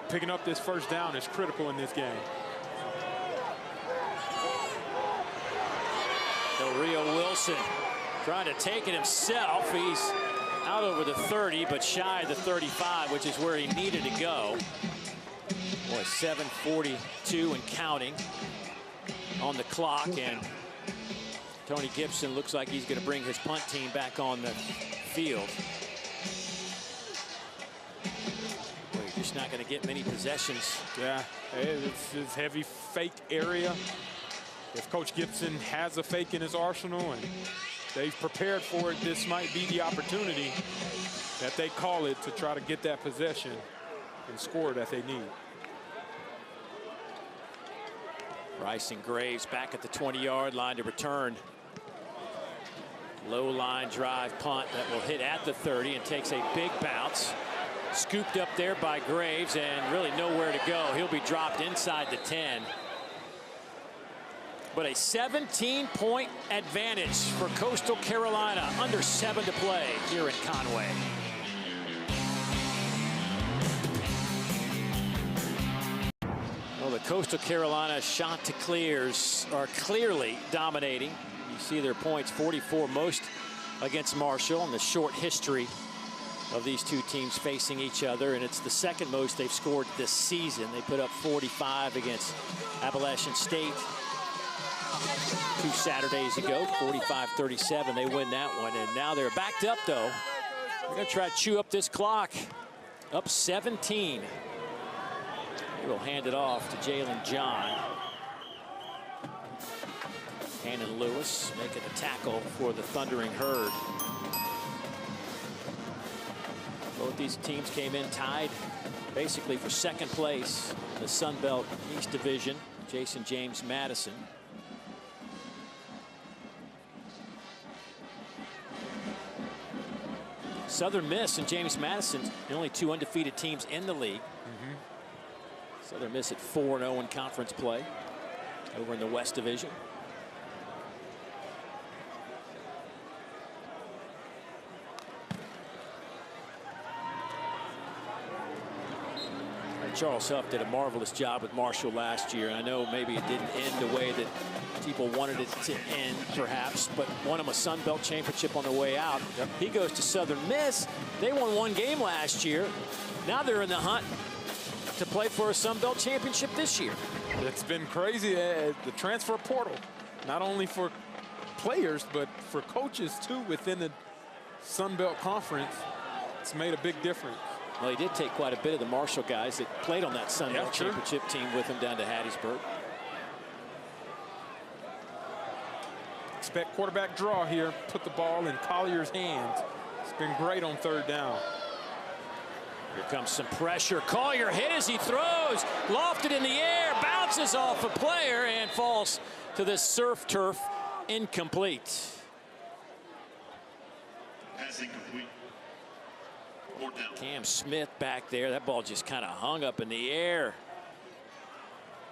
picking up this 1st down is critical in this game. Del Rio Wilson trying to take it himself. He's out over the 30, but shy of the 35, which is where he needed to go. Boy, 7:42 and counting on the clock, and Tony Gibson looks like he's going to bring his punt team back on the field. Just not going to get many possessions. Yeah, it's his heavy fake area. If Coach Gibson has a fake in his arsenal and they've prepared for it, this might be the opportunity that they call it to try to get that possession and score that they need. Rice and Graves back at the 20-yard line to return. Low line drive punt that will hit at the 30 and takes a big bounce. Scooped up there by Graves and really nowhere to go. He'll be dropped inside the 10. But a 17-point advantage for Coastal Carolina. Under 7 to play here in Conway. Well, the Coastal Carolina Chanticleers are clearly dominating. You see their points, 44 most against Marshall in the short history of these two teams facing each other, and it's the 2nd most they've scored this season. They put up 45 against Appalachian State 2 Saturdays ago, 45-37. They win that one, and now they're backed up, though. They're going to try to chew up this clock. Up 17. They will hand it off to Jalen John. Hannon Lewis making the tackle for the Thundering Herd. Both these teams came in tied basically for 2nd place in the Sun Belt East Division. Jason James Madison. Southern Miss and James Madison, the only 2 undefeated teams in the league. Southern Miss at 4-0 in conference play. over in the West Division. Charles Huff did a marvelous job with Marshall last year. And I know maybe it didn't end the way that people wanted it to end, perhaps, but won him a Sun Belt championship on the way out. Yep. He goes to Southern Miss. They won one game last year. Now they're in the hunt to play for a Sun Belt championship this year. It's been crazy, the transfer portal, not only for players, but for coaches, too, within the Sun Belt Conference. It's made a big difference. Well, he did take quite a bit of the Marshall guys that played on that Sun Belt championship team with him down to Hattiesburg. Expect quarterback draw here. Put the ball in Collier's hands. It's been great on third down. Here comes some pressure. Collier hit as he throws. Lofted in the air. Bounces off a player and falls to the surf turf. Incomplete. Pass incomplete. Cam Smith back there. That ball just kind of hung up in the air.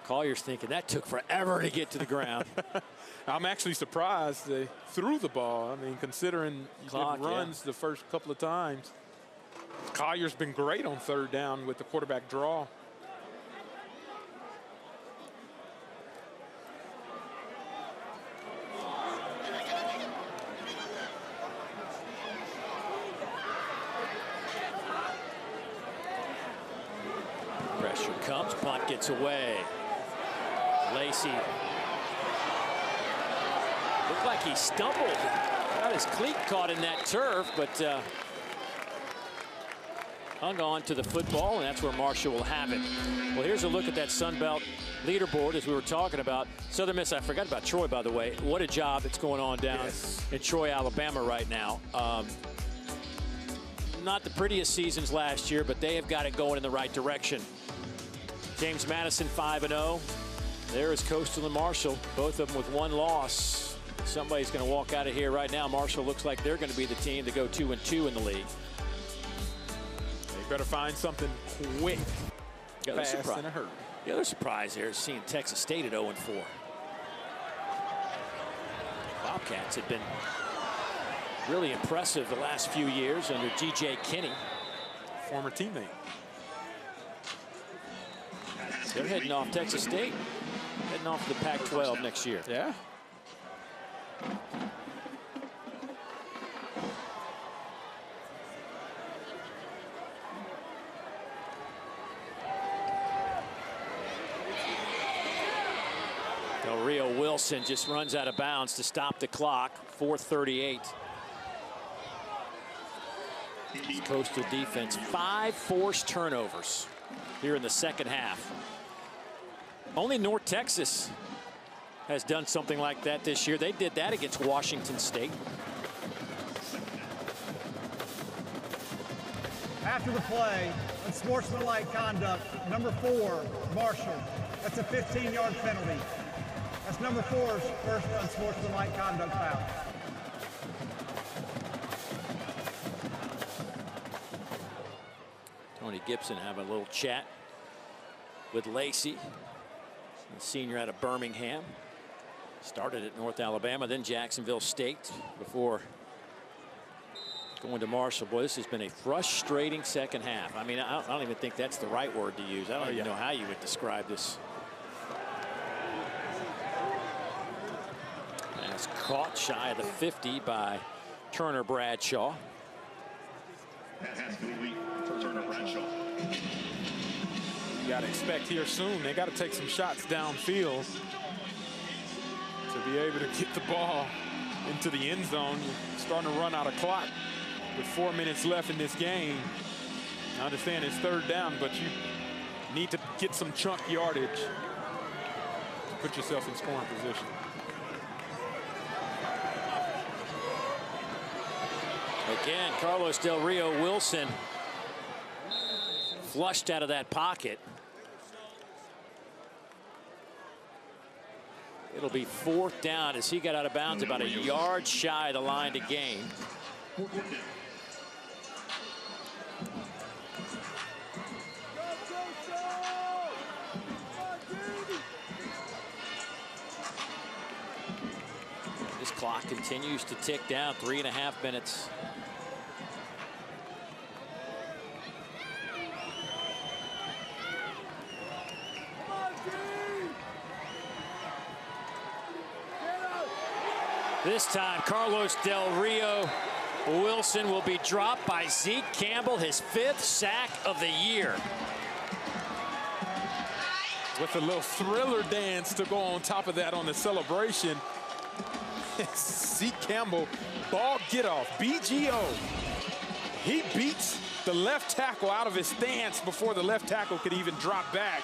Collier's thinking that took forever to get to the ground. I'm actually surprised they threw the ball. I mean, considering you did runs the first couple of times. Collier's been great on third down with the quarterback draw. Pressure comes, punt gets away. Lacey looked like he stumbled. Got his cleat caught in that turf, but hung on to the football, and that's where Marshall will have it. Well, here's a look at that Sun Belt leaderboard as we were talking about. Southern Miss, I forgot about Troy, by the way. What a job that's going on down in Troy, Alabama right now. Not the prettiest seasons last year, but they have got it going in the right direction. James Madison 5-0. There is Coastal and Marshall, both of them with one loss. Somebody's going to walk out of here right now. Marshall looks like they're going to be the team to go 2-2 in the league. They better find something quick, fast, and a hurry. The other surprise here is seeing Texas State at 0-4. Wildcats have been really impressive the last few years under G.J. Kinney. Former teammate. They're heading off Texas State, heading off the Pac-12 next year. Yeah. Del Rio Wilson just runs out of bounds to stop the clock. 4:38. Coastal defense, 5 forced turnovers here in the second half. Only North Texas has done something like that this year. They did that against Washington State. After the play, unsportsmanlike conduct, number 4, Marshall. That's a 15-yard penalty. That's number 4's first unsportsmanlike conduct foul. Tony Gibson having a little chat with Lacey, the senior out of Birmingham. Started at North Alabama, then Jacksonville State before going to Marshall. Boy, this has been a frustrating second half. I mean, I don't even think that's the right word to use. I don't even know how you would describe this. Pass caught shy of the 50 by Turner Bradshaw. Turner Bradshaw. You got to expect here soon. They got to take some shots downfield to be able to get the ball into the end zone. You're starting to run out of clock with 4 minutes left in this game. I understand it's third down, but you need to get some chunk yardage to put yourself in scoring position. Again, Carlos Del Rio Wilson flushed out of that pocket. It'll be 4th down as he got out of bounds about a yard shy of the line to gain. This clock continues to tick down, 3.5 minutes. This time, Carlos Del Rio Wilson will be dropped by Zeke Campbell, his 5th sack of the year. With a little thriller dance to go on top of that on the celebration. Zeke Campbell, ball get off, BGO. He beats the left tackle out of his stance before the left tackle could even drop back.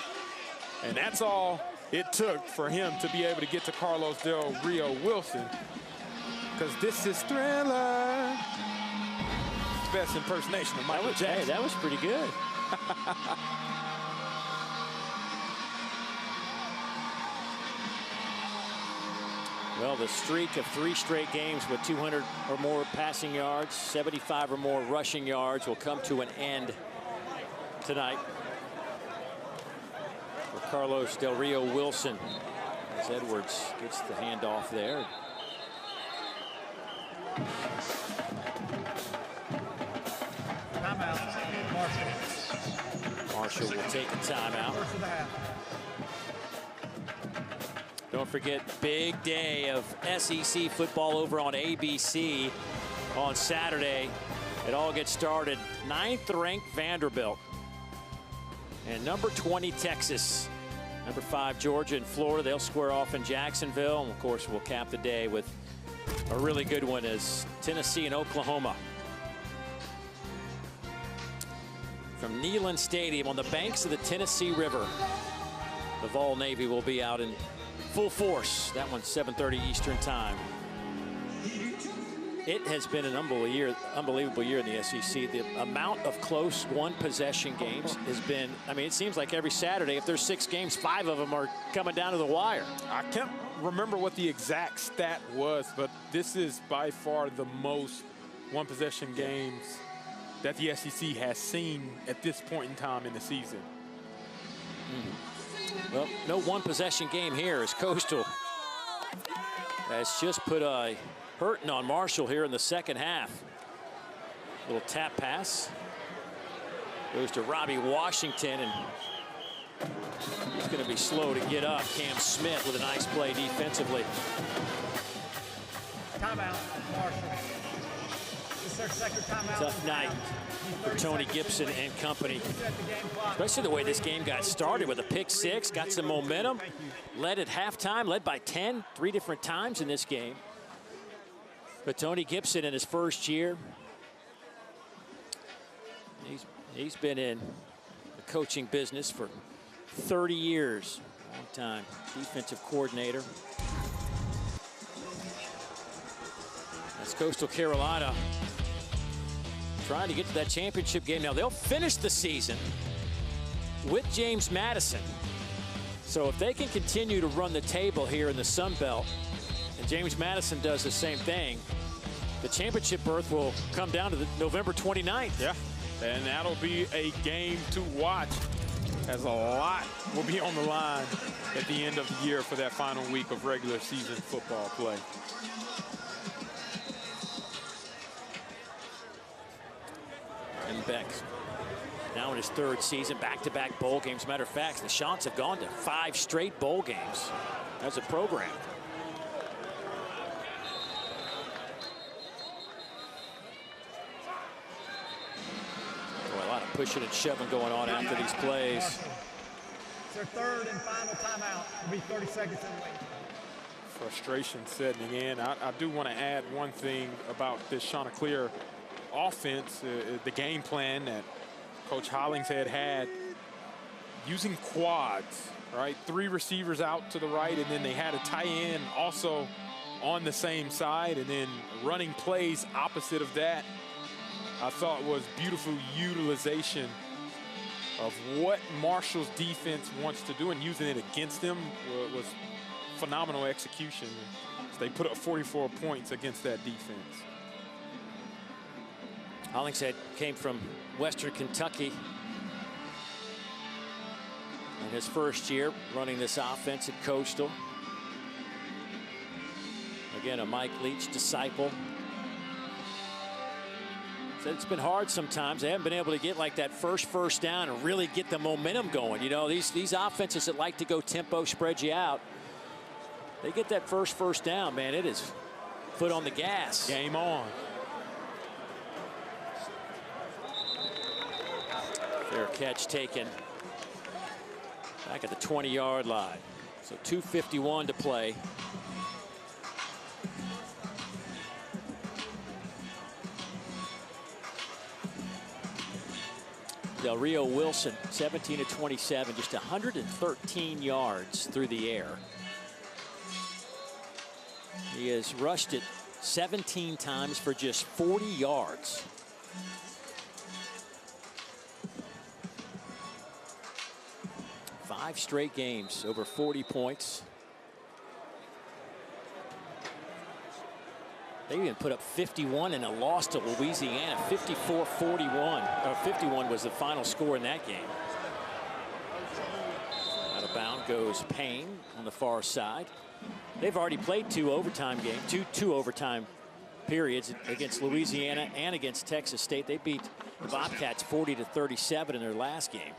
And that's all it took for him to be able to get to Carlos Del Rio Wilson. Because this is Thriller. Best impersonation of Michael Jackson. Hey, that was pretty good. Well, the streak of 3 straight games with 200 or more passing yards, 75 or more rushing yards will come to an end tonight for Carlos Del Rio Wilson. As Edwards gets the handoff there. Timeout. Marshall will take a timeout. First of the half. Don't forget, big day of SEC football over on ABC on Saturday. It all gets started. 9th-ranked Vanderbilt and number 20 Texas. Number 5 Georgia and Florida. They'll square off in Jacksonville. And of course, we'll cap the day with a really good one as Tennessee and Oklahoma. From Neyland Stadium on the banks of the Tennessee River, the Vol Navy will be out in full force. That one's 7:30 Eastern time. It has been an unbelievable year in the SEC. The amount of close one-possession games has been, I mean, it seems like every Saturday, if there's 6 games, 5 of them are coming down to the wire. I can't remember what the exact stat was, but this is by far the most one-possession games that the SEC has seen at this point in time in the season. Well, no one-possession game here as Coastal has just put a hurting on Marshall here in the second half. Little tap pass. Goes to Robbie Washington, and he's going to be slow to get up. Cam Smith with a nice play defensively. Timeout, Marshall. This is their second timeout. Tough night for Tony Gibson and company. Especially the way this game got started with a pick 6, got some momentum, led at halftime, led by 10, 3 different times in this game. But Tony Gibson in his first year, he's been in the coaching business for 30 years, long time defensive coordinator. That's Coastal Carolina trying to get to that championship game. Now they'll finish the season with James Madison. So if they can continue to run the table here in the Sun Belt, and James Madison does the same thing, the championship berth will come down to November 29th. Yeah, and that'll be a game to watch, as a lot will be on the line at the end of the year for that final week of regular season football play. And Beck, now in his 3rd season, back-to-back bowl games. Matter of fact, the Chants have gone to 5 straight bowl games as a program. Boy, a lot of pushing and shoving going on after these plays. It's their 3rd and final timeout. It'll be 30 seconds in the lead. Frustration setting in. I do want to add one thing about this Chanticleer offense, the game plan that Coach Hollingshead had, using quads, right? 3 receivers out to the right, and then they had a tight end also on the same side, and then running plays opposite of that. I thought was beautiful utilization of what Marshall's defense wants to do, and using it against them was phenomenal execution. So they put up 44 points against that defense. Hollingshead came from Western Kentucky in his first year running this offense at Coastal. Again, a Mike Leach disciple. Said it's been hard sometimes. They haven't been able to get like that first down and really get the momentum going. You know, these offenses that like to go tempo, spread you out, they get that first down, man. It is foot on the gas. Game on. Fair catch taken back at the 20-yard line. So 2:51 to play. Del Rio Wilson, 17 of 27, just 113 yards through the air. He has rushed it 17 times for just 40 yards. Five straight games over 40 points. They even put up 51 in a loss to Louisiana, 54-41. 51 was the final score in that game. Out of bound goes Payne on the far side. They've already played two overtime periods against Louisiana and against Texas State. They beat the Bobcats 40-37 in their last game.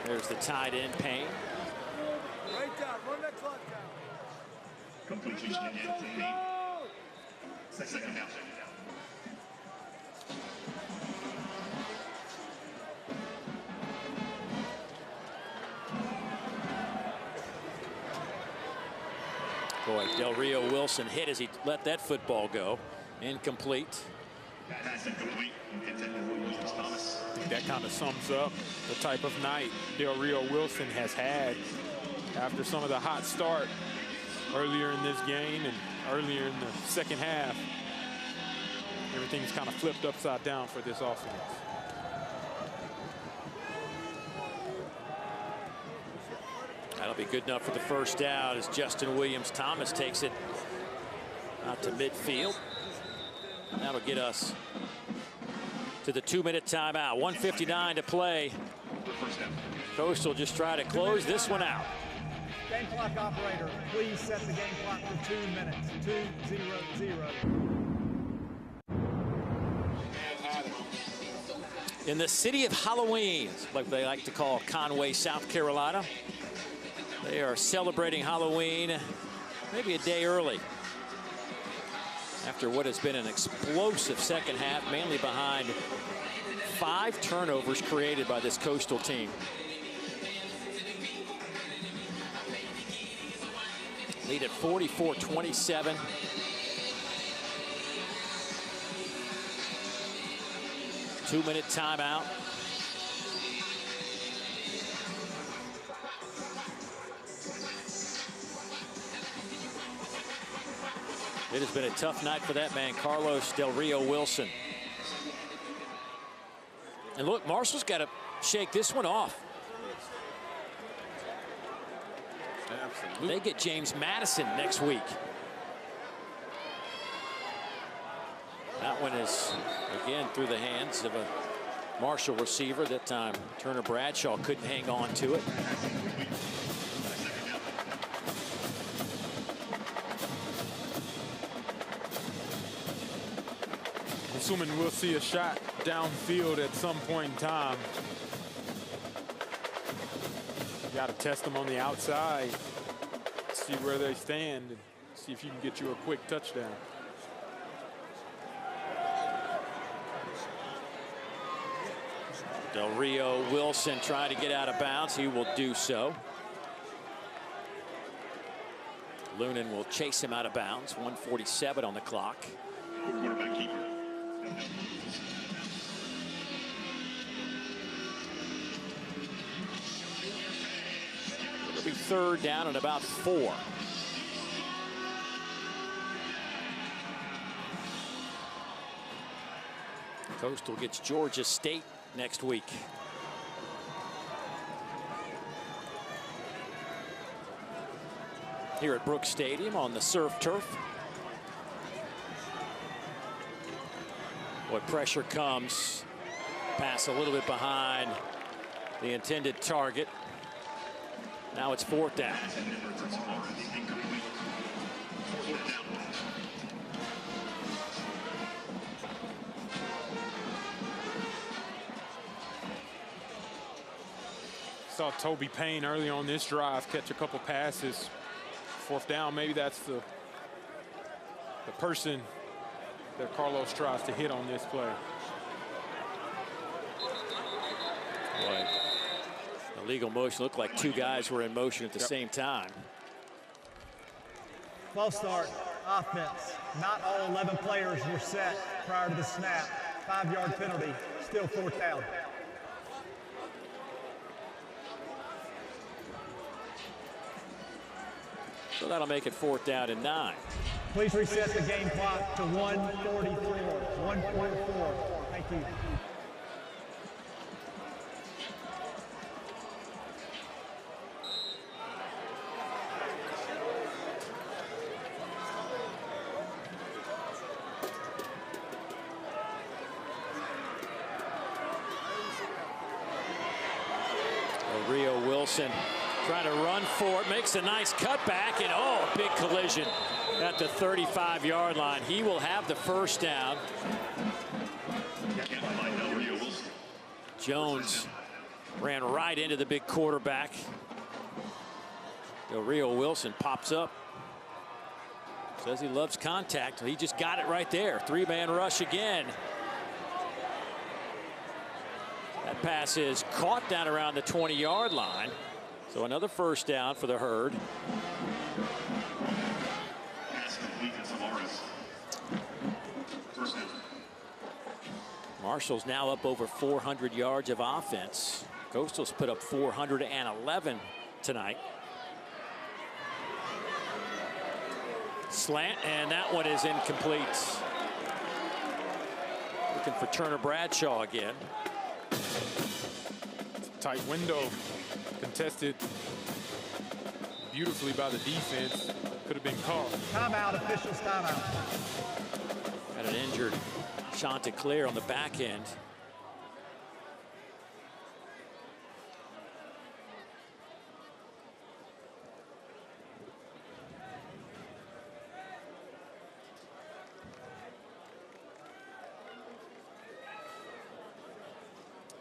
There's the tight end, Payne. Right down, run that clock down. Completion again to Payne. Second down. Boy, Del Rio Wilson hit as he let that football go. Incomplete. Pass incomplete. Intended Williams Thomas. I think that kind of sums up the type of night Del Rio Wilson has had after some of the hot start earlier in this game and earlier in the second half. Everything's kind of flipped upside down for this offense. That'll be good enough for the first down as Justin Williams Thomas takes it out to midfield. That'll get us to the 2-minute timeout. 1:59 to play. Coastal just try to close this one out. Game clock operator, please set the game clock for 2 minutes. 2:00. In the city of Halloween, like they like to call Conway, South Carolina, they are celebrating Halloween maybe a day early after what has been an explosive second half, mainly behind 5 turnovers created by this Coastal team. Lead at 44-27. Two-minute timeout. It has been a tough night for that man, Carlos Del Rio Wilson. And look, Marshall's got to shake this one off. Absolutely. They get James Madison next week. That one is, again, through the hands of a Marshall receiver. That time, Turner Bradshaw couldn't hang on to it. Assuming we'll see a shot downfield at some point in time. You got to test them on the outside, see where they stand, and see if you can get you a quick touchdown. Del Rio Wilson trying to get out of bounds. He will do so. Lunan will chase him out of bounds. 1:47 on the clock. Quarterback keeper. It'll be third down and about 4. Coastal gets Georgia State next week. Here at Brooks Stadium on the surf turf. What pressure comes Pass a little bit behind the intended target. Now it's 4th down. Saw Toby Payne early on this drive catch a couple passes. 4th down, maybe that's the person that Carlos tries to hit on this play. Boy, illegal motion. Looked like 2 guys were in motion at the same time. False start, offense. Not all 11 players were set prior to the snap. 5-yard penalty, still 4th down. So that'll make it 4th down and 9. Please reset the game clock to 1:44. 1:44. Thank you. Rio Wilson trying to run for it, makes a nice cutback, and oh, a big collision at the 35-yard line. He will have the 1st down. Jones ran right into the big quarterback. Del Rio Wilson pops up. Says he loves contact. He just got it right there. 3-man rush again. That pass is caught down around the 20-yard line. So another 1st down for the Herd. Marshall's now up over 400 yards of offense. Coastal's put up 411 tonight. Slant, and that one is incomplete. Looking for Turner Bradshaw again. Tight window, contested beautifully by the defense. Could have been caught. Timeout, officials timeout. Got an injured Chanticleer on the back end.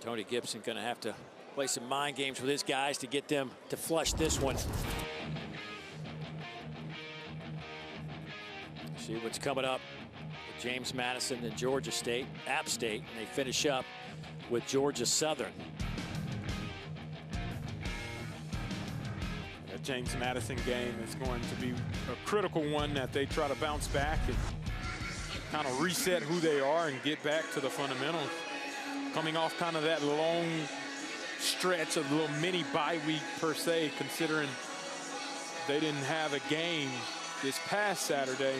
Tony Gibson going to have to play some mind games with his guys to get them to flush this one. See what's coming up with James Madison and Georgia State, App State, and they finish up with Georgia Southern. That James Madison game is going to be a critical one that they try to bounce back and kind of reset who they are and get back to the fundamentals. Coming off kind of that long stretch, a little mini bye week per se, considering they didn't have a game this past Saturday.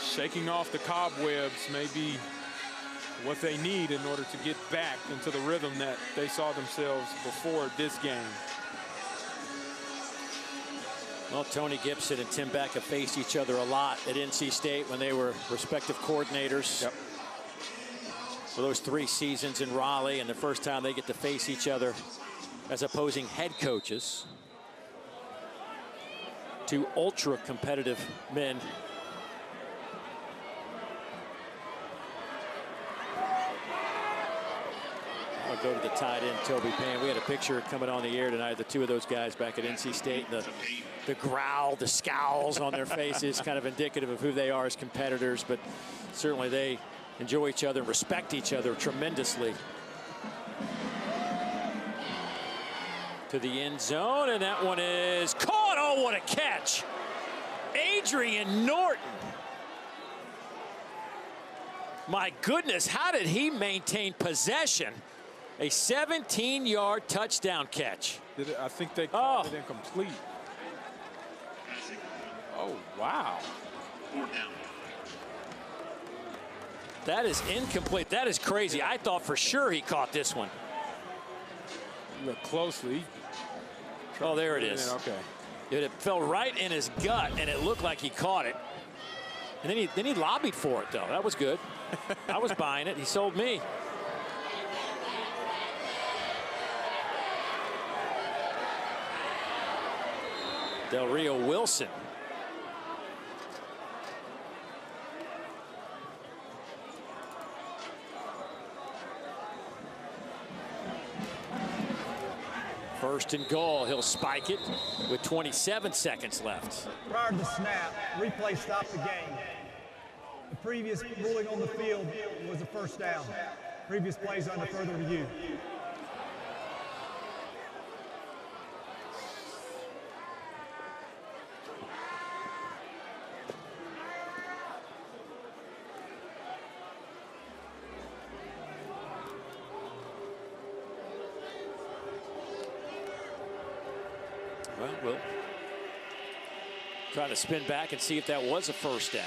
Shaking off the cobwebs may be what they need in order to get back into the rhythm that they saw themselves before this game. Well, Tony Gibson and Tim Beck have faced each other a lot at NC State when they were respective coordinators. Yep. For those 3 seasons in Raleigh, and the first time they get to face each other as opposing head coaches. 2 ultra competitive men. I'll go to the tight end, Toby Payne. We had a picture coming on the air tonight, the 2 of those guys back at NC State. The growl, the scowls on their faces, kind of indicative of who they are as competitors, but certainly they enjoy each other and respect each other tremendously. To the end zone, and that one is caught. Oh, what a catch. Adrian Norton. My goodness, how did he maintain possession? A 17-yard touchdown catch. I think they called it incomplete. Oh, wow. That is incomplete. That is crazy. I thought for sure he caught this one. Look closely. Oh, there it is. Okay. It fell right in his gut, and it looked like he caught it. And then he lobbied for it, though. That was good. I was buying it. He sold me. Del Rio Wilson. First and goal, he'll spike it with 27 seconds left. Prior to the snap, replay stopped the game. The previous ruling on the field was a first down. Previous plays under further review. Well, we'll try to spin back and see if that was a first down.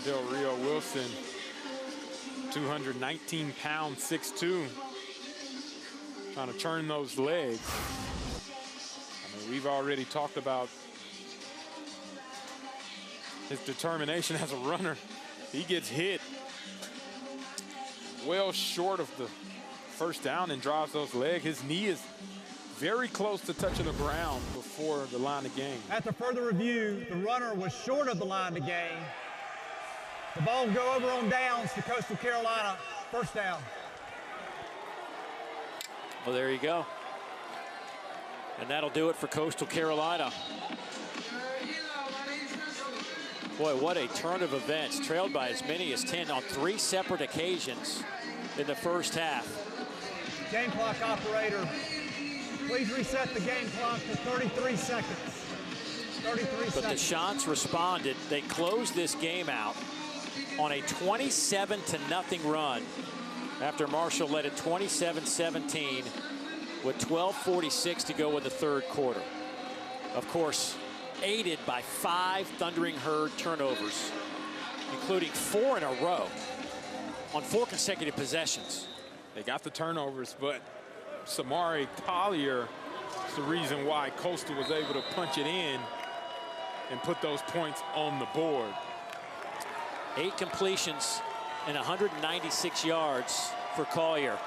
Del Rio Wilson, 219 pounds, 6'2", trying to turn those legs. I mean, we've already talked about his determination as a runner. He gets hit well short of the first down and drives those legs. His knee is very close to touching the ground before the line of game. After further review, the runner was short of the line to gain. The ball will go over on downs to Coastal Carolina. First down. Well, there you go. And that'll do it for Coastal Carolina. Boy, what a turn of events. Trailed by as many as 10 on 3 separate occasions in the first half. Game clock operator, please reset the game clock to 33 seconds. 33 seconds. But the Chants responded. They closed this game out on a 27-0 run after Marshall led it 27-17 with 12:46 to go in the third quarter. Of course, aided by 5 Thundering Herd turnovers, including 4 in a row on 4 consecutive possessions. They got the turnovers, but Samari Collier is the reason why Coastal was able to punch it in and put those points on the board. 8 completions and 196 yards for Collier.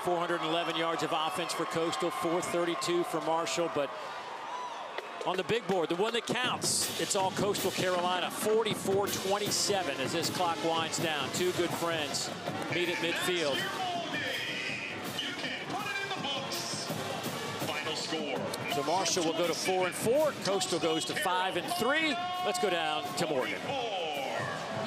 411 yards of offense for Coastal, 432 for Marshall. But on the big board, the one that counts, it's all Coastal Carolina. 44-27 as this clock winds down. 2 good friends meet at midfield. So Marshall will go to 4-4. Coastal goes to 5-3. Let's go down to Morgan.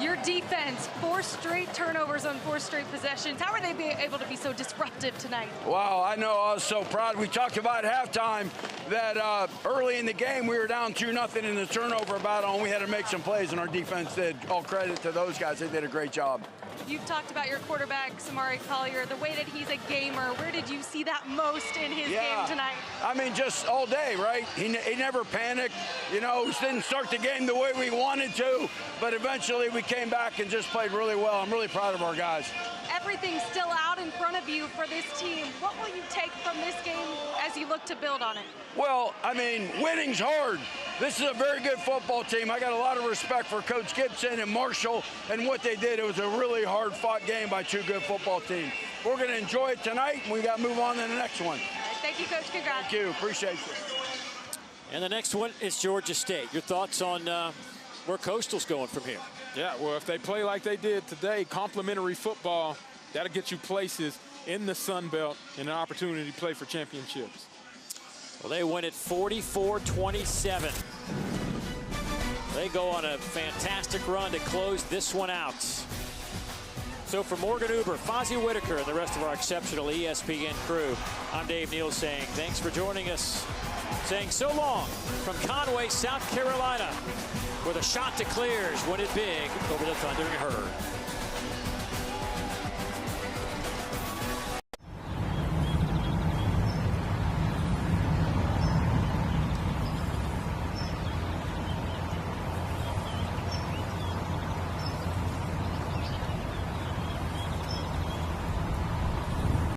Your defense, 4 straight turnovers on 4 straight possessions. How are they able to be so disruptive tonight? Wow, I know. I was so proud. We talked about at halftime that early in the game we were down 2-0 in the turnover battle, and we had to make some plays, and our defense did. All credit to those guys. They did a great job. You've talked about your quarterback, Samari Collier, the way that he's a gamer. Where did you see that most in his game tonight? I mean, just all day, right? He never panicked. You know, didn't start the game the way we wanted to, but eventually we came back and just played really well. I'm really proud of our guys. Everything's still out in front of you for this team. What will you take from this game as you look to build on it? Well, I mean, winning's hard. This is a very good football team. I got a lot of respect for Coach Gibson and Marshall and what they did. It was a really hard-fought game by 2 good football teams. We're going to enjoy it tonight, and we got to move on to the next one. Thank you, Coach. Congrats. Thank you. Appreciate it. And the next one is Georgia State. Your thoughts on where Coastal's going from here? Yeah, well, if they play like they did today, complimentary football, that'll get you places in the Sun Belt and an opportunity to play for championships. Well, they win it 44-27. They go on a fantastic run to close this one out. So for Morgan Uber, Fozzie Whitaker, and the rest of our exceptional ESPN crew, I'm Dave Neal saying thanks for joining us. Saying so long from Conway, South Carolina, where the Chanticleers win it big over the Thundering Herd.